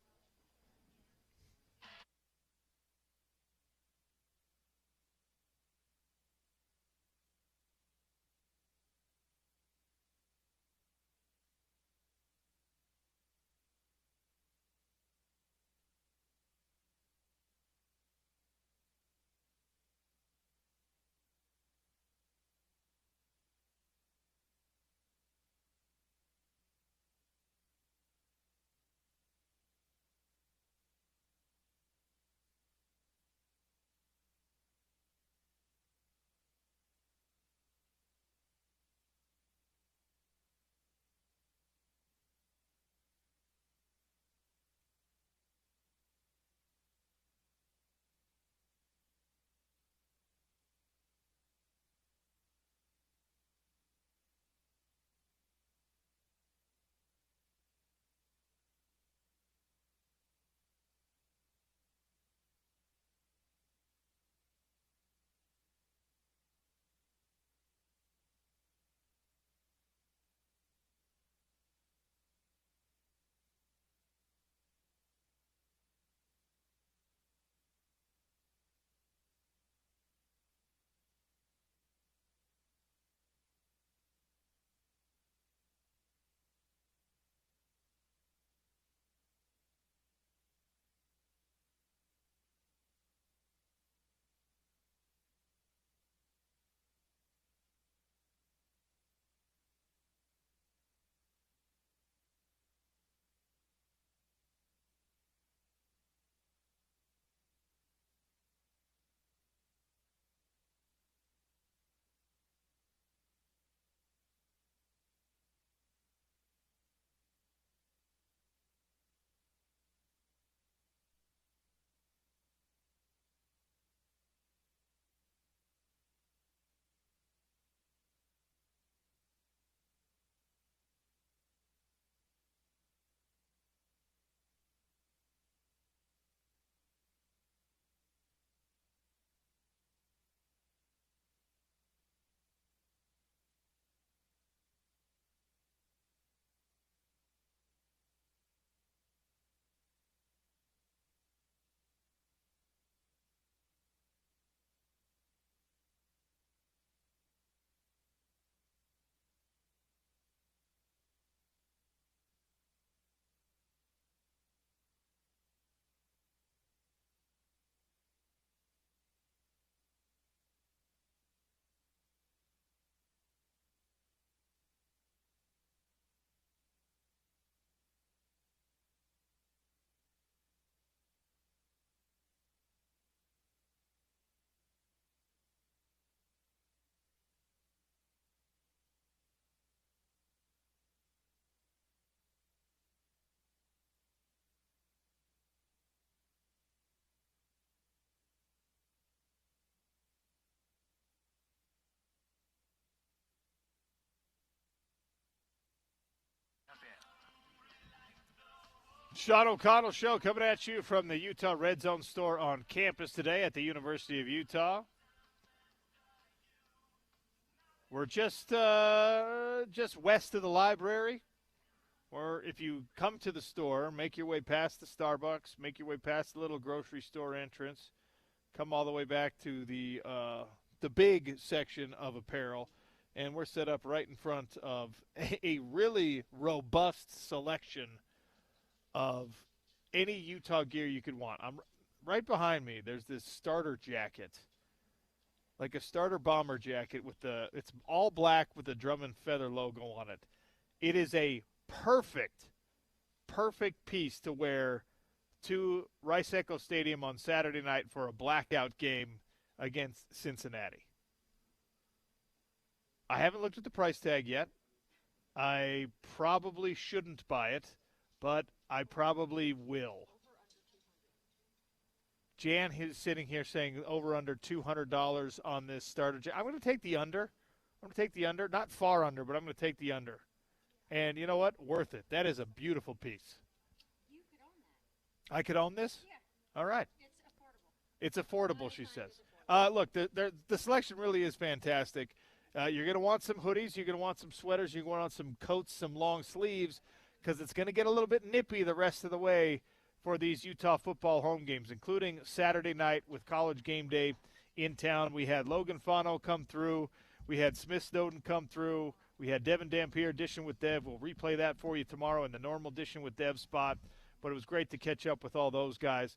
Sean O'Connell Show coming at you from the Utah Red Zone store on campus today at the University of Utah. We're just west of the library. Or if you come to the store, make your way past the Starbucks, make your way past the little grocery store entrance, come all the way back to the big section of apparel, and we're set up right in front of a really robust selection of any Utah gear you could want. I'm right behind me. There's this starter jacket, like a starter bomber jacket it's all black with the drum and feather logo on it. It is a perfect piece to wear to Rice-Echo Stadium on Saturday night for a blackout game against Cincinnati. I haven't looked at the price tag yet. I probably shouldn't buy it, but I probably will. Jan is sitting here saying over under $200 on this starter jacket. I'm going to take the under. Not far under, but I'm going to take the under. And you know what? Worth it. That is a beautiful piece. You could own that. I could own this? Yeah. All right. It's affordable. It's affordable, she says. Look, the selection really is fantastic. You're going to want some hoodies. You're going to want some sweaters. You're going to want some coats, some long sleeves, because it's going to get a little bit nippy the rest of the way for these Utah football home games, including Saturday night with College Game Day in town. We had Logan Fano come through. We had Smith Snowden come through. We had Devin Dampier edition with Dev. We'll replay that for you tomorrow in the normal edition with Dev spot. But it was great to catch up with all those guys.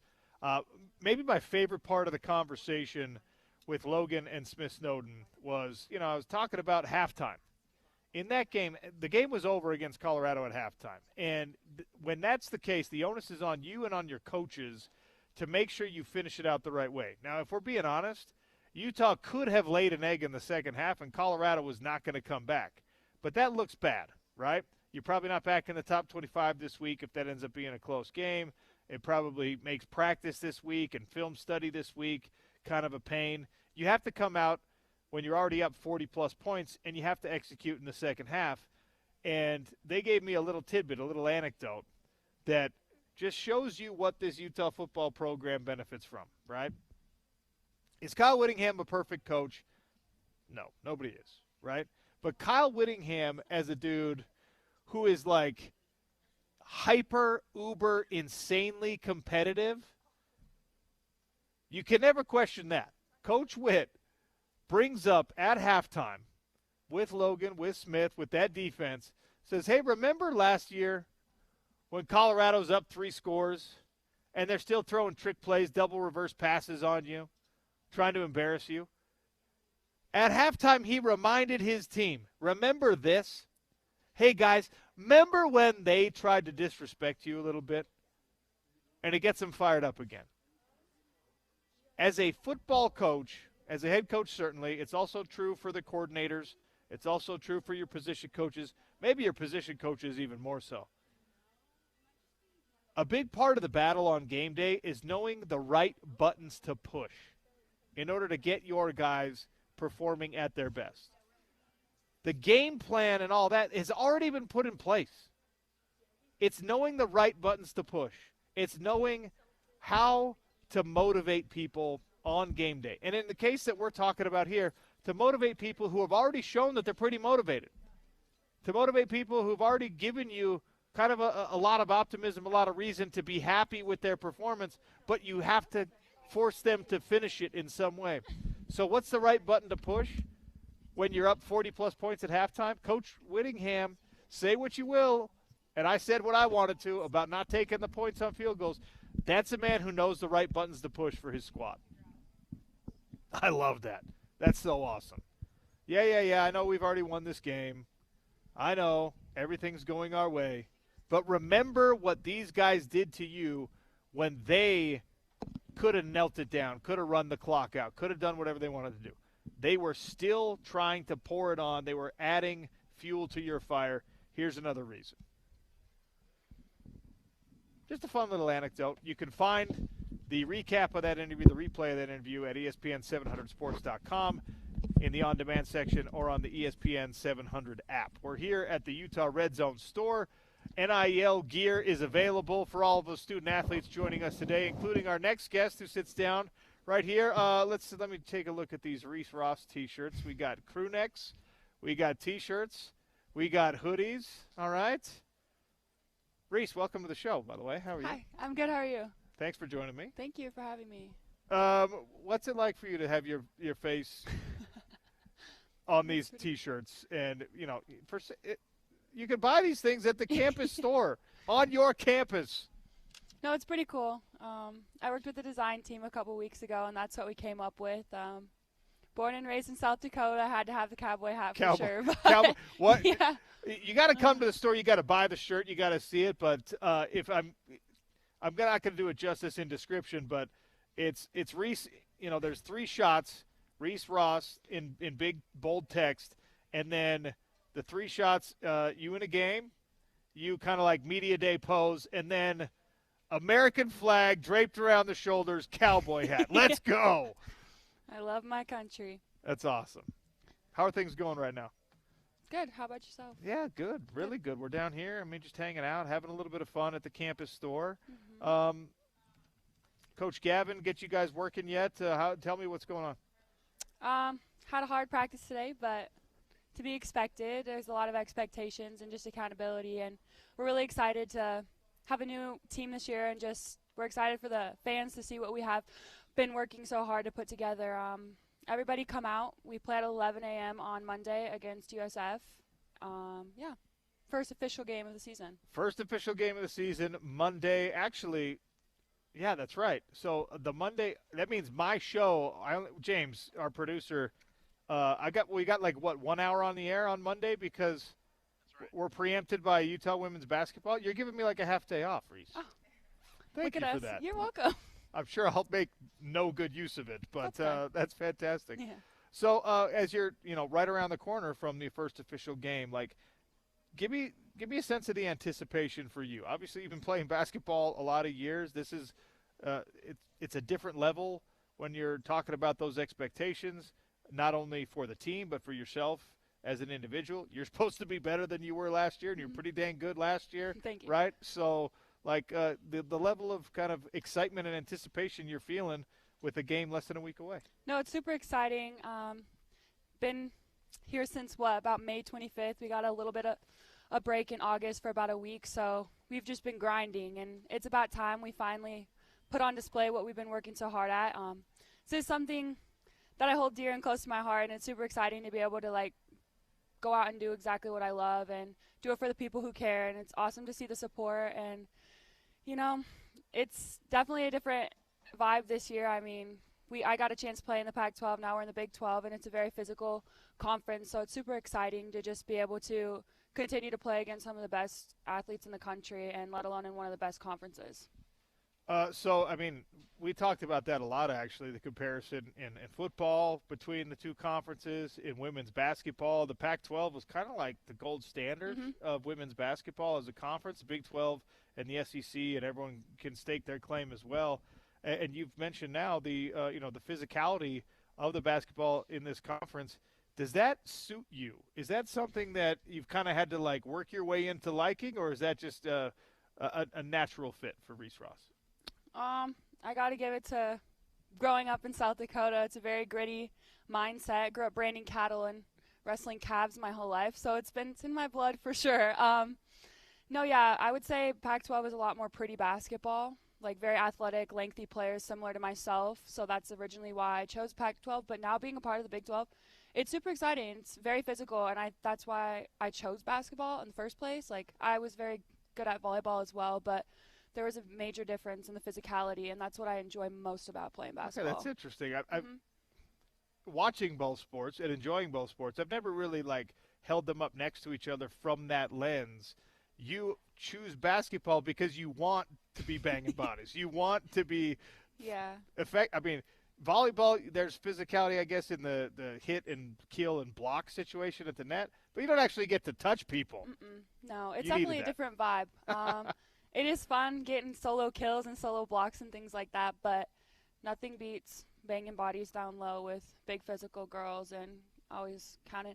Maybe my favorite part of the conversation with Logan and Smith Snowden was, I was talking about halftime. In that game, the game was over against Colorado at halftime. And when that's the case, the onus is on you and on your coaches to make sure you finish it out the right way. Now, if we're being honest, Utah could have laid an egg in the second half, and Colorado was not going to come back. But that looks bad, right? You're probably not back in the top 25 this week if that ends up being a close game. It probably makes practice this week and film study this week kind of a pain. You have to come out when you're already up 40-plus points, and you have to execute in the second half. And they gave me a little tidbit, a little anecdote that just shows you what this Utah football program benefits from, right? Is Kyle Whittingham a perfect coach? No, nobody is, right? But Kyle Whittingham as a dude who is like hyper, uber, insanely competitive, you can never question that. Coach Witt brings up at halftime with Logan, with Smith, with that defense, says, hey, remember last year when Colorado's up 3 scores and they're still throwing trick plays, double reverse passes on you, trying to embarrass you? At halftime, he reminded his team, remember this? Hey, guys, remember when they tried to disrespect you a little bit? And it gets them fired up again. As a football coach, as a head coach, certainly, it's also true for the coordinators. It's also true for your position coaches, maybe your position coaches even more so. A big part of the battle on game day is knowing the right buttons to push in order to get your guys performing at their best. The game plan and all that has already been put in place. It's knowing the right buttons to push. It's knowing how to motivate people on game day. And in the case that we're talking about here, to motivate people who have already shown that they're pretty motivated. To motivate people who've already given you kind of a lot of optimism, a lot of reason to be happy with their performance, but you have to force them to finish it in some way. So what's the right button to push when you're up 40-plus points at halftime? Coach Whittingham, say what you will, and I said what I wanted to about not taking the points on field goals. That's a man who knows the right buttons to push for his squad. I love that. That's so awesome. Yeah, I know we've already won this game. I know everything's going our way. But remember what these guys did to you when they could have knelt it down, could have run the clock out, could have done whatever they wanted to do. They were still trying to pour it on. They were adding fuel to your fire. Here's another reason. Just a fun little anecdote. You can find the recap of that interview, the replay of that interview at ESPN700sports.com in the on-demand section or on the ESPN 700 app. We're here at the Utah Red Zone store NIL gear is available for all of the student athletes joining us today, including our next guest who sits down right here. Let me take a look at these Reese Ross T-shirts. We got crew necks, we got T-shirts, we got hoodies. All right. Reese, welcome to the show, by the way. How are you? Hi, I'm good. How are you? Thanks for joining me. Thank you for having me. What's it like for you to have your face on these T-shirts? And, you know, you can buy these things at the campus store on your campus. No, it's pretty cool. I worked with the design team a couple weeks ago, and that's what we came up with. Born and raised in South Dakota, I had to have the cowboy hat for sure. Cowboy, what? Yeah. You got to come to the store. You got to buy the shirt. You got to see it. But if I'm not going to do it justice in description, but it's Reese. You know, there's 3 shots. Reese Ross in big bold text, and then the 3 shots. You in a game. You kind of like media day pose, and then American flag draped around the shoulders, cowboy hat. Let's go. I love my country. That's awesome. How are things going right now? Good. How about yourself? Yeah, good. Really good. We're down here. I mean, just hanging out, having a little bit of fun at the campus store. Mm-hmm. Coach Gavin, get you guys working yet? Tell me what's going on. Had a hard practice today, but to be expected. There's a lot of expectations and just accountability, and we're really excited to have a new team this year, and just we're excited for the fans to see what we have been working so hard to put together. Everybody come out. We play at 11 a.m. on Monday against USF. First official game of the season. First official game of the season, Monday. Actually, yeah, that's right. So the Monday, that means my show, James, our producer, we got like, 1 hour on the air on Monday because we're preempted by Utah women's basketball. You're giving me like a half day off, Reese. Oh, Thank you for that. You're welcome. I'm sure I'll make no good use of it, but that's fantastic. Yeah. So as you're, right around the corner from the first official game, like, give me a sense of the anticipation for you. Obviously, you've been playing basketball a lot of years. This is it's a different level when you're talking about those expectations, not only for the team but for yourself as an individual. You're supposed to be better than you were last year, and you're pretty dang good last year. Thank you. Right? So, like, the level of kind of excitement and anticipation you're feeling with a game less than a week away. No, it's super exciting. Been here since, about May 25th. We got a little bit of a break in August for about a week, so we've just been grinding, and it's about time we finally put on display what we've been working so hard at. This is something that I hold dear and close to my heart, and it's super exciting to be able to, like, go out and do exactly what I love and do it for the people who care, and it's awesome to see the support. And it's definitely a different vibe this year. I mean, I got a chance to play in the Pac-12. Now we're in the Big 12, and it's a very physical conference, so it's super exciting to just be able to continue to play against some of the best athletes in the country, and let alone in one of the best conferences. So, I mean, we talked about that a lot, actually, the comparison in football between the two conferences. In women's basketball, the Pac-12 was kind of like the gold standard of women's basketball as a conference. The Big 12 and the SEC, and everyone can stake their claim as well. And you've mentioned now the physicality of the basketball in this conference. Does that suit you? Is that something that you've kind of had to, like, work your way into liking, or is that just a natural fit for Reese Ross? I got to give it to growing up in South Dakota. It's a very gritty mindset. Grew up branding cattle and wrestling calves my whole life, so it's in my blood for sure. I would say Pac-12 is a lot more pretty basketball, like very athletic, lengthy players similar to myself, so that's originally why I chose Pac-12. But now being a part of the Big 12, it's super exciting. It's very physical, and that's why I chose basketball in the first place. Like, I was very good at volleyball as well, but there was a major difference in the physicality, and that's what I enjoy most about playing basketball. Okay, that's interesting. I've watching both sports and enjoying both sports. I've never really, like, held them up next to each other from that lens. You choose basketball because you want to be banging bodies. You want to be volleyball, there's physicality, I guess, in the hit and kill and block situation at the net, but you don't actually get to touch people. No, it's definitely a different vibe. It is fun getting solo kills and solo blocks and things like that, but nothing beats banging bodies down low with big physical girls, and always kind of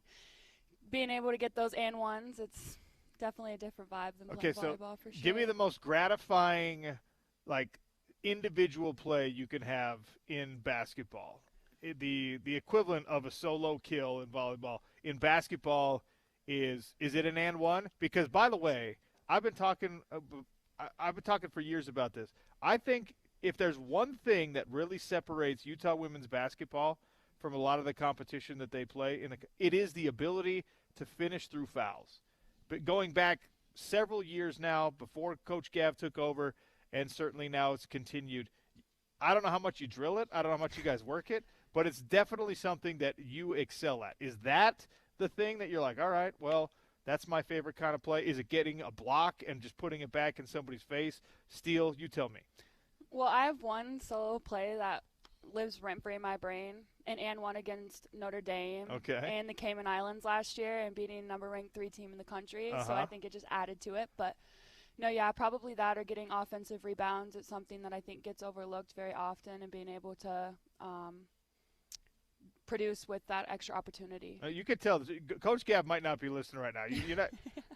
being able to get those and ones. It's Definitely a different vibe than Okay, playing so volleyball for sure. give me the most gratifying, like, individual play you can have in basketball. The equivalent of a solo kill in volleyball. In basketball, is it an and one? Because, by the way, I've been talking for years about this. I think if there's one thing that really separates Utah women's basketball from a lot of the competition that they play, it is the ability to finish through fouls. But going back several years now, before Coach Gav took over, and certainly now it's continued, I don't know how much you drill it. I don't know how much you guys work it, but it's definitely something that you excel at. Is that the thing that you're like, all right, well, that's my favorite kind of play? Is it getting a block and just putting it back in somebody's face? Steal, you tell me. Well, I have one solo play that lives rent-free in my brain, and one against Notre Dame and the Cayman Islands last year and beating number-ranked 3 team in the country. So I think it just added to it. But, no, yeah, probably that or getting offensive rebounds. It's something that I think gets overlooked very often, and being able to produce with that extra opportunity. You could tell Coach Gav might not be listening right now. You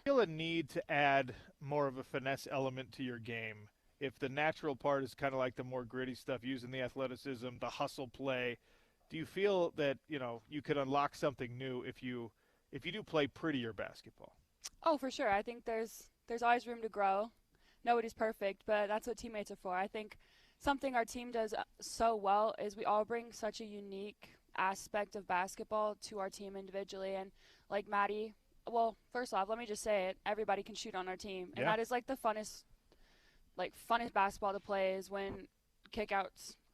feel a need to add more of a finesse element to your game. If the natural part is kind of like the more gritty stuff, using the athleticism, the hustle play, do you feel that you could unlock something new if you do play prettier basketball? Oh, for sure. I think there's always room to grow. Nobody's perfect, but that's what teammates are for. I think something our team does so well is we all bring such a unique aspect of basketball to our team individually. And like Maddie, well, first off, let me just say it. Everybody can shoot on our team, and that is like the funnest basketball to play is when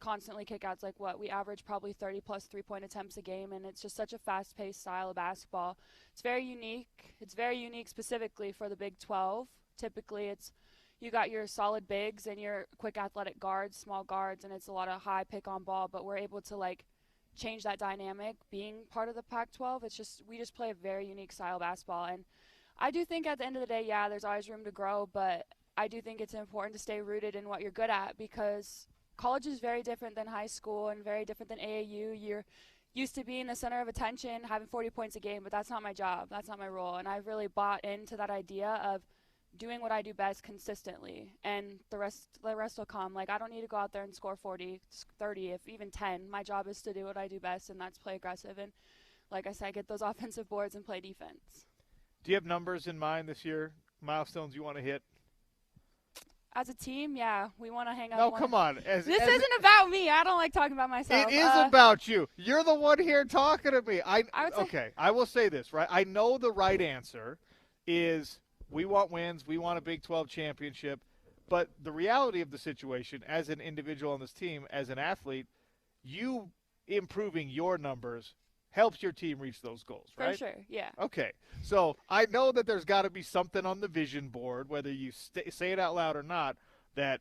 constantly kickouts, like what we average probably 30 plus 3-point attempts a game, and it's just such a fast-paced style of basketball. It's very unique. It's very unique specifically for the Big 12. Typically, you got your solid bigs and your quick athletic guards, small guards, and it's a lot of high pick on ball, but we're able to change that dynamic being part of the Pac-12. We just play a very unique style of basketball, and I do think at the end of the day, yeah, there's always room to grow, but I do think it's important to stay rooted in what you're good at, because college is very different than high school and very different than AAU. You're used to being the center of attention, having 40 points a game, but that's not my job. That's not my role. And I've really bought into that idea of doing what I do best consistently, and the rest will come. I don't need to go out there and score 40, 30, if even 10. My job is to do what I do best, and that's play aggressive. And like I said, get those offensive boards and play defense. Do you have numbers in mind this year, milestones you want to hit? As a team, yeah, we want to hang up. No, come on. This isn't about me. I don't like talking about myself. It is about you. You're the one here talking to me. I will say this, right? I know the right answer is we want wins. We want a Big 12 championship. But the reality of the situation as an individual on this team, as an athlete, you improving your numbers helps your team reach those goals, right? For sure, yeah. Okay, so I know that there's got to be something on the vision board, whether you say it out loud or not, that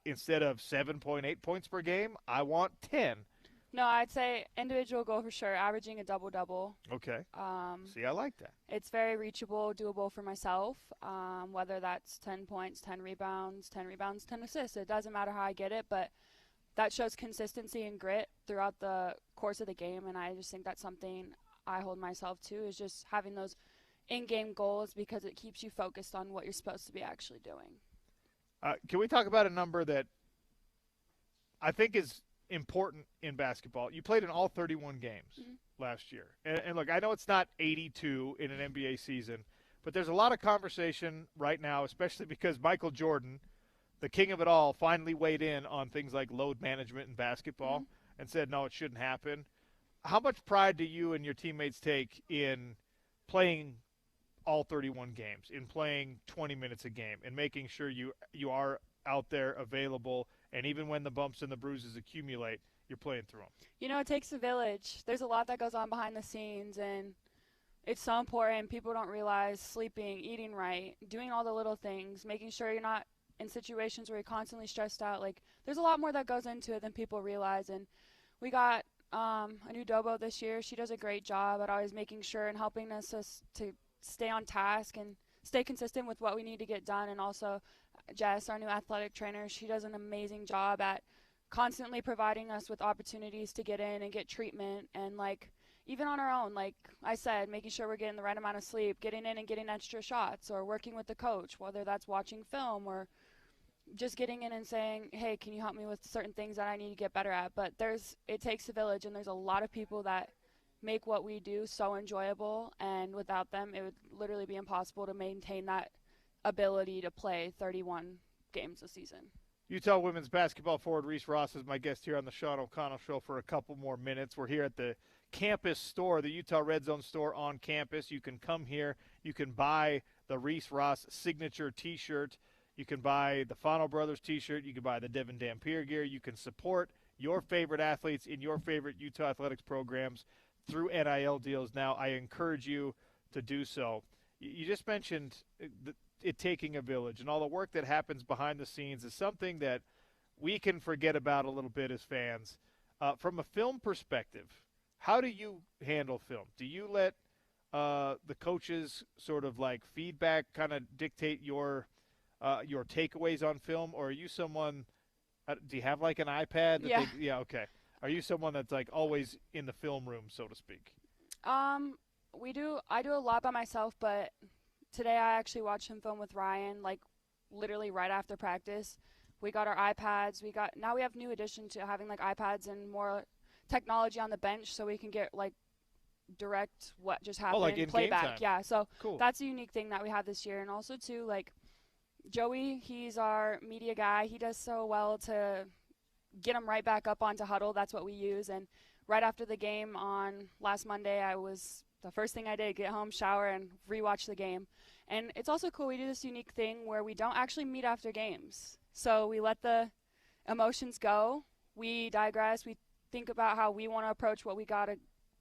instead of 7.8 points per game, I want 10. No, I'd say individual goal for sure, averaging a double-double. Okay. See, I like that. It's very reachable, doable for myself, whether that's 10 points, 10 rebounds, 10 assists. It doesn't matter how I get it, but that shows consistency and grit throughout the course of the game, and I just think that's something I hold myself to, is just having those in-game goals, because it keeps you focused on what you're supposed to be actually doing. Can we talk about a number that I think is important in basketball? You played in all 31 games last year. And look, I know it's not 82 in an NBA season, but there's a lot of conversation right now, especially because Michael Jordan, the king of it all, finally weighed in on things like load management in basketball and said, no, it shouldn't happen. How much pride do you and your teammates take in playing all 31 games, in playing 20 minutes a game, and making sure you are out there available, and even when the bumps and the bruises accumulate, you're playing through them? It takes a village. There's a lot that goes on behind the scenes, and it's so important. People don't realize sleeping, eating right, doing all the little things, making sure you're not in situations where you're constantly stressed out. There's a lot more that goes into it than people realize. And we got a new Dobo this year. She does a great job at always making sure and helping us to stay on task and stay consistent with what we need to get done. And also Jess, our new athletic trainer, she does an amazing job at constantly providing us with opportunities to get in and get treatment. And even on our own, like I said, making sure we're getting the right amount of sleep, getting in and getting extra shots, or working with the coach, whether that's watching film or just getting in and saying, hey, can you help me with certain things that I need to get better at? But it takes a village, and there's a lot of people that make what we do so enjoyable, and without them, it would literally be impossible to maintain that ability to play 31 games a season. Utah women's basketball forward Reese Ross is my guest here on the Sean O'Connell Show for a couple more minutes. We're here at the campus store, the Utah Red Zone store on campus. You can come here. You can buy the Reese Ross signature T-shirt. You can buy the Fano Brothers T-shirt. You can buy the Devin Dampier gear. You can support your favorite athletes in your favorite Utah athletics programs through NIL deals. Now, I encourage you to do so. You just mentioned it taking a village, and all the work that happens behind the scenes is something that we can forget about a little bit as fans. From a film perspective, how do you handle film? Do you let the coaches sort of like feedback kind of dictate your takeaways on film, or are you someone do you have like an iPad? Yeah. Okay. Are you someone that's like always in the film room, so to speak? I do a lot by myself, but today I actually watched some film with Ryan, like literally right after practice. We got our iPads. Now we have new addition to having like iPads and more technology on the bench, so we can get like direct what just happened, like in playback. game time. Yeah, so Cool. that's a unique thing that we have this year. And also too, like Joey, he's our media guy. He does so well to get him right back up onto huddle. That's what we use. And right after the game on last Monday, the first thing I did, get home, shower, and rewatch the game. And it's also cool. We do this unique thing where we don't actually meet after games. So we let the emotions go. We digress. We think about how we want to approach what we got to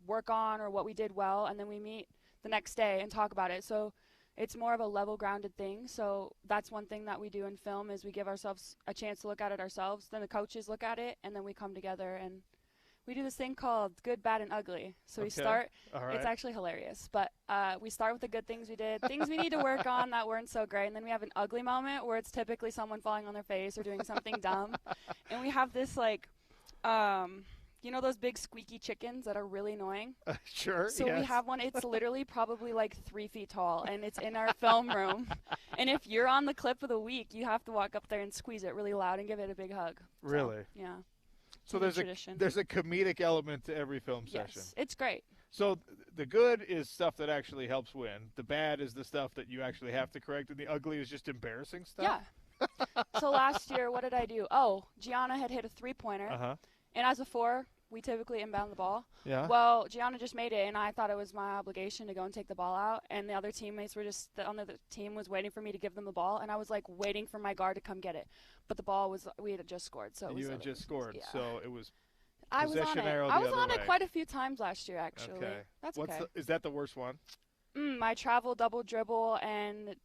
work on or what we did well, and then we meet the next day and talk about it. So it's more of a level-grounded thing. So that's one thing that we do in film is we give ourselves a chance to look at it ourselves. Then the coaches look at it, and then we come together and we do this thing called good, bad, and ugly. So we start. All right. It's actually hilarious. But we start with the good things we did, things we need to work on that weren't so great. And then we have an ugly moment where it's typically someone falling on their face or doing something dumb. And we have this, like, you know those big squeaky chickens that are really annoying? Sure, So yes. we have one. It's literally probably like 3 feet tall, and it's in our film room. And if you're on the clip of the week, you have to walk up there and squeeze it really loud and give it a big hug. Really? So, yeah. So It's there's a comedic element to every film session. Yes, it's great. So the good is stuff that actually helps win. The bad is the stuff that you actually have to correct, and the ugly is just embarrassing stuff? Yeah. So last year, what did I do? Oh, Gianna had hit a three-pointer. Uh-huh. And as a 4, we typically inbound the ball. Yeah. Well, Gianna just made it, and I thought it was my obligation to go and take the ball out. And the other teammates were the other team was waiting for me to give them the ball, and I was like waiting for my guard to come get it. But the ball we had just scored, so it was. You had just scored, yeah. so it was. I was on possession it. arrow I the was other on it way. quite a few times last year, actually. Okay. That's okay. Is that the worst one? My travel double dribble, and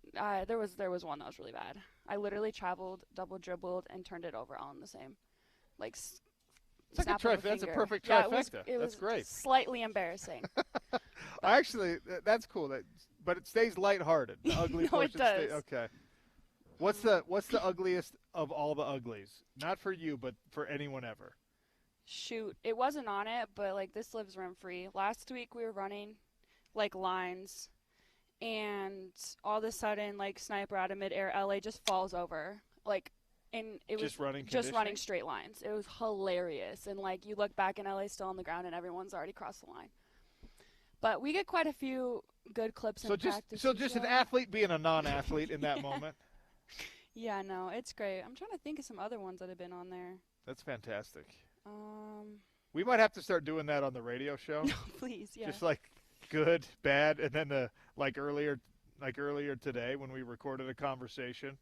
there was one that was really bad. I literally traveled, double dribbled, and turned it over all in the same, like. It's like a snap of that's a finger. perfect Yeah, trifecta. it was That's great. Slightly embarrassing. Actually, that's cool. But it stays lighthearted. The ugly No, portion it does. stays. Okay. What's the ugliest of all the uglies? Not for you, but for anyone ever. Shoot, it wasn't on it, but like this lives rent free. Last week we were running like lines, and all of a sudden, like sniper out of midair, LA just falls over. Like, and it was just running straight lines. It was hilarious, and like you look back and LA's still on the ground, and everyone's already crossed the line. But we get quite a few good clips in practice. So just an athlete being a non-athlete in that moment. Yeah, no, it's great. I'm trying to think of some other ones that have been on there. That's fantastic. We might have to start doing that on the radio show. No, please, yeah. Just like good, bad, and then earlier today when we recorded a conversation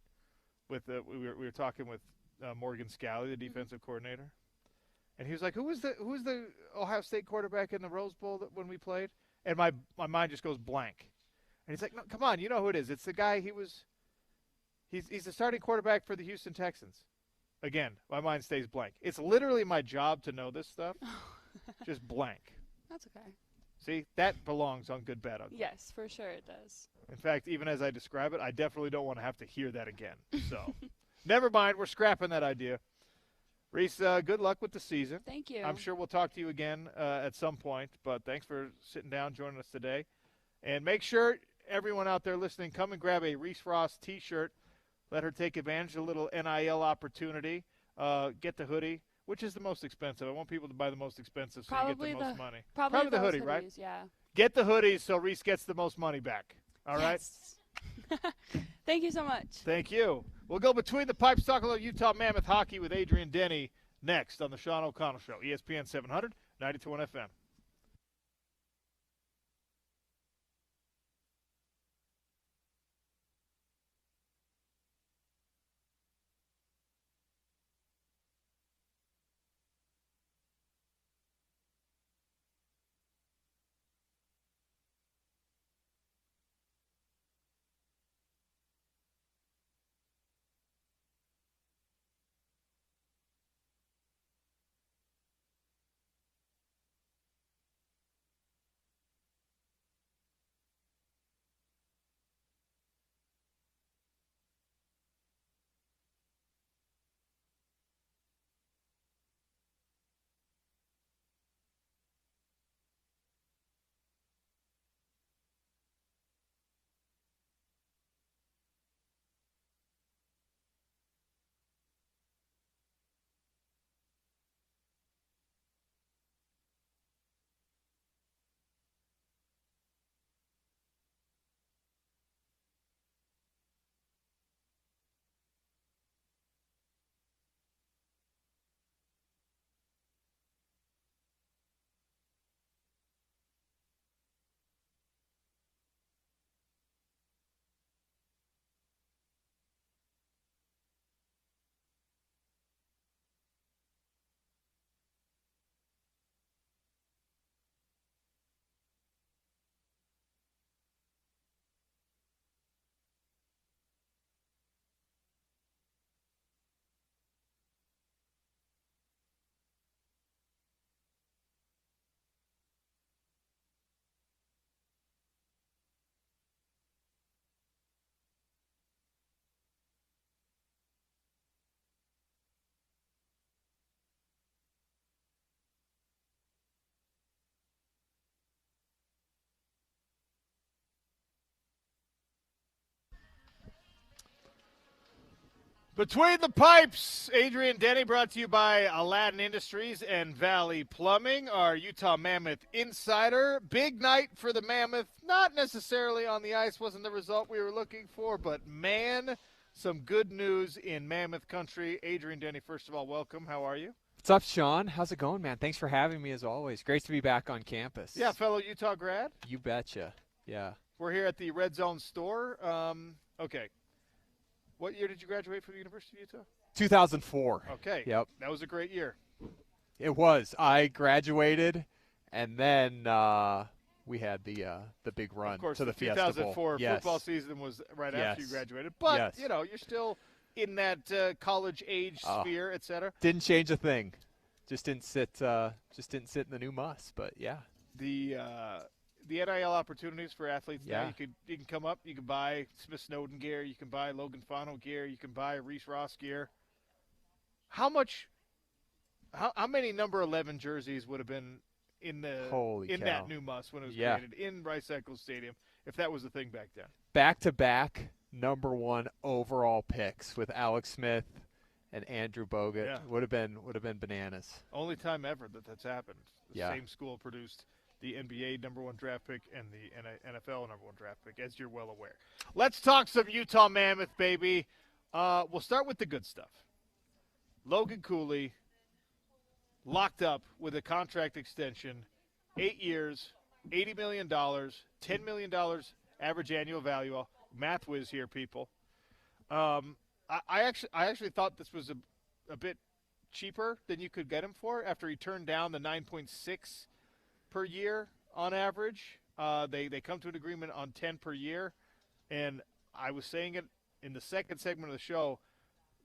with we were talking with Morgan Scalley, the defensive coordinator, and he was like, "Who was the Ohio State quarterback in the Rose Bowl when we played?" And my mind just goes blank. And he's like, "No, come on, you know who it is? It's the guy he's the starting quarterback for the Houston Texans." Again, my mind stays blank. It's literally my job to know this stuff. Just blank. That's okay. See, that belongs on Good, Bad, Ugly. Yes, for sure it does. In fact, even as I describe it, I definitely don't want to have to hear that again. So, never mind. We're scrapping that idea. Reese, good luck with the season. Thank you. I'm sure we'll talk to you again at some point, but thanks for sitting down, joining us today. And make sure everyone out there listening, come and grab a Reese Ross T-shirt. Let her take advantage of a little NIL opportunity. Get the hoodie, which is the most expensive. I want people to buy the most expensive so Probably you get the most money. Probably the those hoodie, hoodies, right? Yeah. Get the hoodies so Reese gets the most money back. All right? Thank you so much. Thank you. We'll go between the pipes, talk a little Utah Mammoth hockey with Adrian Denny next on the Sean O'Connell Show, ESPN 700, 92.1 FM. Between the Pipes, Adrian Denny, brought to you by Aladdin Industries and Valley Plumbing, our Utah Mammoth insider. Big night for the Mammoth, not necessarily on the ice, wasn't the result we were looking for, but man, some good news in Mammoth country. Adrian Denny, first of all, welcome. How are you? What's up, Sean? How's it going, man? Thanks for having me as always. Great to be back on campus. Yeah, fellow Utah grad. You betcha. Yeah. We're here at the Red Zone store. Okay. What year did you graduate from the University of Utah? 2004. Okay. Yep. That was a great year. It was. I graduated, and then we had the big run of course, to the the Fiesta Bowl. 2004 Yes. football season was right Yes. after you graduated. But, Yes. you know, you're still in that college age sphere, et cetera. Didn't change a thing. Just didn't sit in the new muss, but yeah. The NIL opportunities for athletes Yeah. now, you can come up, you can buy Smith Snowden gear, you can buy Logan Fano gear, you can buy Reese Ross gear. How many number 11 jerseys would have been in that new muss when it was created in Rice Eccles Stadium if that was the thing back then? Back-to-back number 1 overall picks with Alex Smith and Andrew Bogut. Yeah. Would have been bananas. Only time ever that's happened. The Yeah. same school produced the NBA number 1 draft pick and the NFL number 1 draft pick, as you're well aware. Let's talk some Utah Mammoth, baby. We'll start with the good stuff. Logan Cooley locked up with a contract extension, 8 years, $80 million, $10 million average annual value. Math whiz here, people. I actually thought this was a bit cheaper than you could get him for after he turned down the 9.6 per year on average. They come to an agreement on 10 per year, and I was saying it in the second segment of the show.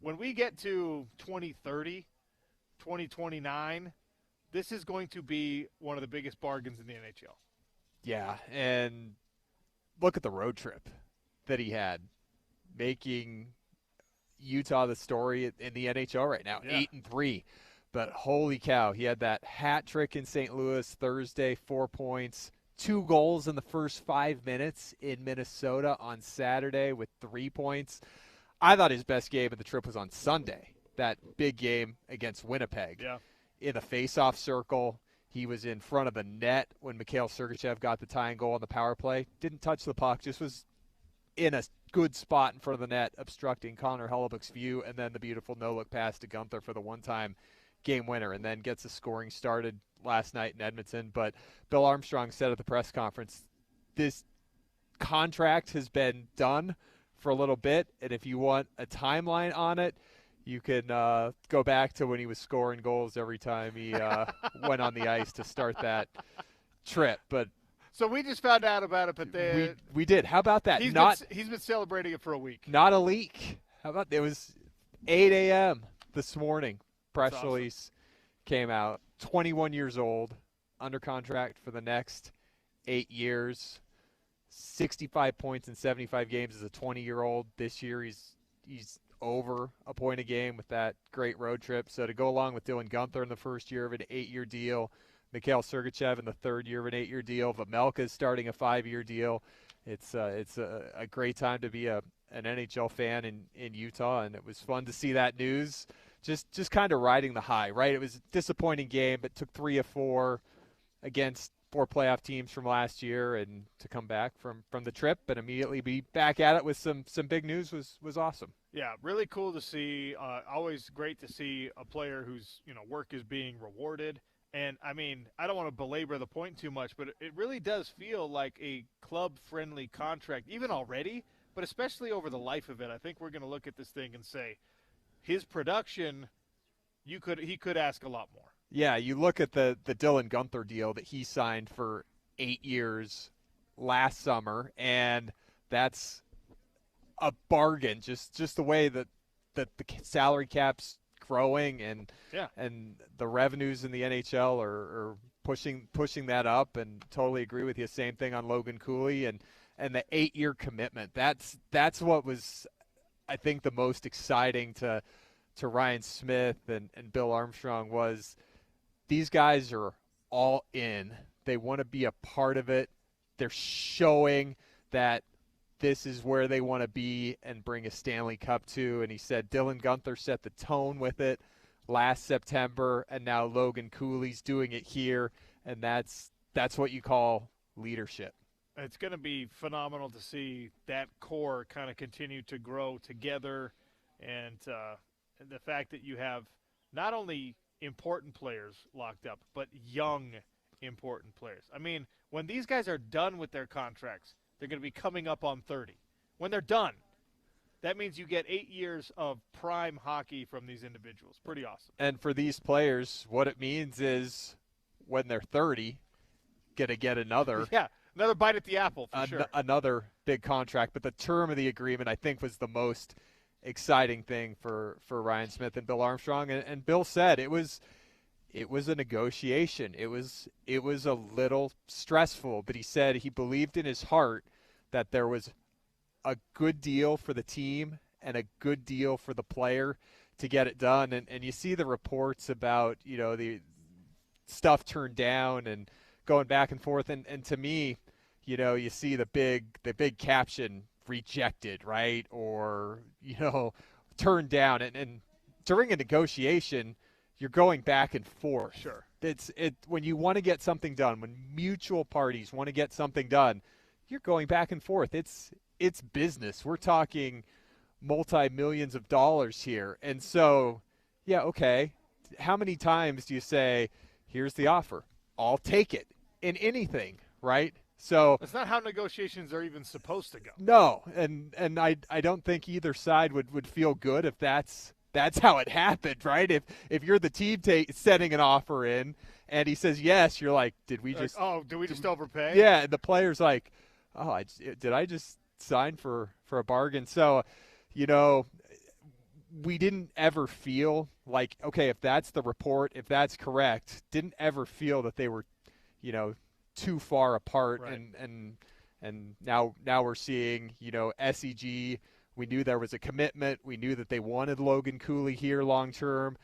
When we get to 2030, 2029, this is going to be one of the biggest bargains in the NHL. Yeah, and look at the road trip that he had, making, Utah the story in the NHL right now, 8-3. But holy cow, he had that hat trick in St. Louis Thursday, 4 points, 2 goals in the first 5 minutes in Minnesota on Saturday with 3 points. I thought his best game of the trip was on Sunday, that big game against Winnipeg. Yeah. In the face-off circle, he was in front of the net when Mikhail Sergachev got the tying goal on the power play. Didn't touch the puck, just was in a good spot in front of the net, obstructing Connor Hellebuyck's view, and then the beautiful no-look pass to Gunther for the one-time game winner, and then gets the scoring started last night in Edmonton. But Bill Armstrong said at the press conference, this contract has been done for a little bit, and if you want a timeline on it, you can go back to when he was scoring goals every time he went on the ice to start that trip. But so we just found out about it, but we did. How about that? He's been celebrating it for a week. Not a leak. How about it was 8 a.m. this morning. Press That's release came out. 21 years old, under contract for the next 8 years. 65 points in 75 games as a 20-year-old. This year he's over a point a game with that great road trip. So to go along with Dylan Gunther in the first year of an 8-year deal, Mikhail Sergachev in the third year of an 8-year deal, Vamelka's starting a 5-year deal. It's a great time to be an NHL fan in Utah, and it was fun to see that news. Just kind of riding the high, right? It was a disappointing game, but took 3 of 4 against 4 playoff teams from last year, and to come back from the trip and immediately be back at it with some big news was awesome. Yeah, really cool to see. Always great to see a player whose work is being rewarded. And I mean, I don't want to belabor the point too much, but it really does feel like a club-friendly contract, even already, but especially over the life of it. I think we're going to look at this thing and say, his production, he could ask a lot more. Yeah, you look at the Dylan Gunther deal that he signed for 8 years last summer, and that's a bargain. Just the way that the salary cap's growing and the revenues in the NHL are pushing that up, and totally agree with you. Same thing on Logan Cooley and the 8-year commitment. That's what was, I think, the most exciting to Ryan Smith and Bill Armstrong was these guys are all in. They want to be a part of it. They're showing that this is where they want to be and bring a Stanley Cup to. And he said Dylan Gunther set the tone with it last September, and now Logan Cooley's doing it here, and that's what you call leadership. It's going to be phenomenal to see that core kind of continue to grow together, and the fact that you have not only important players locked up, but young important players. I mean, when these guys are done with their contracts, they're going to be coming up on 30. When they're done, that means you get 8 years of prime hockey from these individuals. Pretty awesome. And for these players, what it means is when they're 30, going to get another. Yeah, another bite at the apple for sure. Another big contract. But the term of the agreement, I think, was the most exciting thing for Ryan Smith and Bill Armstrong. And Bill said it was a negotiation. It was a little stressful, but he said he believed in his heart that there was a good deal for the team and a good deal for the player to get it done. And you see the reports about, the stuff turned down and going back and forth. And to me, you see the big caption, rejected, right? Or, turned down. And during a negotiation, you're going back and forth. Sure. When you want to get something done, when mutual parties want to get something done, you're going back and forth. It's business. We're talking multi-millions of dollars here. And so, yeah, okay. How many times do you say, here's the offer, I'll take it in anything, right? So that's not how negotiations are even supposed to go. No, and I don't think either side would feel good if that's how it happened, right? If you're the team setting an offer in and he says yes, you're like, did we just overpay? Yeah, and the player's like, did I just sign for a bargain? So, we didn't ever feel like, okay, if that's the report, if that's correct, didn't ever feel that they were, too far apart. Right. And now we're seeing, SEG We knew there was a commitment. We knew that they wanted Logan Cooley here long term.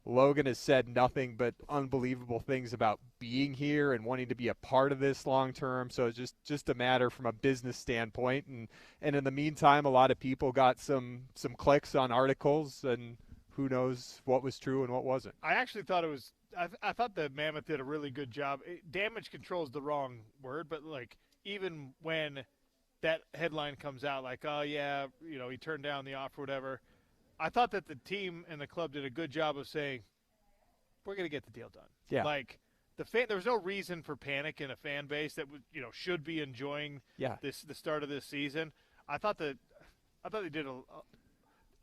Logan has said nothing but unbelievable things about being here and wanting to be a part of this long term. So it's just a matter from a business standpoint. And in the meantime, a lot of people got some clicks on articles, and who knows what was true and what wasn't. I actually thought it was I thought the Mammoth did a really good job. Damage control is the wrong word, but like even when that headline comes out, like, oh yeah, he turned down the offer, whatever. I thought that the team and the club did a good job of saying, we're going to get the deal done. Yeah. Like there was no reason for panic in a fan base that should be enjoying the start of this season. I thought they did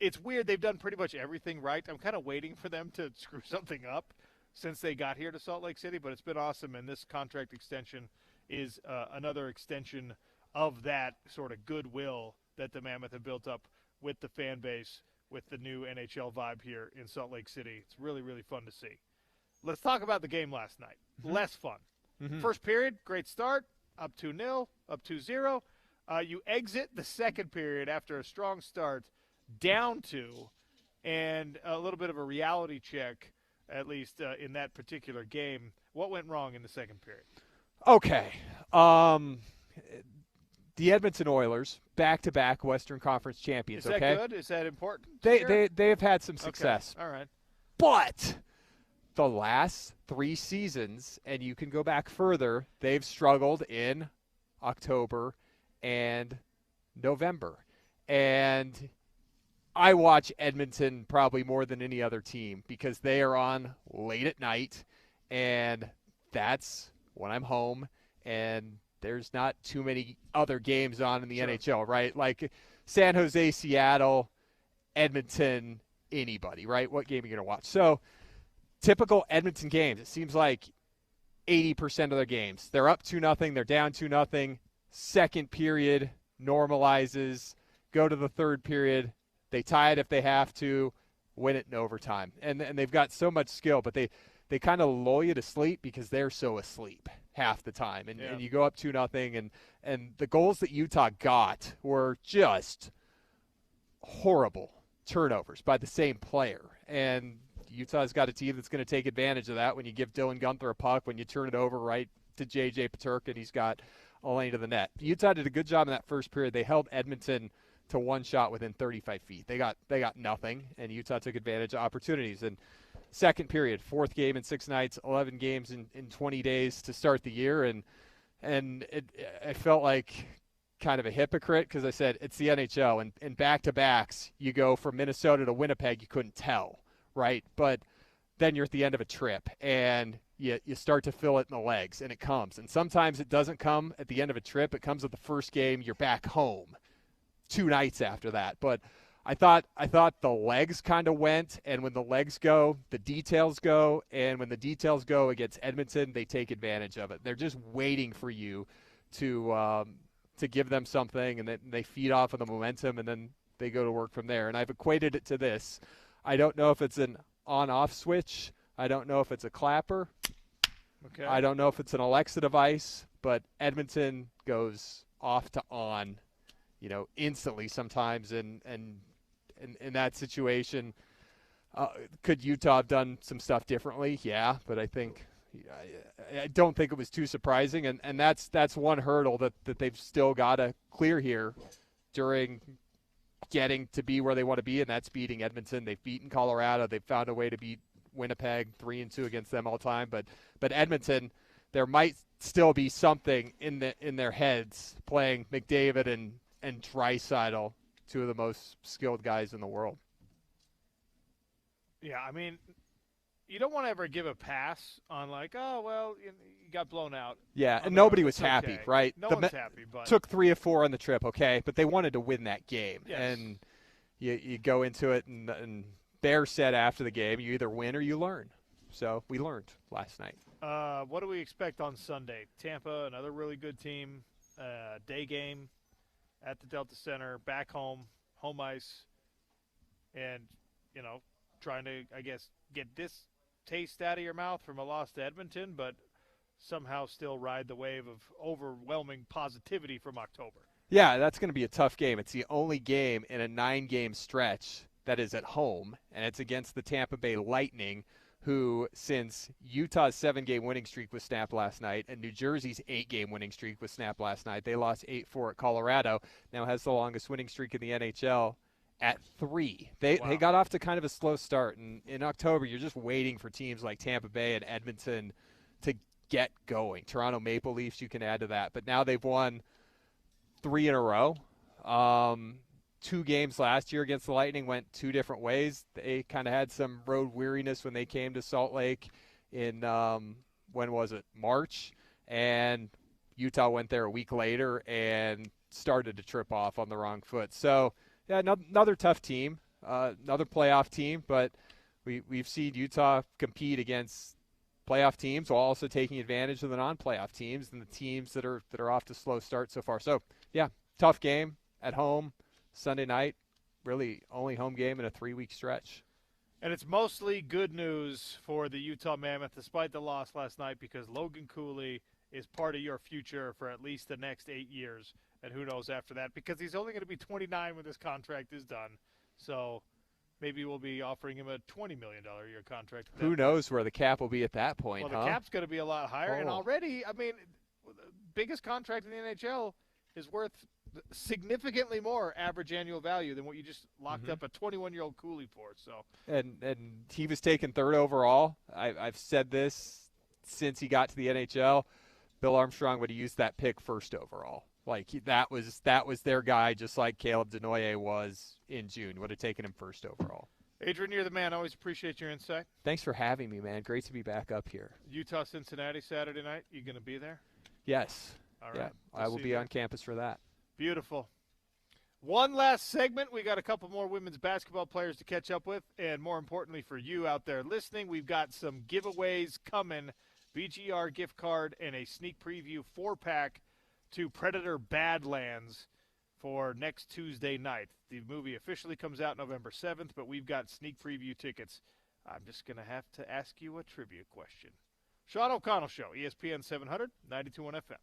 it's weird. They've done pretty much everything right. I'm kind of waiting for them to screw something up since they got here to Salt Lake City, but it's been awesome, and this contract extension is another extension of that sort of goodwill that the Mammoth have built up with the fan base, with the new NHL vibe here in Salt Lake City. It's really, really fun to see. Let's talk about the game last night. Mm-hmm. Less fun. Mm-hmm. First period, great start, up 2-0, up 2-0. You exit the second period after a strong start, down 2, and a little bit of a reality check, at least in that particular game. What went wrong in the second period? Okay. The Edmonton Oilers, back-to-back Western Conference champions. Is that good? Is that important? They have had some success. Okay. All right. But the last 3 seasons, and you can go back further, they've struggled in October and November. And I watch Edmonton probably more than any other team because they are on late at night, and that's when I'm home, and there's not too many other games on in the NHL, right? Like San Jose, Seattle, Edmonton, anybody, right? What game are you going to watch? So typical Edmonton games, it seems like 80% of their games, they're up 2-0, they're down 2-0, second period normalizes, go to the third period, they tie it if they have to, win it in overtime. And they've got so much skill, but they kind of lull you to sleep because they're so asleep half the time. And you go up 2-0, and the goals that Utah got were just horrible turnovers by the same player. And Utah's got a team that's going to take advantage of that when you give Dylan Gunther a puck, when you turn it over right to J.J. Peterka, and he's got a lane to the net. Utah did a good job in that first period. They held Edmonton to one shot within 35 feet. They got nothing, and Utah took advantage of opportunities. And second period, 4th game in 6 nights, 11 games in 20 days to start the year, and I felt like kind of a hypocrite because I said it's the NHL, and in back-to-backs you go from Minnesota to Winnipeg, you couldn't tell, right? But then you're at the end of a trip, and you start to feel it in the legs, and it comes. And sometimes it doesn't come at the end of a trip. It comes at the first game. You're back home 2 nights after that. But I thought the legs kind of went, and when the legs go, the details go, and when the details go against Edmonton, they take advantage of it. They're just waiting for you to give them something, and then they feed off of the momentum, and then they go to work from there. And I've equated it to this. I don't know if it's an on-off switch. I don't know if it's a clapper. Okay. I don't know if it's an Alexa device, but Edmonton goes off to on, instantly sometimes, and in that situation, could Utah have done some stuff differently? Yeah, but I don't think it was too surprising, and that's one hurdle that they've still got to clear here during getting to be where they want to be, and that's beating Edmonton. They've beaten Colorado. They've found a way to beat Winnipeg 3-2 against them all time, but Edmonton, there might still be something in their heads playing McDavid and Draisaitl, 2 of the most skilled guys in the world. Yeah, I mean, you don't want to ever give a pass on like, oh, well, you got blown out. Yeah, and nobody was happy, right? No one's happy. But took 3 of 4 on the trip, okay, but they wanted to win that game. Yes. And you go into it, and Bear said after the game, you either win or you learn. So we learned last night. What do we expect on Sunday? Tampa, another really good team, day game at the Delta Center, back home ice, and, trying to, I guess, get this taste out of your mouth from a loss to Edmonton, but somehow still ride the wave of overwhelming positivity from October. Yeah, that's going to be a tough game. It's the only game in a 9-game stretch that is at home, and it's against the Tampa Bay Lightning, who, since Utah's 7-game winning streak was snapped last night and New Jersey's 8-game winning streak was snapped last night, they lost 8-4 at Colorado, now has the longest winning streak in the NHL at 3. They got off to kind of a slow start, and in October you're just waiting for teams like Tampa Bay and Edmonton to get going. Toronto Maple Leafs, you can add to that, but now they've won 3 in a row. 2 games last year against the Lightning went 2 different ways. They kind of had some road weariness when they came to Salt Lake in, when was it, March, and Utah went there a week later and started to trip off on the wrong foot. So, yeah, another tough team, another playoff team, but we've seen Utah compete against playoff teams while also taking advantage of the non-playoff teams and the teams that are off to slow start so far. So, yeah, tough game at home Sunday night. Really only home game in a 3-week stretch. And it's mostly good news for the Utah Mammoth, despite the loss last night, because Logan Cooley is part of your future for at least the next 8 years, and who knows after that, because he's only going to be 29 when this contract is done. So maybe we'll be offering him a $20 million a year contract. Who knows where the cap will be at that point, Well, the cap's going to be a lot higher, and already, I mean, the biggest contract in the NHL is worth significantly more average annual value than what you just locked up a 21-year-old Cooley for. So, and he was taken 3rd overall. I've said this since he got to the NHL. Bill Armstrong would have used that pick 1st overall. Like that was their guy, just like Caleb Denoye was in June. Would have taken him 1st overall. Adrian, you're the man. Always appreciate your insight. Thanks for having me, man. Great to be back up here. Utah-Cincinnati Saturday night. You going to be there? Yes. All right. Yeah, I will be on campus for that. Beautiful. One last segment. We got a couple more women's basketball players to catch up with, and more importantly for you out there listening, we've got some giveaways coming. BGR gift card and a sneak preview 4-pack to Predator Badlands for next Tuesday night. The movie officially comes out November 7th, but we've got sneak preview tickets. I'm just going to have to ask you a trivia question. Sean O'Connell Show, ESPN 700, 92.1 FM.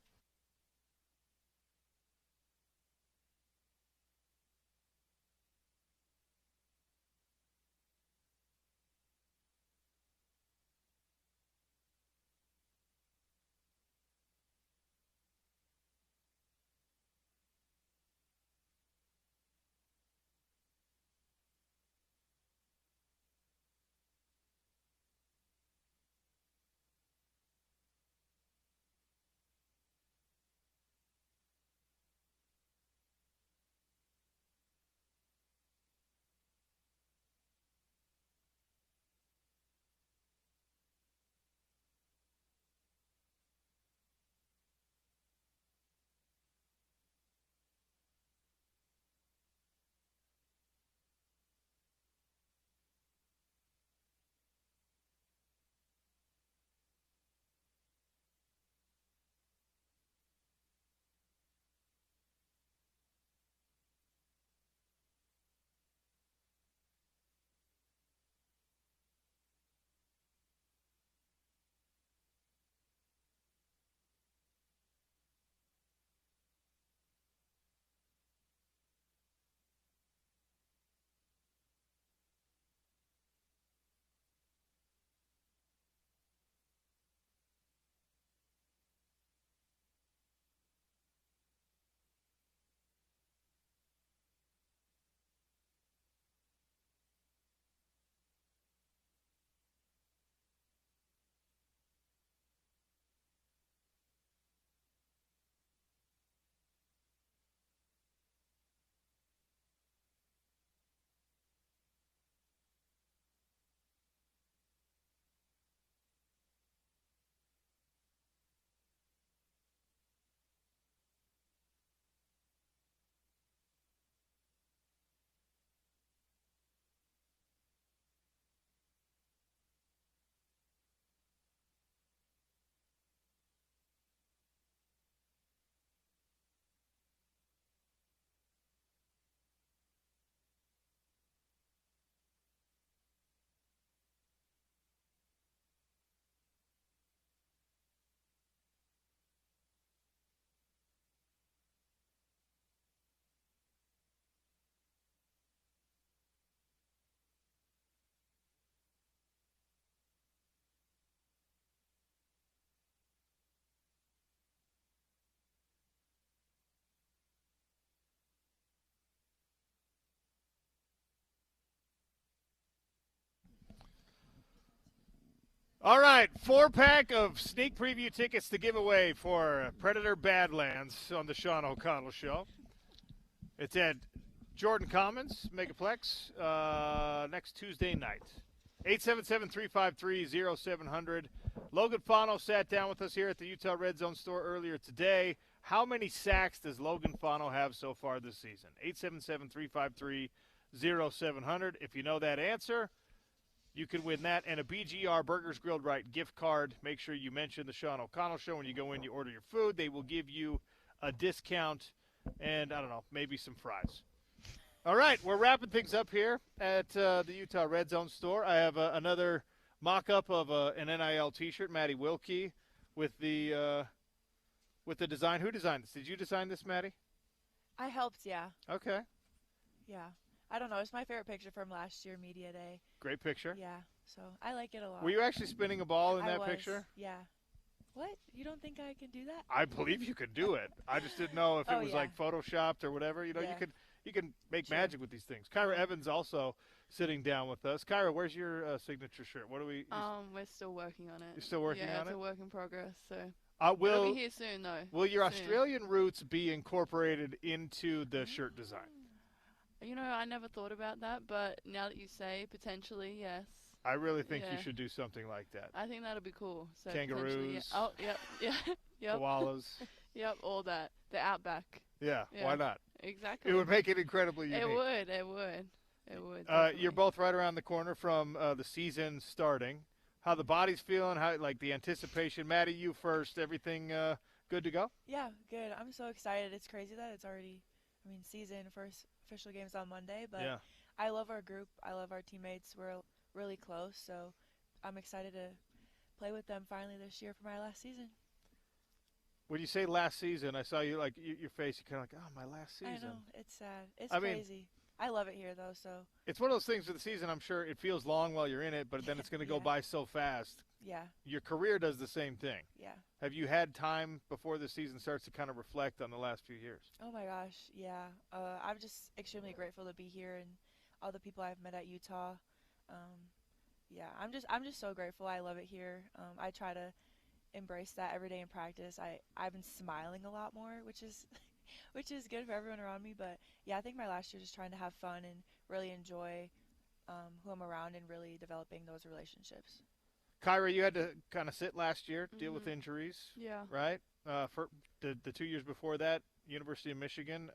All right, 4-pack of sneak preview tickets to give away for Predator Badlands on the Sean O'Connell Show. It's at Jordan Commons, Megaplex, next Tuesday night. 877-353-0700. Logan Fano sat down with us here at the Utah Red Zone store earlier today. How many sacks does Logan Fano have so far this season? 877-353-0700. If you know that answer, you can win that and a BGR Burgers Grilled Right gift card. Make sure you mention the Sean O'Connell Show when you go in, you order your food. They will give you a discount and, I don't know, maybe some fries. All right, we're wrapping things up here at the Utah Red Zone store. I have another mock-up of an NIL T-shirt, Maddie Wilkie, with the design. Who designed this? Did you design this, Maddie? I helped, yeah. Okay. Yeah. I don't know. It's my favorite picture from last year, Media Day. Great picture. Yeah, so I like it a lot. Were you actually spinning a ball in I that was, picture? Yeah. What? You don't think I can do that? I believe you could do it. I just didn't know if it Oh, was yeah. like photoshopped or whatever. You know, Yeah. you can make Sure. magic with these things. Kyra Evans also sitting down with us. Kyra, where's your signature shirt? What do we? We're still working on it. You're still working yeah, on it's it? a work in progress. So Will it'll be here soon, though. Will your Soon. Australian roots be incorporated into the shirt design? You know, I never thought about that, but now that you say potentially, yes. I really think Yeah. you should do something like that. I think that'll be cool. So potentially, Kangaroos. Yeah. Oh, yep, yeah, yep. Koalas. Yep, all that. The outback. Yeah, Yeah. why not? Exactly. It would make it incredibly unique. It would. It would. You're definitely. both right around the corner from the season starting. How the body's feeling? How like the anticipation? Maddie, you first. Everything good to go? Yeah, good. I'm so excited. It's crazy that it's already, season, first official game's on Monday, but Yeah. I love our group. I love our teammates. We're really close, so I'm excited to play with them finally this year for my last season. When you say last season, I saw you like your face. You kind of like, oh, my last season. I know. It's sad. It's I mean- crazy. I love it here, though, so It's one of those things with the season. I'm sure it feels long while you're in it, but then it's going to go Yeah. by so fast. yeah, Your career does the same thing. yeah. Have you had time before the season starts to kind of reflect on the last few years? Oh my gosh, yeah. I'm just extremely grateful to be here and all the people I've met at Utah. Yeah, I'm just so grateful. I love it here. I try to embrace that every day in practice. I've been smiling a lot more, which is which is good for everyone around me. But yeah, I think my last year just trying to have fun and really enjoy who I'm around and really developing those relationships. Kyra, you had to kind of sit last year, deal with Mhm. injuries, Yeah. right? For the 2 years before that, University of Michigan.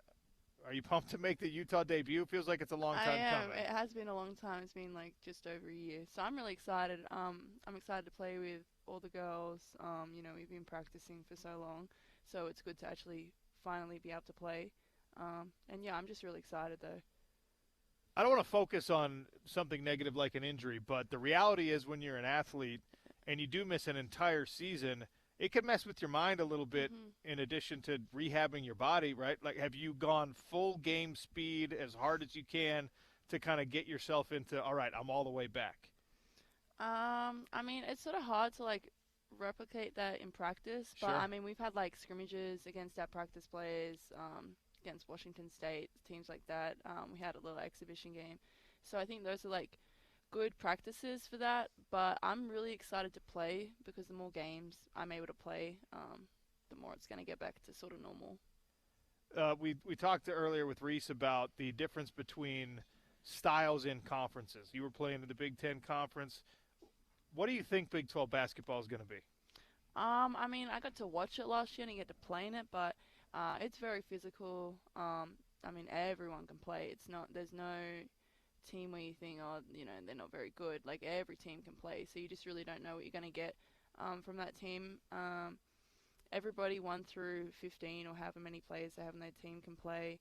Are you pumped to make the Utah debut? Feels like it's a long time I am. coming. It has been a long time. It's been like just over a year. So I'm really excited. I'm excited to play with all the girls. You know, we've been practicing for so long, so it's good to actually finally be able to play. And yeah, I'm just really excited though. I don't want to focus on something negative like an injury, but the reality is when you're an athlete and you do miss an entire season, it can mess with your mind a little bit in addition to rehabbing your body, right? Like, have you gone full game speed as hard as you can to kind of get yourself into, all right, I'm all the way back? I mean, it's sort of hard to like replicate that in practice, but Sure. I mean, we've had like scrimmages against our practice players, against Washington State, teams like that. We had a little exhibition game. So I think those are like good practices for that, but I'm really excited to play because the more games I'm able to play, the more it's going to get back to sort of normal. We talked earlier with Reese about the difference between styles in conferences. You were playing in the Big Ten Conference. What do you think Big 12 basketball is going to be? I mean, I got to watch it last year and get to play in it, but it's very physical. I mean, everyone can play. There's no team where you think, oh, you know, they're not very good. Like, every team can play, so you just really don't know what you're going to get from that team. Everybody 1 through 15 or however many players they have in their team can play.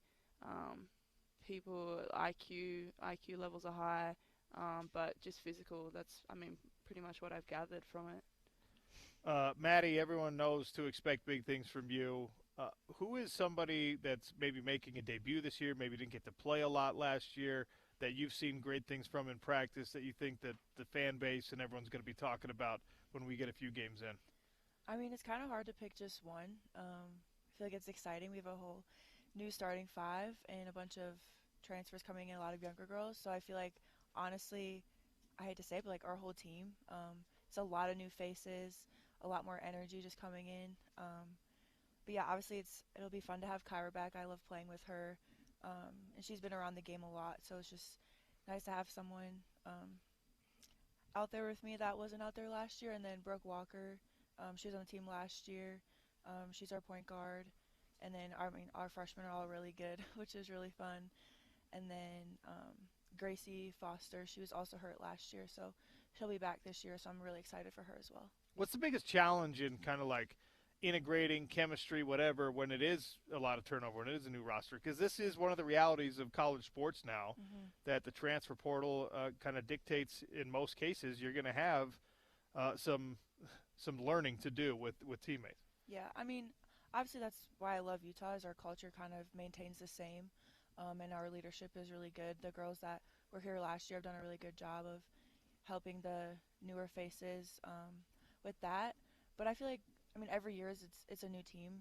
People, IQ levels are high, but just physical. That's, I mean, pretty much what I've gathered from it. Maddie, everyone knows to expect big things from you. Who is somebody that's maybe making a debut this year, maybe didn't get to play a lot last year, that you've seen great things from in practice that you think that the fan base and everyone's going to be talking about when we get a few games in? I mean, it's kind of hard to pick just one. I feel like it's exciting. We have a whole new starting 5 and a bunch of transfers coming in, a lot of younger girls. So I feel like, honestly, I hate to say it, but like our whole team it's a lot of new faces, a lot more energy just coming in. But yeah, obviously it'll be fun to have Kyra back. I love playing with her, and she's been around the game a lot, so it's just nice to have someone out there with me that wasn't out there last year. And then Brooke Walker, she was on the team last year. She's our point guard. And then our freshmen are all really good, which is really fun. And then Gracie Foster, she was also hurt last year, so she'll be back this year, so I'm really excited for her as well. What's the biggest challenge in kind of like integrating chemistry, whatever, when it is a lot of turnover and it is a new roster? Because this is one of the realities of college sports now, that the transfer portal kind of dictates in most cases you're going to have some learning to do with teammates. Yeah, I mean, obviously that's why I love Utah, is our culture kind of maintains the same, and our leadership is really good. The girls that were here last year have done a really good job of helping the newer faces with that. But I feel like, every year it's a new team,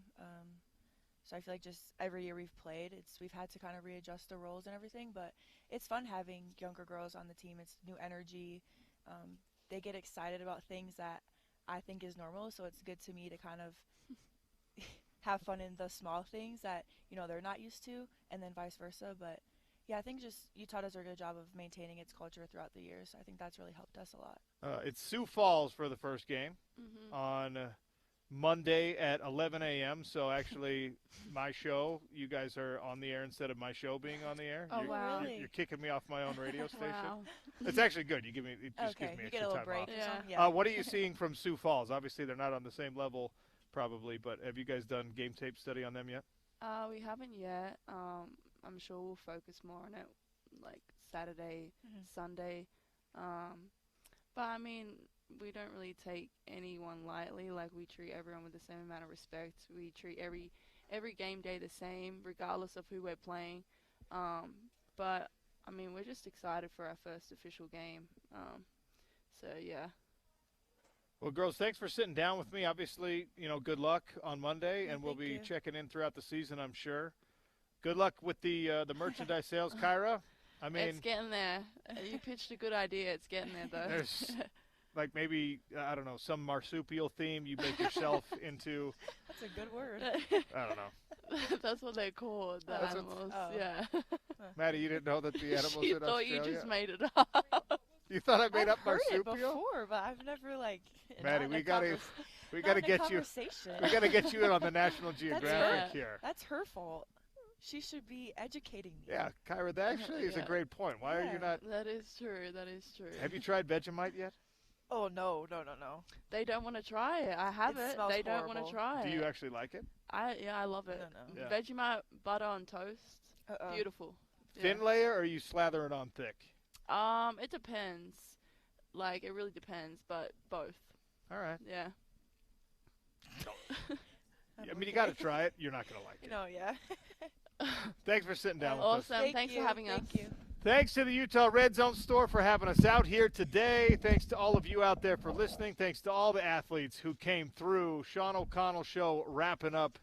so I feel like just every year we've played, we've had to kind of readjust the roles and everything. But it's fun having younger girls on the team. It's new energy. They get excited about things that I think is normal, so it's good to me to kind of have fun in the small things that they're not used to, and then vice versa. But yeah, I think just Utah does a good job of maintaining its culture throughout the years. I think that's really helped us a lot. It's Sioux Falls for the first game on Monday at 11 a.m. So actually, my show, you guys are on the air instead of my show being on the air. Oh, wow. You're kicking me off my own radio station. Wow. It's actually good. It just gives me you extra get a little time break off. or Yeah. something? Yeah. What are you seeing from Sioux Falls? Obviously, they're not on the same level probably, but have you guys done game tape study on them yet? We haven't yet. I'm sure we'll focus more on it like Saturday, Sunday. But we don't really take anyone lightly. Like, we treat everyone with the same amount of respect. We treat every game day the same, regardless of who we're playing. But we're just excited for our first official game. So yeah. Well, girls, thanks for sitting down with me. Obviously, good luck on Monday, and we'll be you. checking in throughout the season, I'm sure. Good luck with the merchandise sales, Kyra. It's getting there. You pitched a good idea. It's getting there, though. There's like maybe, I don't know, some marsupial theme you make yourself into. That's a good word. I don't know. That's what they're called, the That's animals. Oh. Yeah. Maddie, you didn't know that the animals She in thought Australia? you just made it up. You thought I made I've up heard it marsupial? before, but I've never Maddie, we gotta get you. Conversation. We gotta get you in on the National Geographic here. That's her fault. She should be educating me. Yeah, Kyra, that actually is a Yeah. great point. Why are you not? That is true. Have you tried Vegemite yet? Oh no. They don't want to try it. I have it. smells They don't want horrible. to try Do it. you actually like it? I love it. No. Yeah. Vegemite butter on toast. Beautiful. Thin layer, or you slather it on thick? It depends. Like, it really depends, but both. All right. Yeah. You got to try it. You're not going to like it. No, yeah. Thanks for sitting down with us. Awesome. Thanks for having us. Thank you. Thanks to the Utah Red Zone store for having us out here today. Thanks to all of you out there for listening. Thanks to all the athletes who came through. Sean O'Connell Show wrapping up,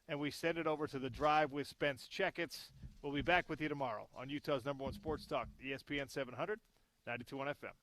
and we send it over to the Drive with Spence Checketts. We'll be back with you tomorrow on Utah's #1 sports talk, ESPN 700, 92.1 FM.